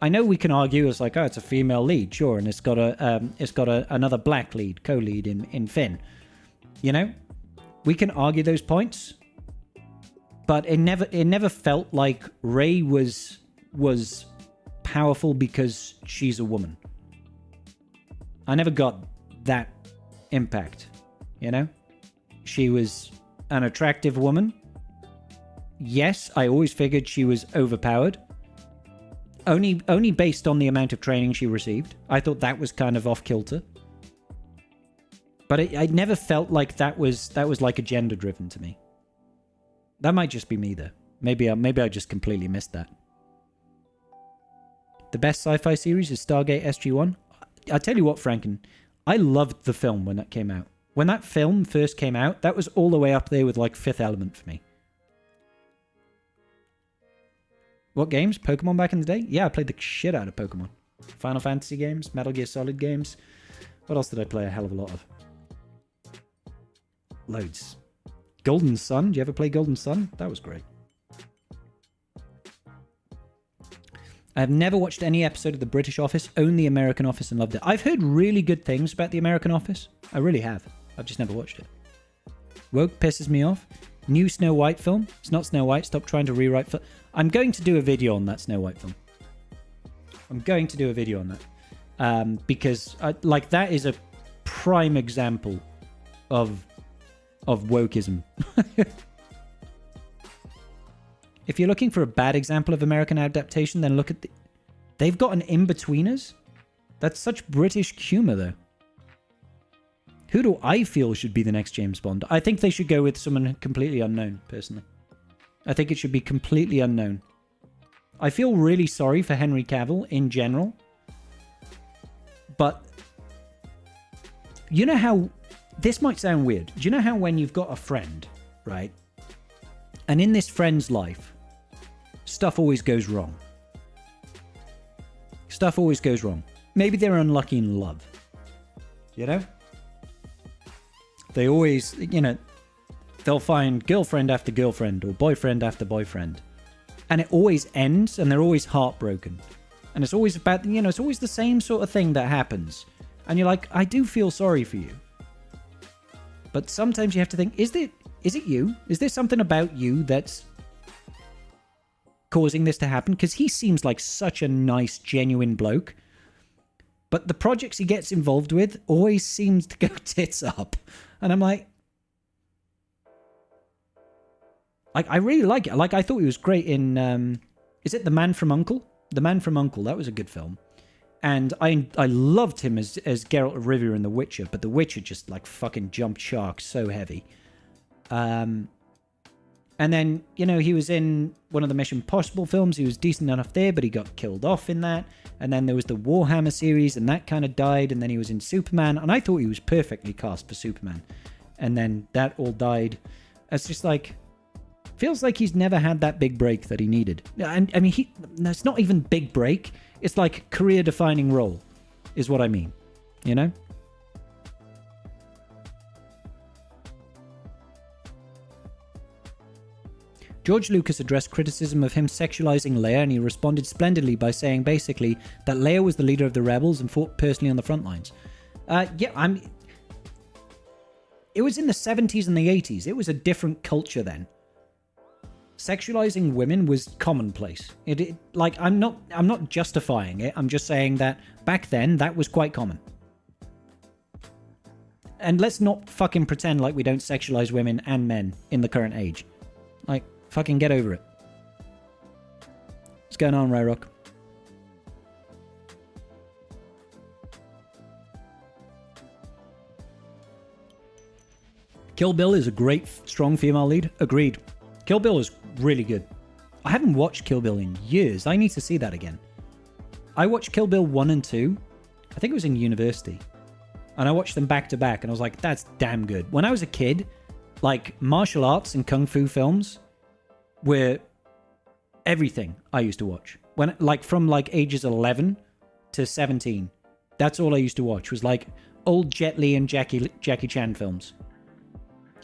I know we can argue it's like, oh, it's a female lead, sure, and it's got another black lead, co-lead in Finn. You know? We can argue those points. But it never felt like Rey was powerful because she's a woman. I never got that impact, you know? She was an attractive woman. Yes, I always figured she was overpowered. Only based on the amount of training she received. I thought that was kind of off-kilter. But I never felt like that was like agenda-driven to me. That might just be me, though. Maybe I just completely missed that. The best sci-fi series is Stargate SG-1. I'll tell you what, Franken. I loved the film when that came out. When that film first came out, that was all the way up there with, like, Fifth Element for me. What games? Pokemon back in the day? Yeah, I played the shit out of Pokemon. Final Fantasy games, Metal Gear Solid games. What else did I play a hell of a lot of? Loads. Golden Sun. Did you ever play Golden Sun? That was great. I have never watched any episode of The British Office, only American Office, and loved it. I've heard really good things about The American Office. I really have. I've just never watched it. Woke pisses me off. New Snow White film. It's not Snow White. Stop trying to rewrite. I'm going to do a video on that Snow White film. I'm going to do a video on that. Because that is a prime example of wokeism. If you're looking for a bad example of American adaptation, then look at they've got an In-Betweeners. That's such British humor, though. Who do I feel should be the next James Bond? I think they should go with someone completely unknown, personally. I think it should be completely unknown. I feel really sorry for Henry Cavill in general. But you know how... This might sound weird. Do you know how when you've got a friend, right? And in this friend's life, stuff always goes wrong. Stuff always goes wrong. Maybe they're unlucky in love. You know? They always, they'll find girlfriend after girlfriend or boyfriend after boyfriend. And it always ends and they're always heartbroken. And it's always about, it's always the same sort of thing that happens. And you're like, I do feel sorry for you. But sometimes you have to think, is it you? Is there something about you that's causing this to happen? Because he seems like such a nice, genuine bloke. But the projects he gets involved with always seems to go tits up. And I'm like... I really like it. Like, I thought he was great in... is it The Man from U.N.C.L.E.? The Man from U.N.C.L.E., that was a good film. And I loved him as Geralt of Rivia in The Witcher, but The Witcher just, like, fucking jumped sharks so heavy. And then, he was in one of the Mission Impossible films. He was decent enough there, but he got killed off in that. And then there was the Warhammer series, and that kind of died. And then he was in Superman, and I thought he was perfectly cast for Superman. And then that all died. It's just like... Feels like he's never had that big break that he needed. And I mean, it's not even big break. It's like career-defining role, is what I mean. You know? George Lucas addressed criticism of him sexualizing Leia, and he responded splendidly by saying, basically, that Leia was the leader of the rebels and fought personally on the front lines. It was in the 70s and the 80s. It was a different culture then. Sexualizing women was commonplace. I'm not justifying it. I'm just saying that back then that was quite common. And let's not fucking pretend like we don't sexualize women and men in the current age. Like, fucking get over it. What's going on, Ryrock? Kill Bill is a great, strong female lead. Agreed. Kill Bill is really good. I haven't watched Kill Bill in years. I need to see that again. I watched Kill Bill 1 and 2. I think it was in university. And I watched them back to back, and I was like, that's damn good. When I was a kid, like, martial arts and kung fu films were everything I used to watch. When, like, from, like, ages 11 to 17. That's all I used to watch, was, like, old Jet Li and Jackie Chan films.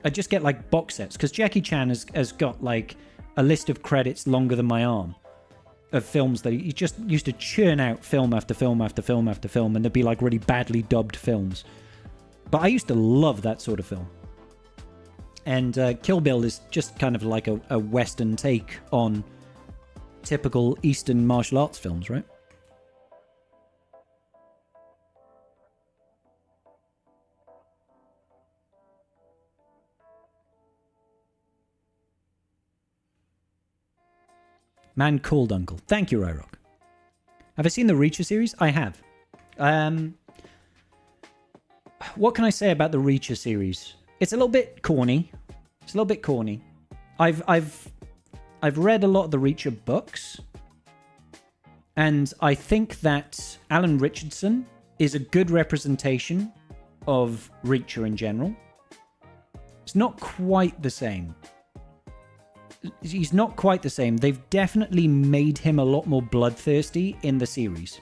I'd just get, like, box sets, because Jackie Chan has got, like, a list of credits longer than my arm of films that he just used to churn out film after film after film after film, and they'd be, like, really badly dubbed films. But I used to love that sort of film. And Kill Bill is just kind of like a Western take on typical Eastern martial arts films, right? Man called Uncle. Thank you, Ryrock. Have I seen the Reacher series? I have. What can I say about the Reacher series? It's a little bit corny. It's a little bit corny. I've read a lot of the Reacher books, and I think that Alan Richardson is a good representation of Reacher in general. It's not quite the same. He's not quite the same. They've definitely made him a lot more bloodthirsty in the series.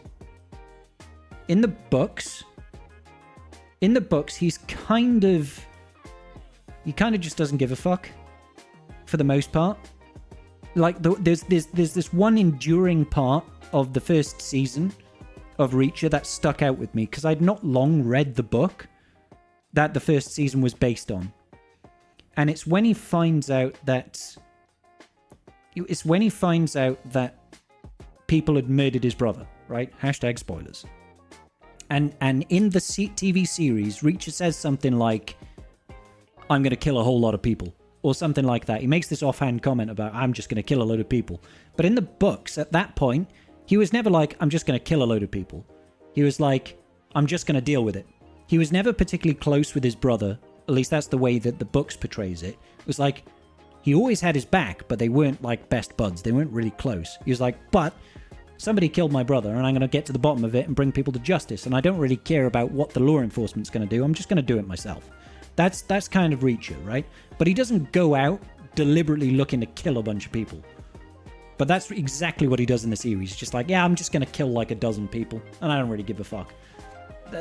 In the books, he kind of just doesn't give a fuck for the most part. Like, there's this one enduring part of the first season of Reacher that stuck out with me, because I'd not long read the book that the first season was based on. And it's when he finds out that people had murdered his brother, right? Hashtag spoilers. And in the TV series, Reacher says something like, I'm going to kill a whole lot of people, or something like that. He makes this offhand comment about, I'm just going to kill a load of people. But in the books, at that point, he was never like, I'm just going to kill a load of people. He was like, I'm just going to deal with it. He was never particularly close with his brother. At least that's the way that the books portrays it. It was like, he always had his back, but they weren't like best buds. They weren't really close. He was like, but somebody killed my brother, and I'm going to get to the bottom of it and bring people to justice. And I don't really care about what the law enforcement's going to do. I'm just going to do it myself. That's kind of Reacher, right? But he doesn't go out deliberately looking to kill a bunch of people. But that's exactly what he does in the series. He's just like, yeah, I'm just going to kill like a dozen people, and I don't really give a fuck.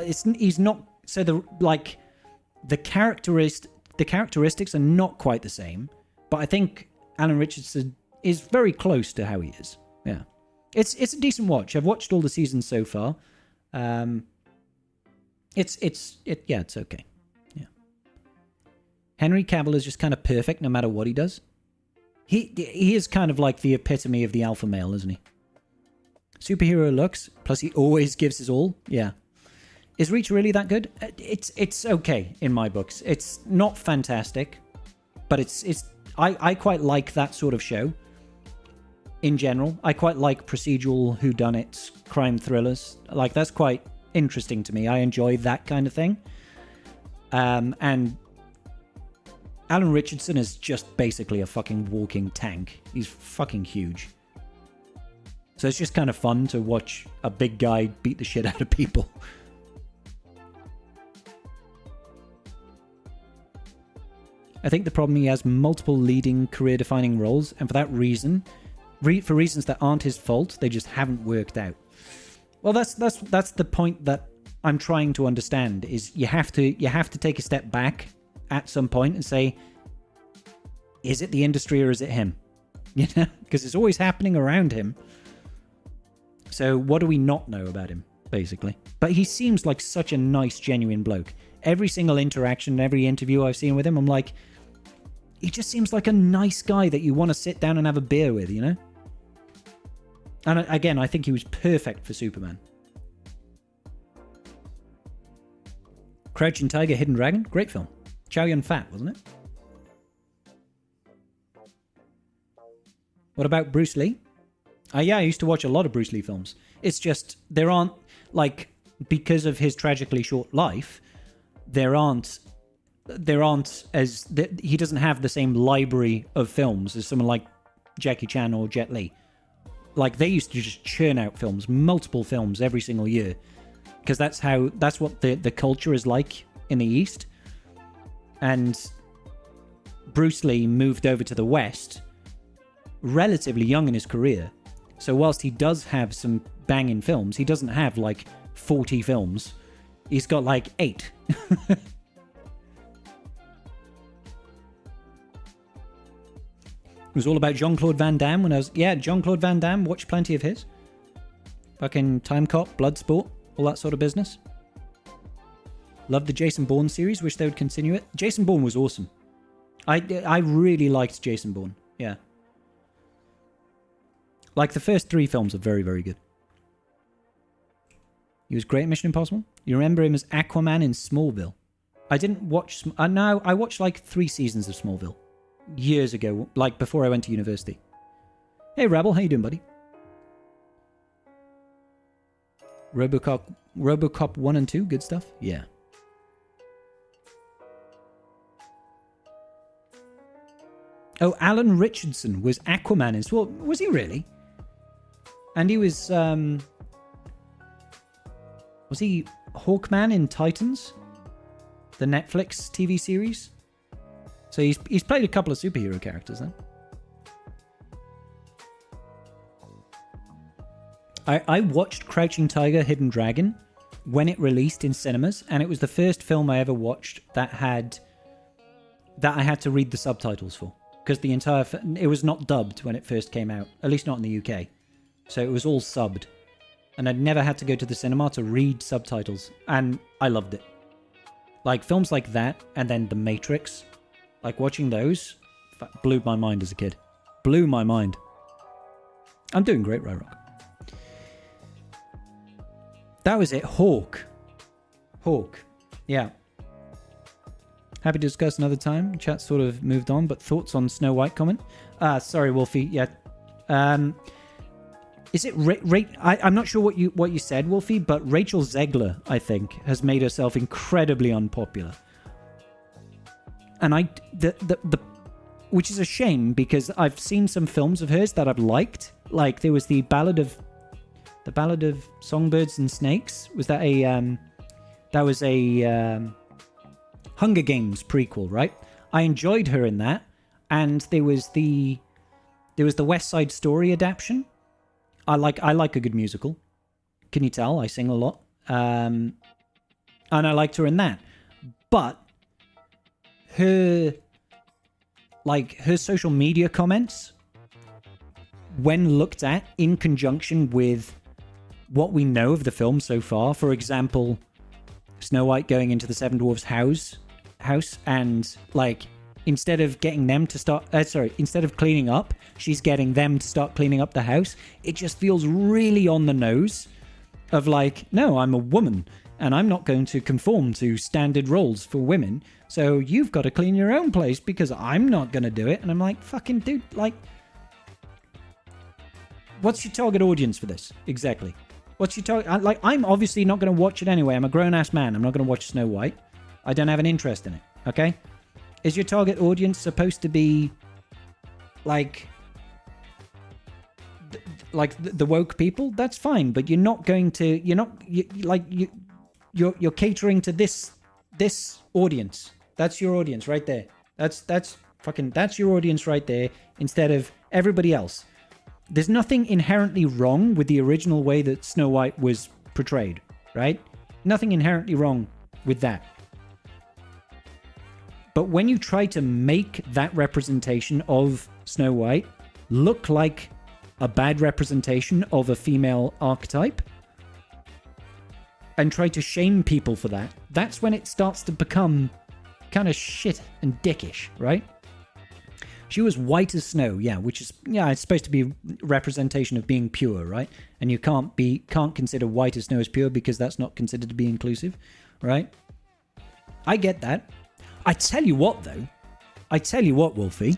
He's not... So the characteristics are not quite the same. But I think Alan Richardson is very close to how he is. Yeah. It's a decent watch. I've watched all the seasons so far. It's okay. Yeah. Henry Cavill is just kind of perfect no matter what he does. He is kind of like the epitome of the alpha male, isn't he? Superhero looks, plus he always gives his all. Yeah. Is Reach really that good? It's okay in my books. It's not fantastic, but I quite like that sort of show. In general, I quite like procedural whodunits, crime thrillers. Like, that's quite interesting to me. I enjoy that kind of thing. And Alan Richardson is just basically a fucking walking tank. He's fucking huge. So it's just kind of fun to watch a big guy beat the shit out of people. I think the problem, he has multiple leading career-defining roles, and for that reason, for reasons that aren't his fault, they just haven't worked out. Well, that's the point that I'm trying to understand, is you have to take a step back at some point and say, is it the industry or is it him? You know, because it's always happening around him. So what do we not know about him, basically? But he seems like such a nice, genuine bloke. Every single interaction, every interview I've seen with him, I'm like, he just seems like a nice guy that you want to sit down and have a beer with, you know? And again, I think he was perfect for Superman. Crouching Tiger, Hidden Dragon, great film. Chow Yun Fat, wasn't it? What about Bruce Lee? Yeah, I used to watch a lot of Bruce Lee films. It's just there aren't, like, because of his tragically short life, there aren't as he doesn't have the same library of films as someone like Jackie Chan or Jet Li. Like, they used to just churn out films, multiple films every single year, because that's what the culture is like in the East. And Bruce Lee moved over to the West relatively young in his career. So whilst he does have some banging films, he doesn't have like 40 films. He's got like 8. It was all about Jean-Claude Van Damme when I was... Yeah, Jean-Claude Van Damme, watched plenty of his. Fucking Time Cop, Bloodsport, all that sort of business. Loved the Jason Bourne series, wish they would continue it. Jason Bourne was awesome. I really liked Jason Bourne, yeah. Like, the first 3 films are very, very good. He was great in Mission Impossible. You remember him as Aquaman in Smallville. I didn't watch... No, I watched like 3 seasons of Smallville. Years ago, like before I went to university. Hey, Rebel, how you doing, buddy? RoboCop 1 and 2, good stuff? Yeah. Oh, Alan Richardson was Aquaman as well. Was he really? And he was he Hawkman in Titans? The Netflix TV series? So he's played a couple of superhero characters then. I watched Crouching Tiger, Hidden Dragon when it released in cinemas, and it was the first film I ever watched that I had to read the subtitles for, because it was not dubbed when it first came out, at least not in the UK. So it was all subbed, and I'd never had to go to the cinema to read subtitles, and I loved it. Like, films like that, and then The Matrix, like, watching those blew my mind as a kid. Blew my mind. I'm doing great, Ryrock. That was it. Hawk. Yeah. Happy to discuss another time. Chat sort of moved on, but thoughts on Snow White comment? Sorry, Wolfie. Yeah. Is it I'm not sure what you said, Wolfie, but Rachel Zegler, I think, has made herself incredibly unpopular. And which is a shame, because I've seen some films of hers that I've liked. Like, there was the Ballad of Songbirds and Snakes. Was that that was a Hunger Games prequel, right? I enjoyed her in that. And there was the West Side Story adaptation. I like a good musical. Can you tell? I sing a lot. And I liked her in that. But her social media comments, when looked at in conjunction with what we know of the film so far, for example, Snow White going into the Seven Dwarfs house, and like, instead of cleaning up, she's getting them to start cleaning up the house. It just feels really on the nose of like, no, I'm a woman and I'm not going to conform to standard roles for women. So you've got to clean your own place because I'm not going to do it. And I'm like, fucking dude, like, what's your target audience for this? Exactly. What's your target? Like, I'm obviously not going to watch it anyway. I'm a grown-ass man. I'm not going to watch Snow White. I don't have an interest in it. Okay? Is your target audience supposed to be like the woke people? That's fine, but you're catering to this audience. That's your audience right there. That's your audience right there, instead of everybody else. There's nothing inherently wrong with the original way that Snow White was portrayed, right? Nothing inherently wrong with that. But when you try to make that representation of Snow White look like a bad representation of a female archetype, and try to shame people for that, that's when it starts to become kind of shit and dickish, right? She was white as snow, yeah, which is, yeah, it's supposed to be representation of being pure, right? And you can't consider white as snow as pure because that's not considered to be inclusive, right? I get that. I tell you what, though. Wolfie.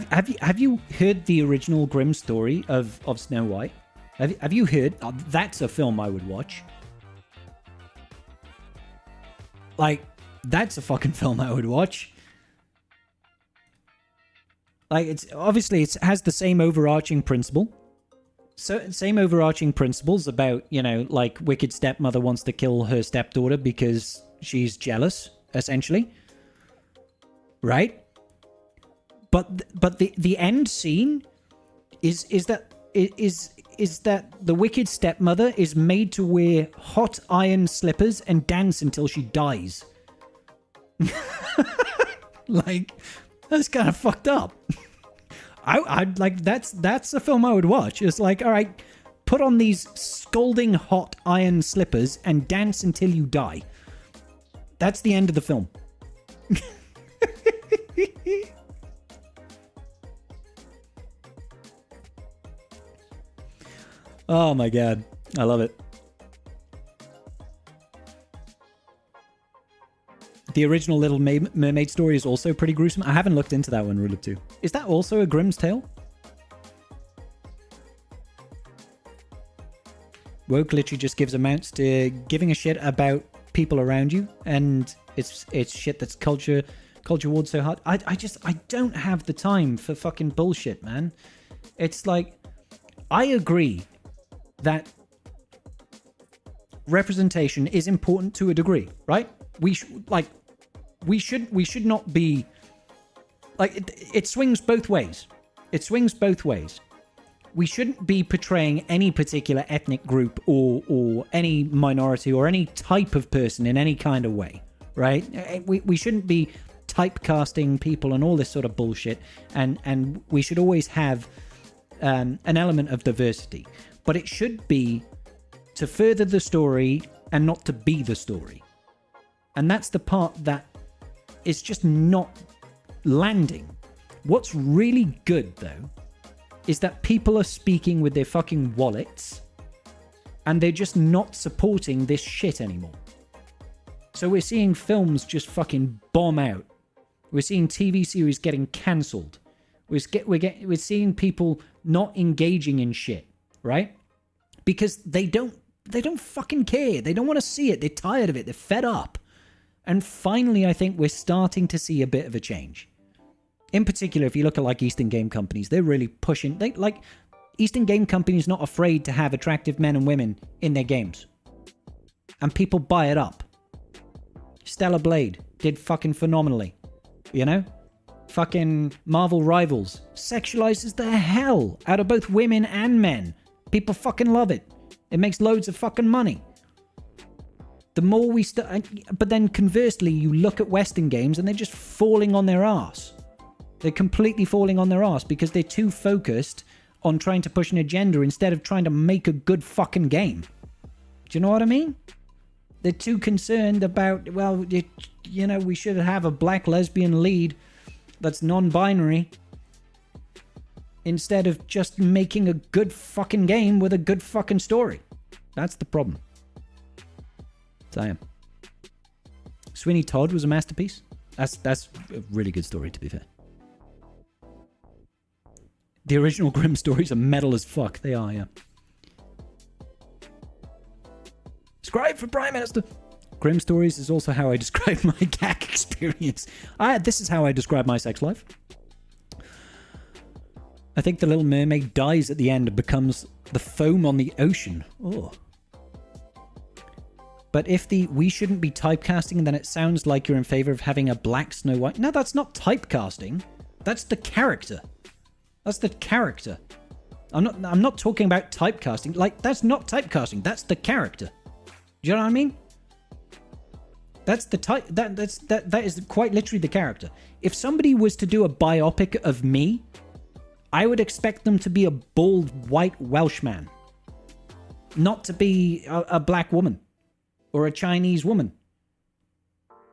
have you heard the original Grimm story of Snow White? Have you heard? That's a film I would watch. Like, that's a fucking film I would watch. Like, it's obviously it has the same overarching principle. So, same overarching principles about, you know, like wicked stepmother wants to kill her stepdaughter because she's jealous, essentially. Right? But the end scene is that the wicked stepmother is made to wear hot iron slippers and dance until she dies. Like, that's kind of fucked up. I'd like that's a film I would watch. It's like, all right, put on these scalding hot iron slippers and dance until you die. That's the end of the film. Oh my god, I love it. The original Little Mermaid story is also pretty gruesome. I haven't looked into that one, Rule of Two. Is that also a Grimm's Tale? Woke literally just gives amounts to giving a shit about people around you, and it's shit that's culture wars so hard. I don't have the time for fucking bullshit, man. It's like, I agree that representation is important to a degree, right? We should not be like it swings both ways. It swings both ways. We shouldn't be portraying any particular ethnic group or any minority or any type of person in any kind of way, right? We shouldn't be typecasting people and all this sort of bullshit, and we should always have an element of diversity. But it should be to further the story and not to be the story. And that's the part that is just not landing. What's really good, though, is that people are speaking with their fucking wallets and they're just not supporting this shit anymore. So we're seeing films just fucking bomb out. We're seeing TV series getting cancelled. We're seeing people not engaging in shit. Right? Because they don't fucking care. They don't want to see it. They're tired of it. They're fed up. And finally, I think we're starting to see a bit of a change. In particular, if you look at like Eastern game companies, they're really pushing. Eastern game companies not afraid to have attractive men and women in their games. And people buy it up. Stellar Blade did fucking phenomenally. You know? Fucking Marvel Rivals sexualizes the hell out of both women and men. People fucking love it. It makes loads of fucking money. The more we but then conversely, you look at Western games and they're just falling on their ass. They're completely falling on their ass because they're too focused on trying to push an agenda instead of trying to make a good fucking game. Do you know what I mean? They're too concerned about, well, you know, we should have a black lesbian lead that's non-binary, instead of just making a good fucking game with a good fucking story. That's the problem. Damn. Sweeney Todd was a masterpiece. That's a really good story, to be fair. The original Grimm stories are metal as fuck. They are, yeah. Scribe for Prime Minister. Grimm stories is also how I describe my gag experience. This is how I describe my sex life. I think the Little Mermaid dies at the end and becomes the foam on the ocean. Oh. But if we shouldn't be typecasting, then it sounds like you're in favor of having a black Snow White. No, that's not typecasting. That's the character. That's the character. I'm not talking about typecasting. Like, that's not typecasting. That's the character. Do you know what I mean? That's the type. That is quite literally the character. If somebody was to do a biopic of me, I would expect them to be a bald white Welshman, not to be a black woman or a Chinese woman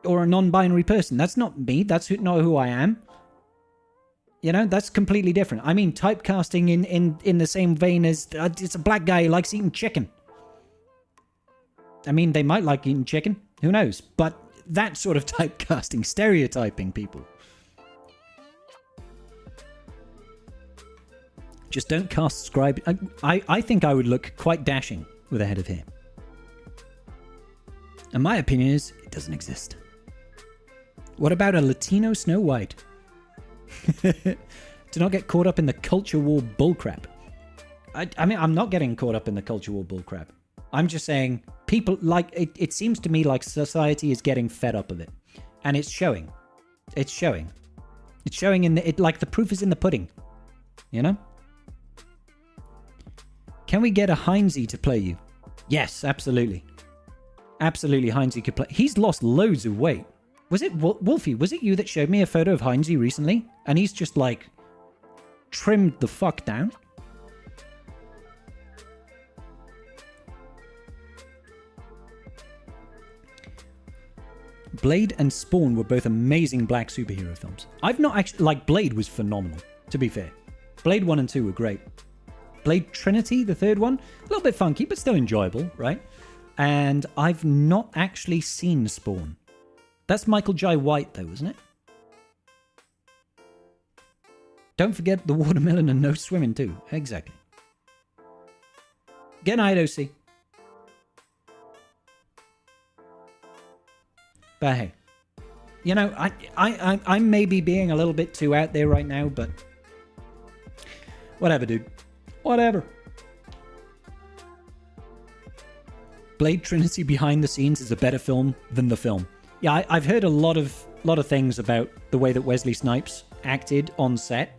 or a non-binary person. That's not me. That's not who I am. You know, that's completely different. I mean, typecasting in the same vein as it's a black guy who likes eating chicken. I mean, they might like eating chicken. Who knows? But that sort of typecasting, stereotyping people. Just don't cast scribe. I think I would look quite dashing with a head of hair. And my opinion is, it doesn't exist. What about a Latino Snow White? Do not get caught up in the culture war bullcrap. I mean, I'm not getting caught up in the culture war bullcrap. I'm just saying, people, like, it seems to me like society is getting fed up of it. And it's showing. It's showing. It's showing in the, like, the proof is in the pudding. You know? Can we get a Heinze to play you? Yes, absolutely. Absolutely, Heinze could play. He's lost loads of weight. Was it Wolfie? Was it you that showed me a photo of Heinze recently? And he's just like trimmed the fuck down. Blade and Spawn were both amazing black superhero films. I've not actually... Like, Blade was phenomenal, to be fair. Blade 1 and 2 were great. Blade Trinity, the third one, a little bit funky, but still enjoyable, right? And I've not actually seen Spawn. That's Michael Jai White, though, isn't it? Don't forget the watermelon and no swimming, too. Exactly. Good night, OC. But hey, you know, I may be being a little bit too out there right now, but whatever, dude. Whatever. Blade Trinity behind the scenes is a better film than the film. Yeah, I've heard a lot of things about the way that Wesley Snipes acted on set.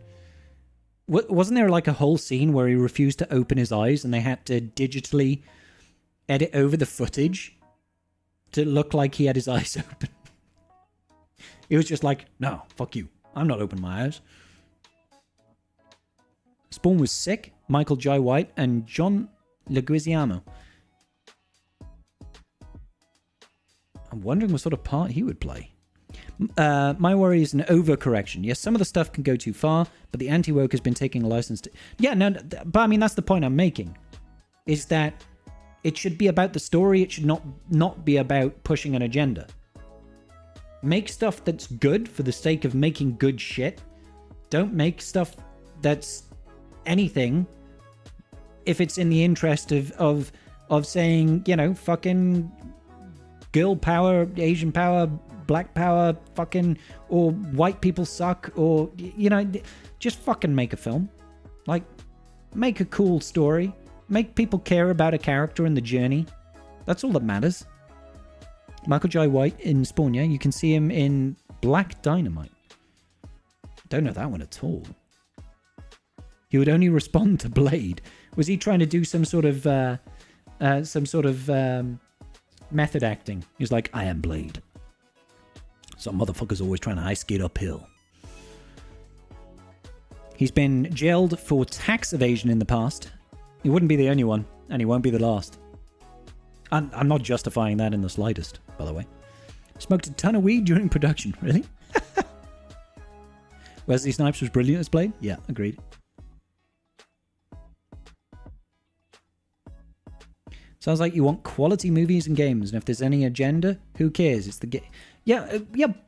Wasn't there like a whole scene where he refused to open his eyes and they had to digitally edit over the footage to look like he had his eyes open? He was just like, no, fuck you. I'm not opening my eyes. Spawn was sick. Michael Jai White and John Leguizamo. I'm wondering what sort of part he would play. My worry is an overcorrection. Yes, some of the stuff can go too far, but the anti-woke has been taking a license to... Yeah, no, but I mean, that's the point I'm making. Is that it should be about the story. It should not be about pushing an agenda. Make stuff that's good for the sake of making good shit. Don't make stuff that's anything if it's in the interest of saying, you know, fucking girl power, Asian power, black power, fucking, or white people suck, or, you know, just fucking make a film. Like, make a cool story. Make people care about a character and the journey. That's all that matters. Michael Jai White in Spawn, yeah? You can see him in Black Dynamite. Don't know that one at all. He would only respond to Blade. Was he trying to do some sort of method acting? He was like, I am Blade. Some motherfucker's always trying to ice skate uphill. He's been jailed for tax evasion in the past. He wouldn't be the only one, and he won't be the last. I'm not justifying that in the slightest, by the way. Smoked a ton of weed during production. Really? Wesley Snipes was brilliant as Blade? Yeah, agreed. Sounds like you want quality movies and games, and if there's any agenda, who cares? It's the game. Yeah,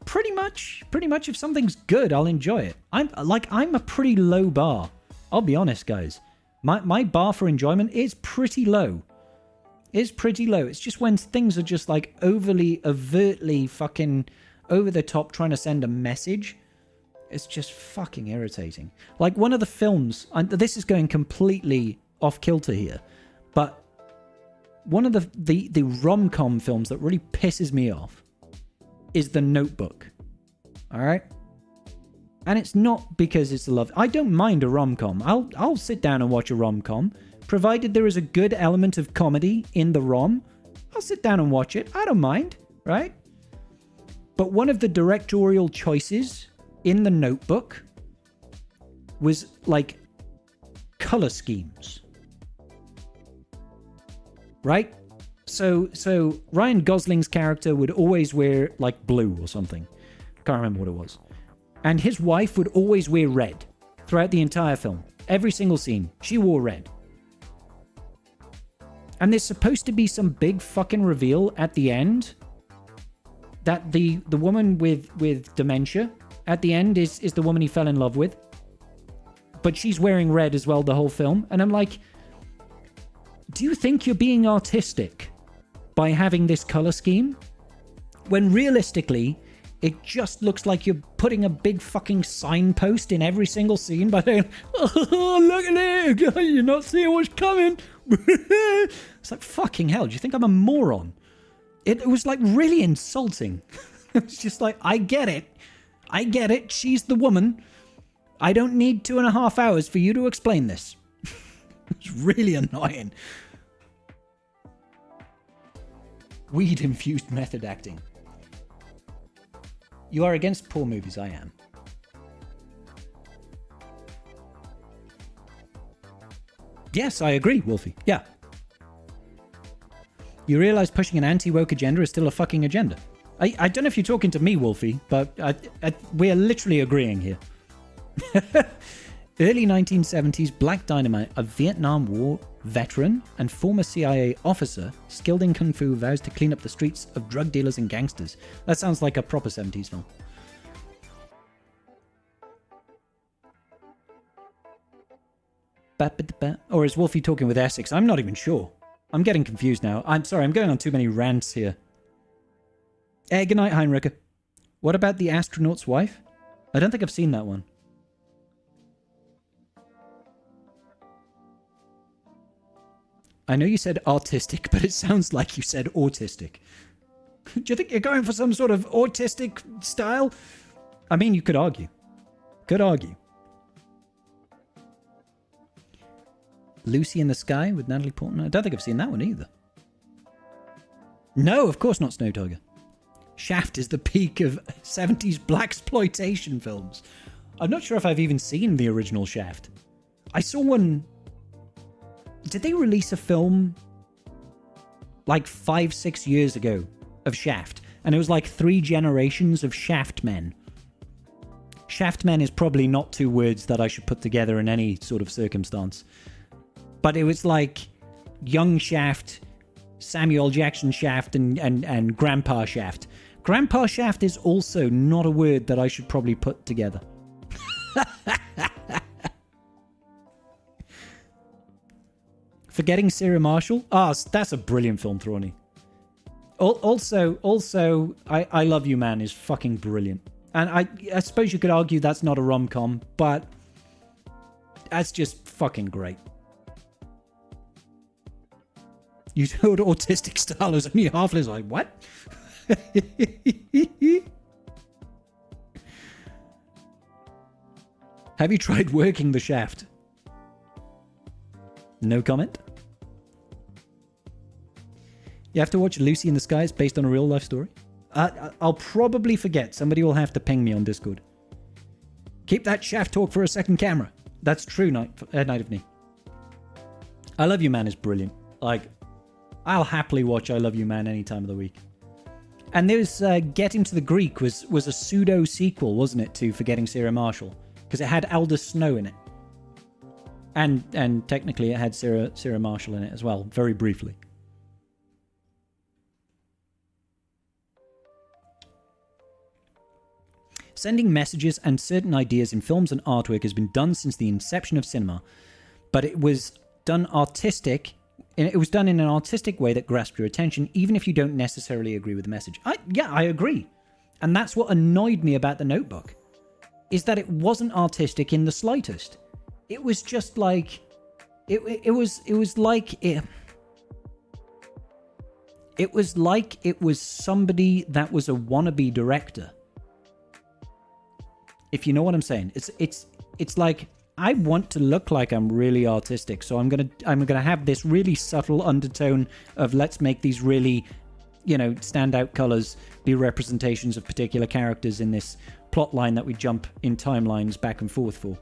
pretty much. Pretty much, if something's good, I'll enjoy it. I'm a pretty low bar. I'll be honest, guys. My bar for enjoyment is pretty low. It's pretty low. It's just when things are just like overtly fucking over the top trying to send a message. It's just fucking irritating. Like one of the films, and this is going completely off kilter here, but one of the rom-com films that really pisses me off is The Notebook. All right? And it's not because it's a love. I don't mind a rom-com. I'll sit down and watch a rom-com, provided there is a good element of comedy in the rom. I'll sit down and watch it. I don't mind, right? But one of the directorial choices in The Notebook was like color schemes. Right? So Ryan Gosling's character would always wear like blue or something. Can't remember what it was. And his wife would always wear red throughout the entire film. Every single scene, she wore red. And there's supposed to be some big fucking reveal at the end that the woman with dementia at the end is the woman he fell in love with. but she's wearing red as well the whole film. And I'm like, do you think you're being artistic by having this color scheme? When realistically, it just looks like you're putting a big fucking signpost in every single scene by saying, oh, look at it, you're not seeing what's coming. It's like, fucking hell, do you think I'm a moron? It was like really insulting. It's just like, I get it, she's the woman. I don't need 2.5 hours for you to explain this. It's really annoying. Weed-infused method acting. You are against poor movies, I am. Yes, I agree, Wolfie. Yeah. You realize pushing an anti-woke agenda is still a fucking agenda. I don't know if you're talking to me, Wolfie, but we're literally agreeing here. Early 1970s, Black Dynamite, a Vietnam War veteran and former CIA officer skilled in kung fu, vows to clean up the streets of drug dealers and gangsters. That sounds like a proper 70s film. Or is Wolfie talking with Essex? I'm not even sure. I'm getting confused now. I'm sorry, I'm going on too many rants here. Good night, Heinrich. What about The Astronaut's Wife? I don't think I've seen that one. I know you said artistic, but it sounds like you said autistic. Do you think you're going for some sort of autistic style? I mean, you could argue. Could argue. Lucy in the Sky with Natalie Portman. I don't think I've seen that one either. No, of course not Snow Tiger. Shaft is the peak of 70s blaxploitation films. I'm not sure if I've even seen the original Shaft. I saw one... Did they release a film like 5-6 years ago of Shaft? And it was like 3 generations of Shaft men. Shaft men is probably not 2 words that I should put together in any sort of circumstance. But it was like young Shaft, Samuel Jackson Shaft, and Grandpa Shaft. Grandpa Shaft is also not a word that I should probably put together. Forgetting Sarah Marshall? Ah, that's a brilliant film, Thrawny. Also, I Love You Man is fucking brilliant. And I suppose you could argue that's not a rom-com, but that's just fucking great. You told autistic style is only half. Is like, what? Have you tried working the shaft? No comment. You have to watch Lucy in the Sky. It's based on a real life story. I'll probably forget. Somebody will have to ping me on Discord. Keep that shaft talk for a second camera. That's true, Night of Knee. I Love You Man is brilliant. Like, I'll happily watch I Love You Man any time of the week. And there's Getting to the Greek was a pseudo sequel, wasn't it, to Forgetting Sarah Marshall? Because it had Aldous Snow in it. And technically it had Sarah Marshall in it as well, very briefly. Sending messages and certain ideas in films and artwork has been done since the inception of cinema, but it was done artistic. It was done in an artistic way that grasped your attention, even if you don't necessarily agree with the message. I agree. And that's what annoyed me about The Notebook, is that it wasn't artistic in the slightest. It was just like... It was like it was somebody that was a wannabe director. If you know what I'm saying. It's like, I want to look like I'm really artistic, so I'm gonna have this really subtle undertone of let's make these really, standout colors be representations of particular characters in this plot line that we jump in timelines back and forth for.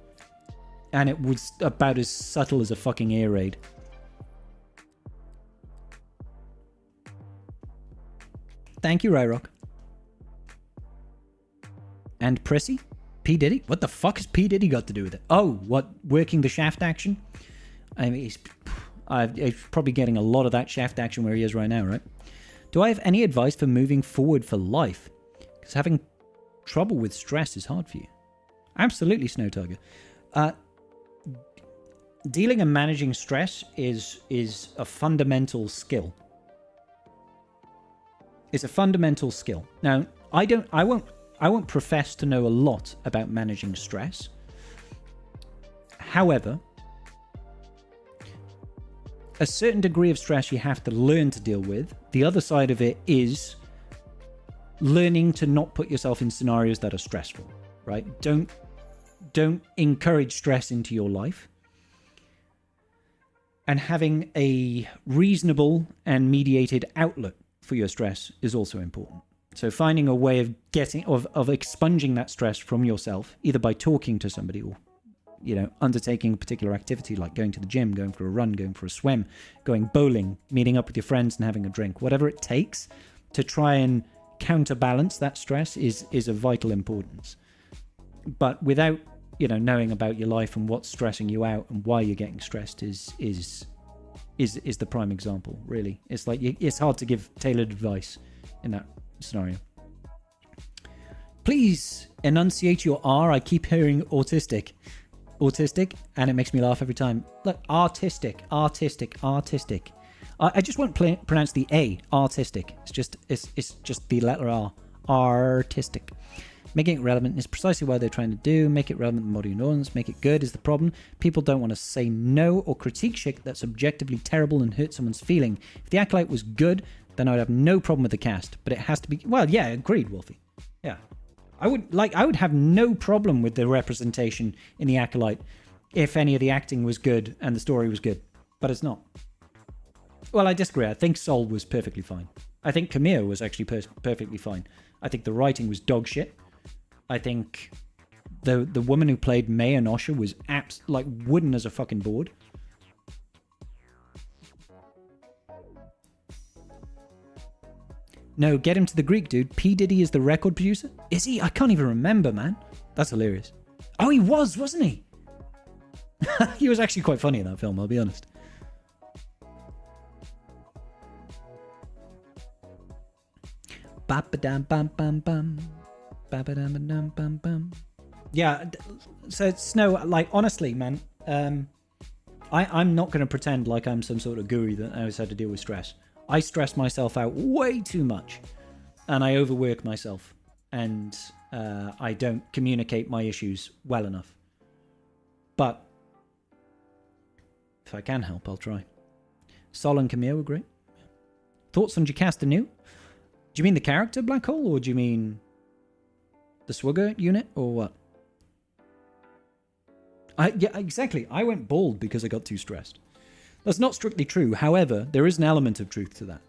And it was about as subtle as a fucking air raid. Thank you, Ryrock. And Prissy? P. Diddy? What the fuck has P. Diddy got to do with it? Oh, what? Working the shaft action? I mean, he's probably getting a lot of that shaft action where he is right now, right? Do I have any advice for moving forward for life? Because having trouble with stress is hard for you. Absolutely, Snow Tiger. dealing and managing stress is a fundamental skill. It's a fundamental skill. Now, I won't profess to know a lot about managing stress. However, a certain degree of stress you have to learn to deal with. The other side of it is learning to not put yourself in scenarios that are stressful, right? Don't encourage stress into your life. And having a reasonable and mediated outlet for your stress is also important. So finding a way of expunging that stress from yourself, either by talking to somebody or, undertaking a particular activity like going to the gym, going for a run, going for a swim, going bowling, meeting up with your friends and having a drink, whatever it takes to try and counterbalance that stress is of vital importance. But without, knowing about your life and what's stressing you out and why you're getting stressed is the prime example, really. It's like it's hard to give tailored advice in that scenario. Please enunciate your R. I keep hearing autistic, and it makes me laugh every time. Look, artistic. I just won't pronounce the A. Artistic. It's just the letter R. Artistic. Making it relevant is precisely what they're trying to do. Make it relevant in modern audience. Make it good is the problem. People don't want to say no or critique shit that's objectively terrible and hurt someone's feeling. If The Acolyte was good, then I would have no problem with the cast. But it has to be... Well, yeah, agreed, Wolfie. Yeah. I would have no problem with the representation in The Acolyte if any of the acting was good and the story was good. But it's not. Well, I disagree. I think Sol was perfectly fine. I think Camille was actually perfectly fine. I think the writing was dog shit. I think the woman who played May Anosha was wooden as a fucking board. No, get him to the Greek, dude. P. Diddy is the record producer? Is he? I can't even remember, man. That's hilarious. Oh, he was, wasn't he? He was actually quite funny in that film, I'll be honest. Ba-ba-dum-bum-bum-bum. Ba-ba-dum-bum-bum-bum. Yeah, so Snow, honestly, man, I'm not going to pretend like I'm some sort of guru that knows how to deal with stress. I stress myself out way too much, and I overwork myself, and I don't communicate my issues well enough. But if I can help, I'll try. Sol and Camille were great. Thoughts on Jocasta Nu? Do you mean the character Black Hole, or do you mean the Swugger unit, or what? Yeah, exactly. I went bald because I got too stressed. That's not strictly true. However, there is an element of truth to that.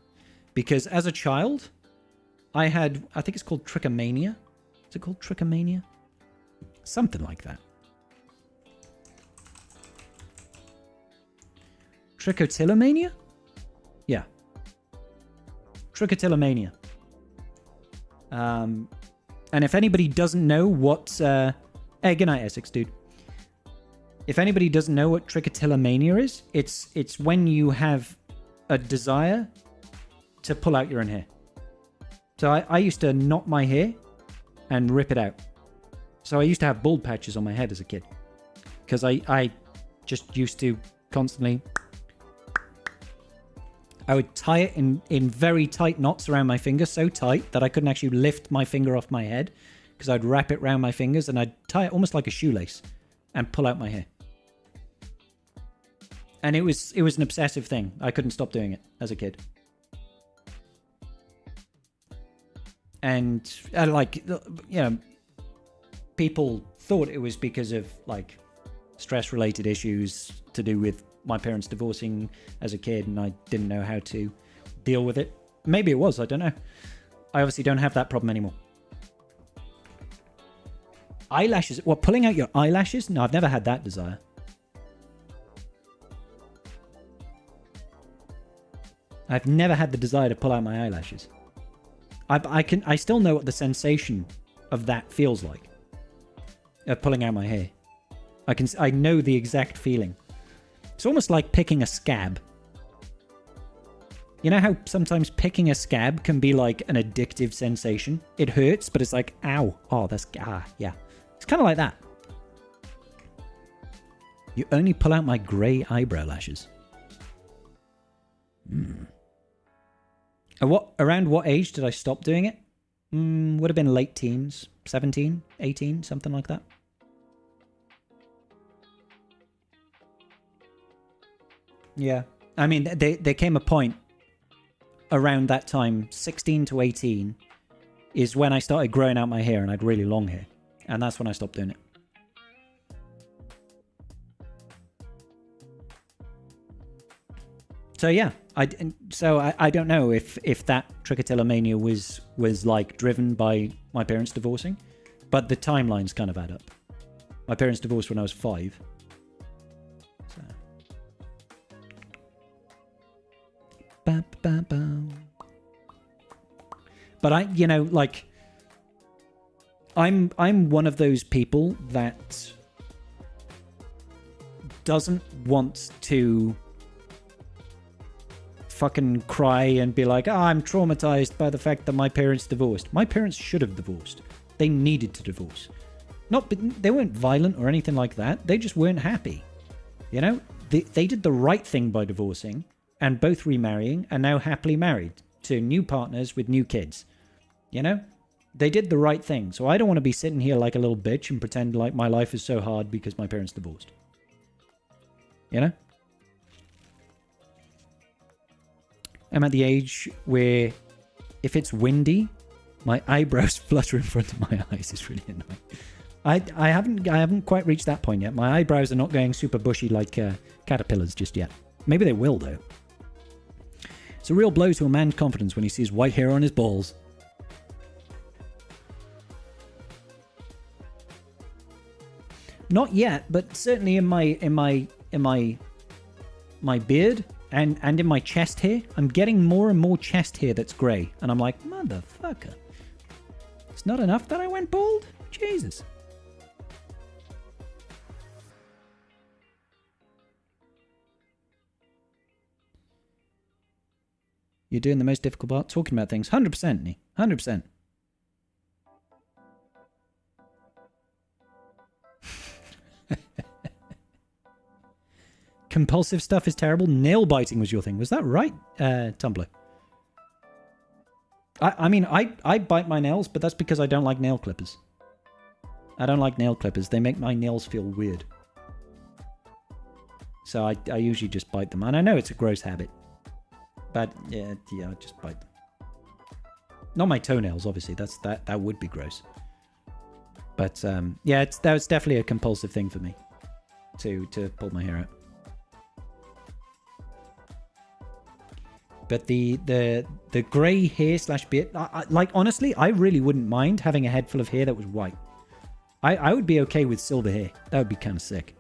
Because as a child, I think it's called trichomania. Is it called trichomania? Something like that. Trichotillomania? Yeah. Trichotillomania. And if anybody doesn't know what... Hey, good night, Essex, dude. If anybody doesn't know what trichotillomania is, it's when you have a desire to pull out your own hair. So I used to knot my hair and rip it out. So I used to have bald patches on my head as a kid. Because I just used to constantly... I would tie it in very tight knots around my finger, so tight that I couldn't actually lift my finger off my head. Because I'd wrap it around my fingers and I'd tie it almost like a shoelace and pull out my hair. And it was an obsessive thing. I couldn't stop doing it as a kid. And people thought it was because of stress-related issues to do with my parents divorcing as a kid, and I didn't know how to deal with it. Maybe it was, I don't know. I obviously don't have that problem anymore. Eyelashes? What, pulling out your eyelashes? No, I've never had that desire. I've never had the desire to pull out my eyelashes. I still know what the sensation of that feels like. Of pulling out my hair. I know the exact feeling. It's almost like picking a scab. You know how sometimes picking a scab can be like an addictive sensation? It hurts, but it's like, ow. Oh, yeah. It's kind of like that. You only pull out my grey eyebrow lashes. Around what age did I stop doing it? Would have been late teens. 17, 18, something like that. Yeah. I mean, there came a point around that time, 16 to 18, is when I started growing out my hair and I had really long hair. And that's when I stopped doing it. So yeah, I don't know if that Trichotilla mania was like driven by my parents divorcing, but the timelines kind of add up. My parents divorced when I was 5. So. Ba, ba, ba. But I'm one of those people that doesn't want to fucking cry and be like, I'm traumatized by the fact that my parents divorced. My parents should have divorced. They needed to divorce. They weren't violent or anything like that. They just weren't happy. They did the right thing by divorcing and both remarrying and now happily married to new partners with new kids. They did the right thing. So I don't want to be sitting here like a little bitch and pretend like my life is so hard because my parents divorced. I'm at the age where if it's windy, my eyebrows flutter in front of my eyes. It's really annoying. I haven't quite reached that point yet. My eyebrows are not going super bushy like caterpillars just yet. Maybe they will, though. It's a real blow to a man's confidence when he sees white hair on his balls. Not yet, but certainly in my beard and in my chest hair, I'm getting more and more chest hair that's grey, and I'm like, motherfucker, it's not enough that I went bald? Jesus. You're doing the most difficult part, talking about things. 100%, Nee. 100%. Compulsive stuff is terrible. Nail biting was your thing. Was that right, Tumblr? I mean, I bite my nails, but that's because I don't like nail clippers. I don't like nail clippers. They make my nails feel weird. So I usually just bite them. And I know it's a gross habit. But yeah, I just bite them. Not my toenails, obviously. That would be gross. But yeah, that was definitely a compulsive thing for me to pull my hair out. But the grey hair / beard, like honestly, I really wouldn't mind having a head full of hair that was white. I would be okay with silver hair. That would be kind of sick.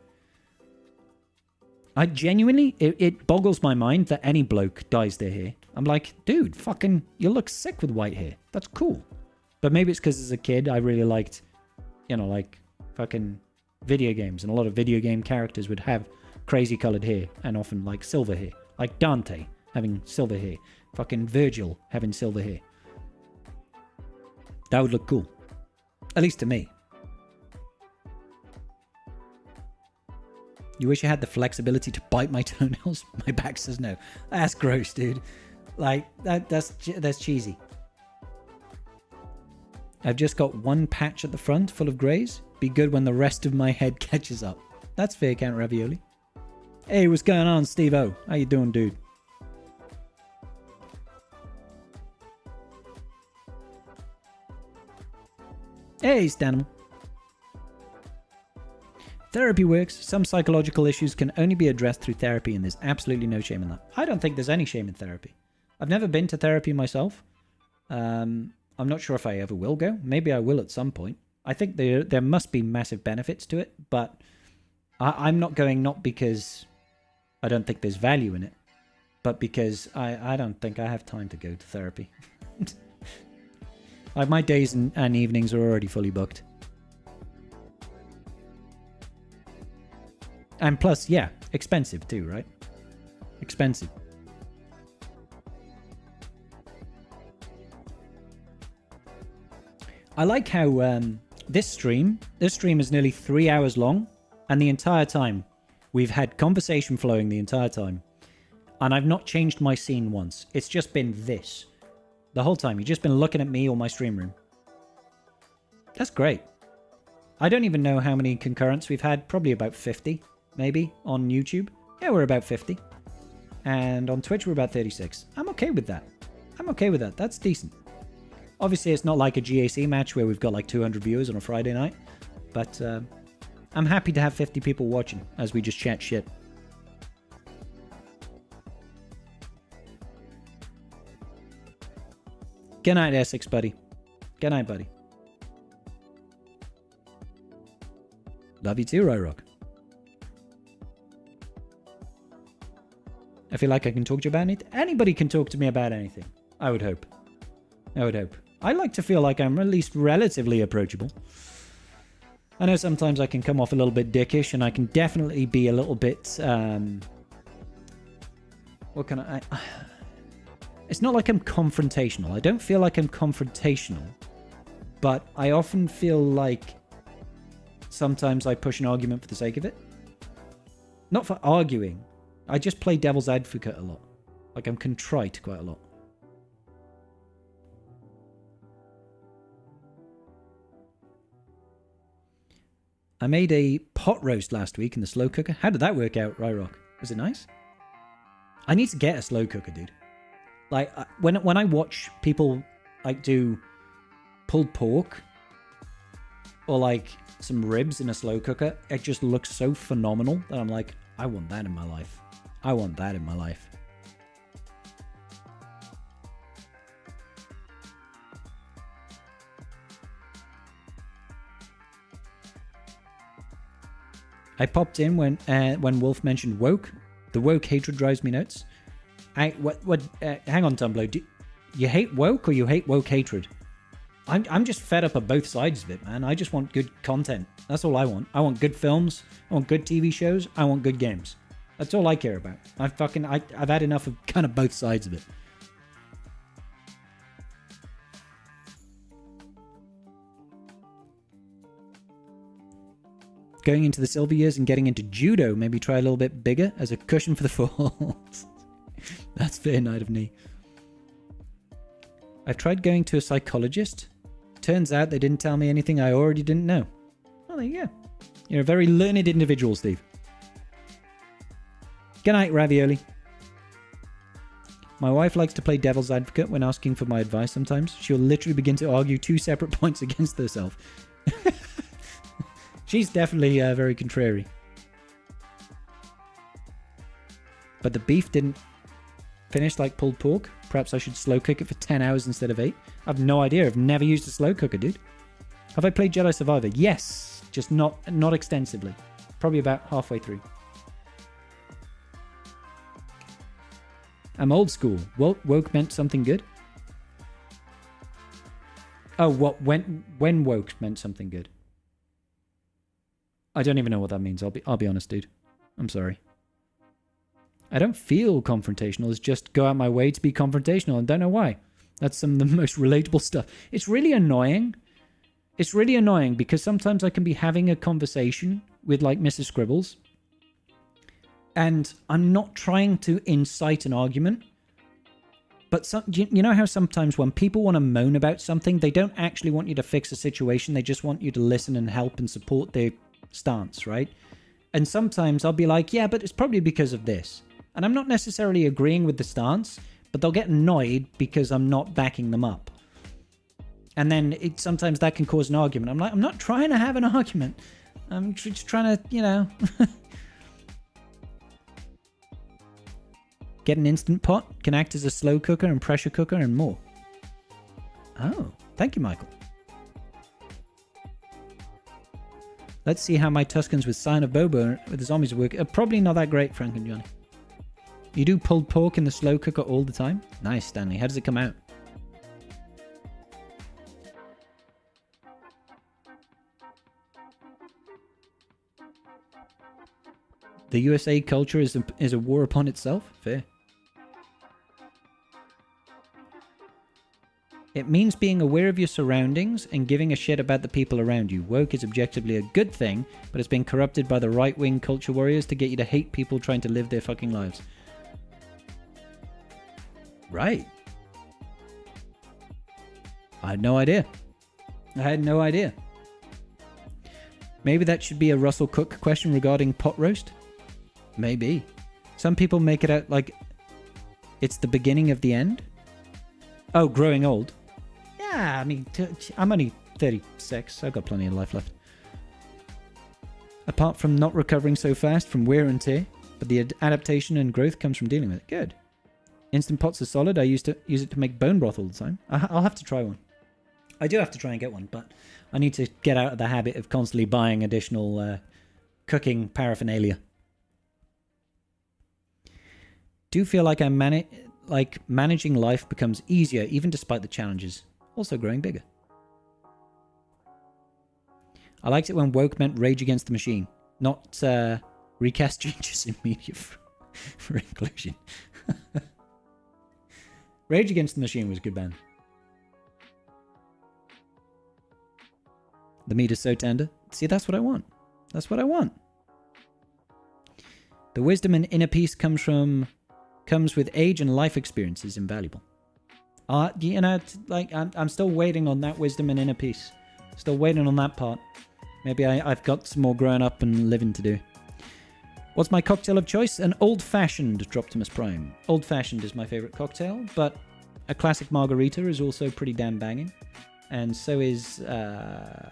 I genuinely, it boggles my mind that any bloke dyes their hair. I'm like, dude, fucking, you look sick with white hair. That's cool. But maybe it's because as a kid, I really liked, like fucking video games. And a lot of video game characters would have crazy colored hair and often like silver hair. Like Dante having silver hair. Fucking Virgil having silver hair. That would look cool. At least to me. You wish you had the flexibility to bite my toenails? My back says no. That's gross, dude. Like, that's cheesy. I've just got one patch at the front full of greys. Be good when the rest of my head catches up. That's fair, Count Ravioli. Hey, what's going on, Steve-O? How you doing, dude? Hey, Stanimal. Therapy works. Some psychological issues can only be addressed through therapy, and there's absolutely no shame in that. I don't think there's any shame in therapy. I've never been to therapy myself. I'm not sure if I ever will go. Maybe I will at some point. I think there must be massive benefits to it, but I'm not going, not because I don't think there's value in it, but because I don't think I have time to go to therapy. Like my days and evenings are already fully booked. And plus, yeah, expensive too, right? Expensive. I like how this stream is nearly 3 hours long, and the entire time We've had conversation flowing the entire time. And I've not changed my scene once. It's just been this. The whole time. You've just been looking at me or my stream room. That's great. I don't even know how many concurrents we've had. Probably about 50, maybe, on YouTube. Yeah, we're about 50. And on Twitch, we're about 36. I'm okay with that. I'm okay with that. That's decent. Obviously, it's not like a GAC match where we've got like 200 viewers on a Friday night. But I'm happy to have 50 people watching as we just chat shit. Good night, Essex, buddy. Good night, buddy. Love you too, Ryrock. I feel like I can talk to you about anything. Anybody can talk to me about anything. I would hope. I would hope. I like to feel like I'm at least relatively approachable. I know sometimes I can come off a little bit dickish, and I can definitely be a little bit... what can I... It's not like I'm confrontational. I don't feel like I'm confrontational. But I often feel like sometimes I push an argument for the sake of it. Not for arguing. I just play devil's advocate a lot. Like I'm contrite quite a lot. I made a pot roast last week in the slow cooker. How did that work out, Ryrock? Was it nice? I need to get a slow cooker, dude. Like, when I watch people, like, do pulled pork or, like, some ribs in a slow cooker, it just looks so phenomenal that I'm like, I want that in my life. I want that in my life. I popped in when Wolf mentioned woke. The woke hatred drives me nuts. Hang on, Tumblr. You hate woke or you hate woke hatred? I'm just fed up of both sides of it, man. I just want good content. That's all I want. I want good films. I want good TV shows. I want good games. That's all I care about. I've had enough of kind of both sides of it. Going into the silver years and getting into judo, maybe try a little bit bigger as a cushion for the falls. That's fair, Night of Knee. I've tried going to a psychologist. Turns out they didn't tell me anything I already didn't know. Well, there you go. You're a very learned individual, Steve. Good night, Ravioli. My wife likes to play devil's advocate when asking for my advice sometimes. She'll literally begin to argue two separate points against herself. She's definitely very contrary. But the beef didn't finish like pulled pork. Perhaps I should slow cook it for 10 hours instead of 8. I've no idea. I've never used a slow cooker, dude. Have I played Jedi Survivor? Yes. Just not extensively. Probably about halfway through. I'm old school. Woke meant something good? Oh, when woke meant something good? I don't even know what that means. I'll be honest, dude. I'm sorry. I don't feel confrontational. It's just go out my way to be confrontational and don't know why. That's some of the most relatable stuff. It's really annoying. It's really annoying because sometimes I can be having a conversation with like Mrs. Scribbles and I'm not trying to incite an argument. But you know how sometimes when people want to moan about something, they don't actually want you to fix a situation. They just want you to listen and help and support their stance, right? And sometimes I'll be like, yeah, but it's probably because of this. And I'm not necessarily agreeing with the stance, but they'll get annoyed because I'm not backing them up. And then sometimes that can cause an argument. I'm like, I'm not trying to have an argument. I'm just trying to, you know. Get an instant pot, can act as a slow cooker and pressure cooker and more. Oh, thank you, Michael. Let's see how my Tuscans with Sign of Bobo with the zombies work. Probably not that great, Frank and Johnny. You do pulled pork in the slow cooker all the time? Nice, Stanley. How does it come out? The USA culture is a war upon itself? Fair. It means being aware of your surroundings and giving a shit about the people around you. Woke is objectively a good thing, but it's been corrupted by the right-wing culture warriors to get you to hate people trying to live their fucking lives. Right. I had no idea. Maybe that should be a Russell Cook question regarding pot roast? Maybe. Some people make it out like it's the beginning of the end. Oh, growing old. Yeah, I mean, I'm only 36. I've got plenty of life left. Apart from not recovering so fast from wear and tear, but the adaptation and growth comes from dealing with it. Good. Instant pots are solid. I used to use it to make bone broth all the time. I'll have to try one. I do have to try and get one, but I need to get out of the habit of constantly buying additional cooking paraphernalia. Do feel like managing life becomes easier even despite the challenges. Also growing bigger. I liked it when woke meant Rage Against the Machine, not recast changes in media for inclusion. Rage Against the Machine was a good band. The meat is so tender. See, that's what I want. That's what I want. The wisdom and inner peace comes with age and life experience is invaluable. You know, like I'm still waiting on that wisdom and inner peace. Still waiting on that part. Maybe I've got some more growing up and living to do. What's my cocktail of choice? An old-fashioned Droptimus Prime. Old-fashioned is my favorite cocktail, but a classic margarita is also pretty damn banging. And so is a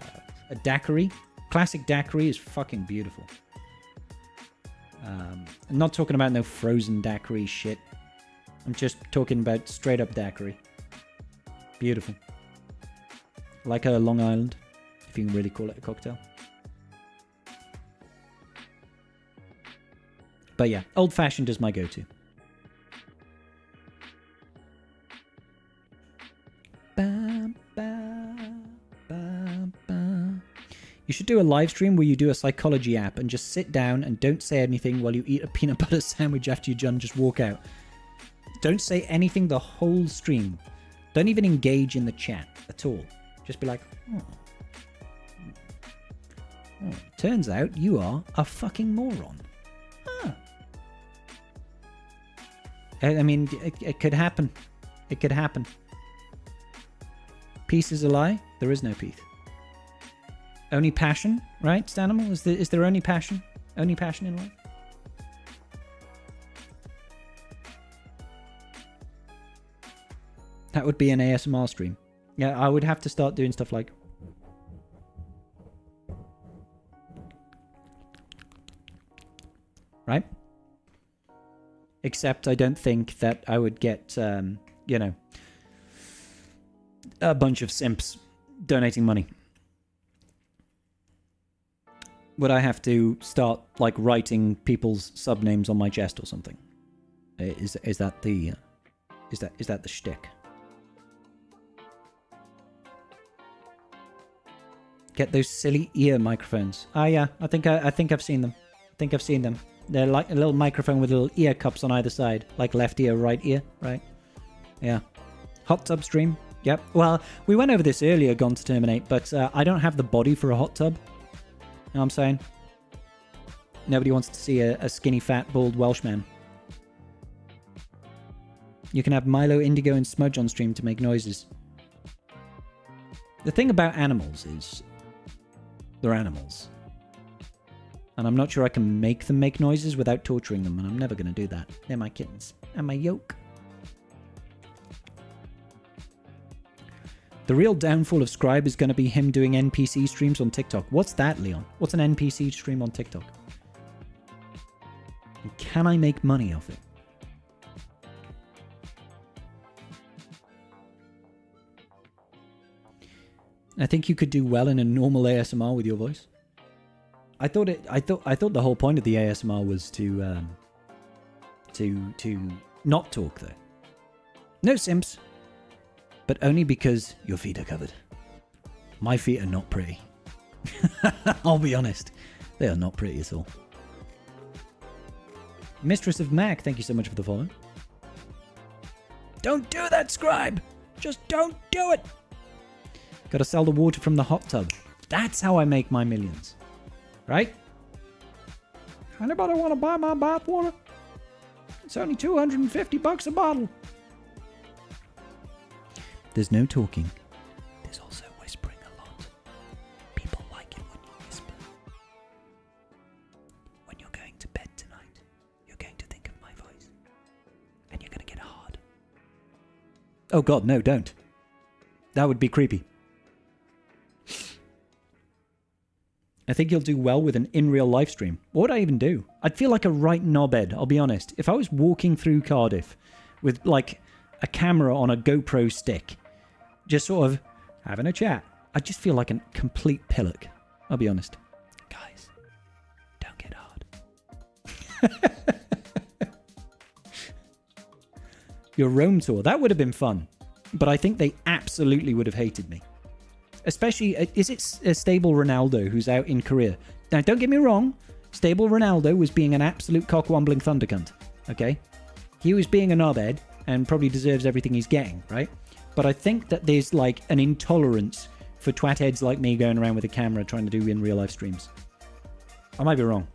daiquiri. Classic daiquiri is fucking beautiful. I'm not talking about no frozen daiquiri shit. I'm just talking about straight up daiquiri. Beautiful. Like a Long Island, if you can really call it a cocktail. But yeah, old fashioned is my go-to. You should do a live stream where you do a psychology app and just sit down and don't say anything while you eat a peanut butter sandwich after you're done. Just walk out. Don't say anything the whole stream. Don't even engage in the chat at all. Just be like, turns out you are a fucking moron. Huh. I mean, it could happen. It could happen. Peace is a lie. There is no peace. Only passion, right, Stanimal? Is there only passion? Only passion in life? That would be an ASMR stream. Yeah, I would have to start doing stuff like... Right? Except I don't think that I would get, you know, a bunch of simps donating money. Would I have to start, like, writing people's subnames on my chest or something? Is that the is that the shtick? Get those silly ear microphones. Ah, yeah, I think I've seen them. They're like a little microphone with little ear cups on either side, like left ear, right ear, right? Yeah. Hot tub stream. Yep. Well, we went over this earlier, Gone to Terminate, but I don't have the body for a hot tub. You know what I'm saying? Nobody wants to see a skinny, fat, bald Welshman. You can have Milo, Indigo, and Smudge on stream to make noises. The thing about animals is... they're animals. And I'm not sure I can make them make noises without torturing them, and I'm never going to do that. They're my kittens. And my yolk. The real downfall of Scribe is going to be him doing NPC streams on TikTok. What's that, Leon? What's an NPC stream on TikTok? And can I make money off it? I think you could do well in a normal ASMR with your voice. I thought the whole point of the ASMR was to not talk though. No simps. But only because your feet are covered. My feet are not pretty. I'll be honest. They are not pretty at all. Mistress of Mac, thank you so much for the follow. Don't do that, Scribe! Just don't do it. Gotta sell the water from the hot tub. That's how I make my millions. Right? Anybody want to buy my bath water? It's only $250 a bottle. There's no talking. There's also whispering a lot. People like it when you whisper. When you're going to bed tonight, you're going to think of my voice. And you're going to get hard. Oh god, no, don't. That would be creepy. I think you'll do well with an in-real live stream. What would I even do? I'd feel like a right knobhead, I'll be honest. If I was walking through Cardiff with, like, a camera on a GoPro stick, just sort of having a chat, I'd just feel like a complete pillock. I'll be honest. Guys, don't get hard. Your Rome tour, that would have been fun. But I think they absolutely would have hated me. Especially, is it Stable Ronaldo who's out in Korea? Now, don't get me wrong. Stable Ronaldo was being an absolute cock-wombling thundercunt. Okay? He was being a knobhead and probably deserves everything he's getting, right? But I think that there's, like, an intolerance for twat-heads like me going around with a camera trying to do in real-life streams. I might be wrong.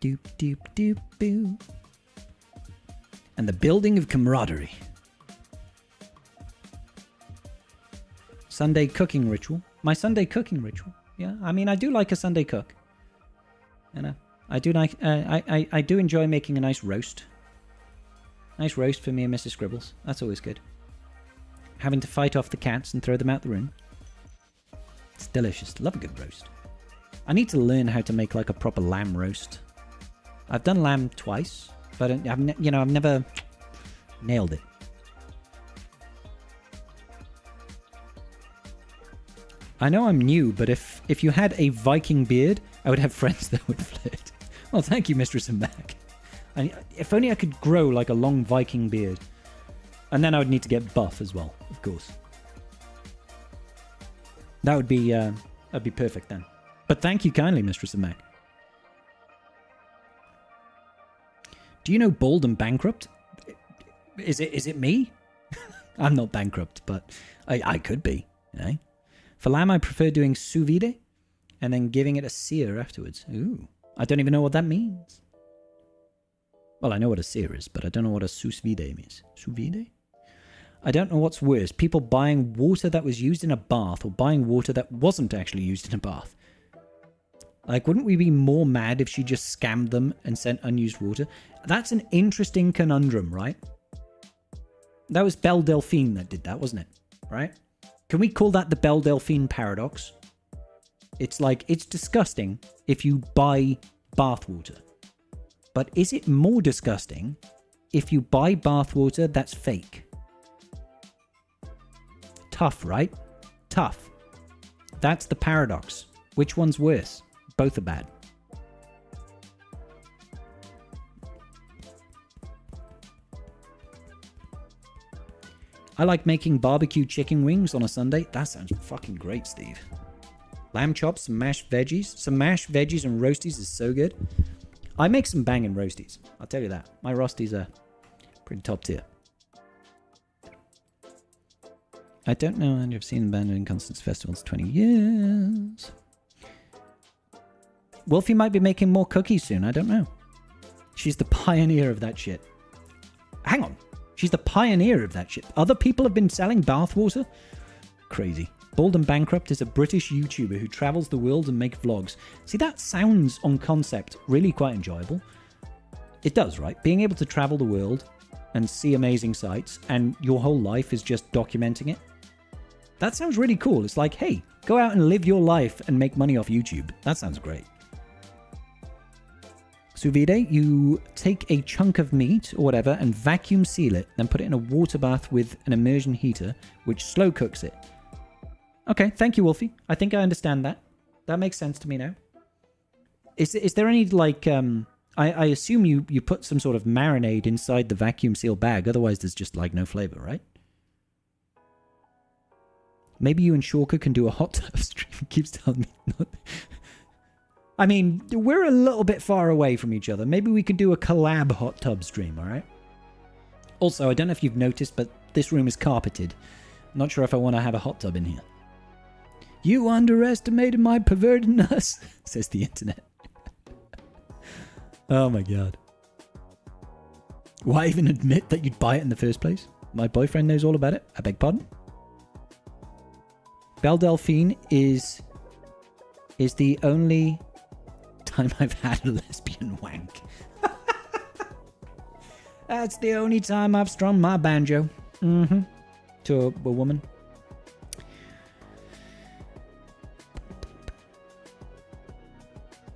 Doop, doop, doop, boo. And the building of camaraderie. Sunday cooking ritual. My Sunday cooking ritual. Yeah, I mean, I do like a Sunday cook. You know, I do like. I do enjoy making a nice roast. Nice roast for me and Mrs. Scribbles. That's always good. Having to fight off the cats and throw them out the room. It's delicious. Love a good roast. I need to learn how to make like a proper lamb roast. I've done lamb twice. But I've never nailed it. I know I'm new, but if you had a Viking beard, I would have friends that would flirt. Well, thank you, Mistress and Mac. If only I could grow like a long Viking beard. And then I would need to get buff as well, of course. That'd be perfect then. But thank you kindly, Mistress and Mac. Do you know Bald and Bankrupt? Is it me? I'm not bankrupt, but I could be. Eh? For lamb, I prefer doing sous vide and then giving it a sear afterwards. Ooh, I don't even know what that means. Well, I know what a sear is, but I don't know what a sous vide means. Sous vide? I don't know what's worse, people buying water that was used in a bath or buying water that wasn't actually used in a bath. Like, wouldn't we be more mad if she just scammed them and sent unused water? That's an interesting conundrum, right? That was Belle Delphine that did that, wasn't it? Right? Can we call that the Belle Delphine paradox? It's like, it's disgusting if you buy bathwater. But is it more disgusting if you buy bathwater that's fake? Tough, right? Tough. That's the paradox. Which one's worse? Both are bad. I like making barbecue chicken wings on a Sunday. That sounds fucking great, Steve. Lamb chops, some mashed veggies. Some mashed veggies and roasties is so good. I make some banging roasties. I'll tell you that. My roasties are pretty top tier. I don't know, and you've seen Bandit in Constance Festivals 20 years. Wolfie might be making more cookies soon. I don't know. She's the pioneer of that shit. Hang on. She's the pioneer of that shit. Other people have been selling bathwater? Crazy. Bald and Bankrupt is a British YouTuber who travels the world and makes vlogs. See, that sounds on concept really quite enjoyable. It does, right? Being able to travel the world and see amazing sights and your whole life is just documenting it. That sounds really cool. It's like, hey, go out and live your life and make money off YouTube. That sounds great. Sous vide, you take a chunk of meat or whatever and vacuum seal it, then put it in a water bath with an immersion heater, which slow cooks it. Okay, thank you, Wolfie. I think I understand that. That makes sense to me now. Is there any, like, I assume you put some sort of marinade inside the vacuum seal bag, otherwise there's just, like, no flavor, right? Maybe you and Shorka can do a hot tub stream. Keeps telling me not. I mean, we're a little bit far away from each other. Maybe we could do a collab hot tub stream, all right? Also, I don't know if you've noticed, but this room is carpeted. I'm not sure if I want to have a hot tub in here. You underestimated my pervertedness, says the internet. Oh my god. Why even admit that you'd buy it in the first place? My boyfriend knows all about it. I beg pardon? Belle Delphine is the only time I've had a lesbian wank. That's the only time I've strummed my banjo. Mm-hmm. To a woman.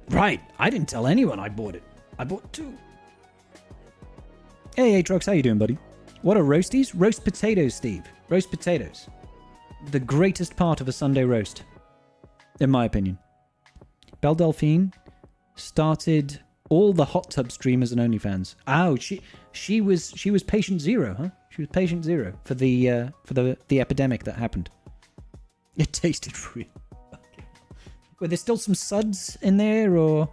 Right. I didn't tell anyone I bought it. I bought 2. Hey, Atrox, how you doing, buddy? What are roasties? Roast potatoes, Steve. Roast potatoes. The greatest part of a Sunday roast. In my opinion. Belle Delphine started all the hot tub streamers and OnlyFans. Oh, she was patient zero, huh? She was patient zero for the epidemic that happened. It tasted real. Okay. Were there still some suds in there, or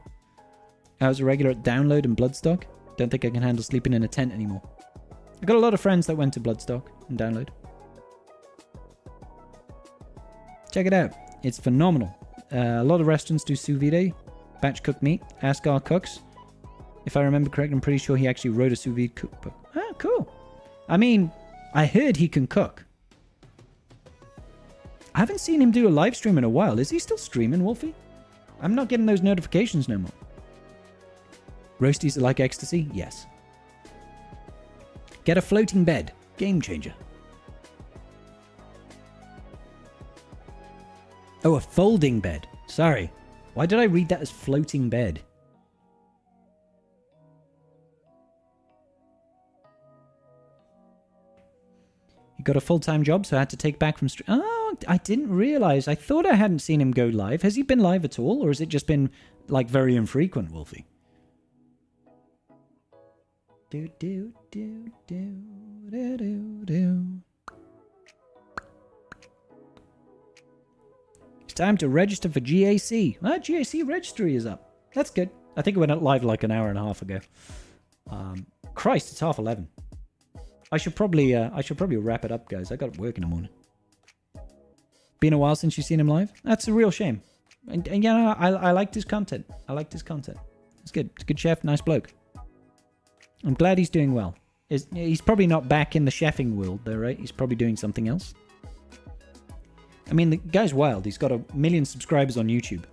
I was a regular at Download and Bloodstock? Don't think I can handle sleeping in a tent anymore. I got a lot of friends that went to Bloodstock and Download. Check it out. It's phenomenal. A lot of restaurants do sous vide, batch cooked meat. Ask our cooks. If I remember correct, I'm pretty sure he actually wrote a sous vide cookbook. Ah, cool. I mean, I heard he can cook. I haven't seen him do a live stream in a while. Is he still streaming, Wolfie? I'm not getting those notifications no more. Roasties are like ecstasy? Yes. Get a floating bed. Game changer. Oh, a folding bed. Sorry. Why did I read that as floating bed? He got a full-time job, so I had to take back from stream. Oh, I didn't realize. I thought I hadn't seen him go live. Has he been live at all, or has it just been, like, very infrequent, Wolfie? Do, do, do, do, do, do, do. It's time to register for GAC. Ah, GAC registry is up. That's good. I think it went live like an hour and a half ago. Christ, it's 11:30. I should probably wrap it up, guys. I got work in the morning. Been a while since you've seen him live. That's a real shame. And you know, I liked his content. It's good. It's a good chef. Nice bloke. I'm glad he's doing well. He's probably not back in the chefing world, though, right? He's probably doing something else. I mean, the guy's wild. He's got 1 million subscribers on YouTube.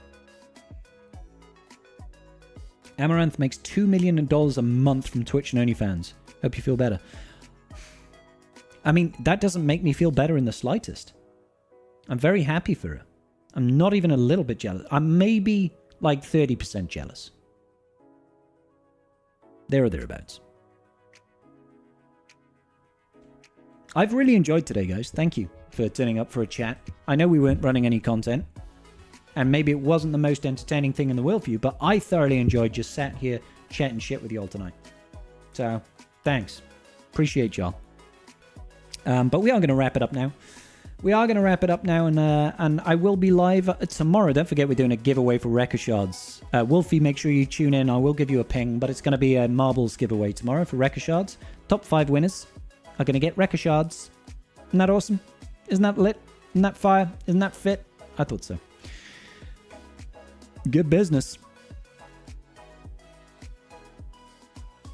Amaranth makes $2 million a month from Twitch and OnlyFans. Hope you feel better. I mean, that doesn't make me feel better in the slightest. I'm very happy for her. I'm not even a little bit jealous. I'm maybe like 30% jealous. There or thereabouts. I've really enjoyed today, guys. Thank you for turning up for a chat. I know we weren't running any content, and maybe it wasn't the most entertaining thing in the world for you, but I thoroughly enjoyed just sat here chatting shit with y'all tonight. So, thanks. Appreciate y'all. But we are going to wrap it up now. And I will be live tomorrow. Don't forget we're doing a giveaway for Rekka Shards. Wolfie, make sure you tune in. I will give you a ping, but it's going to be a marbles giveaway tomorrow for Rekka Shards. Top 5 winners are going to get Rekka Shards. Isn't that awesome? Isn't that lit? Isn't that fire? Isn't that fit? I thought so. Good business.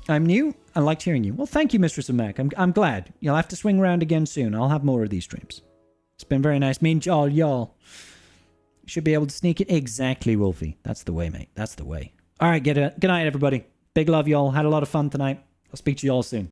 I'm new. I liked hearing you. Well, thank you, Mistress of Mac. I'm glad. You'll have to swing around again soon. I'll have more of these streams. It's been very nice meeting y'all. Should be able to sneak it. Exactly, Wolfie. That's the way, mate. That's the way. All right, good night, everybody. Big love, y'all. Had a lot of fun tonight. I'll speak to y'all soon.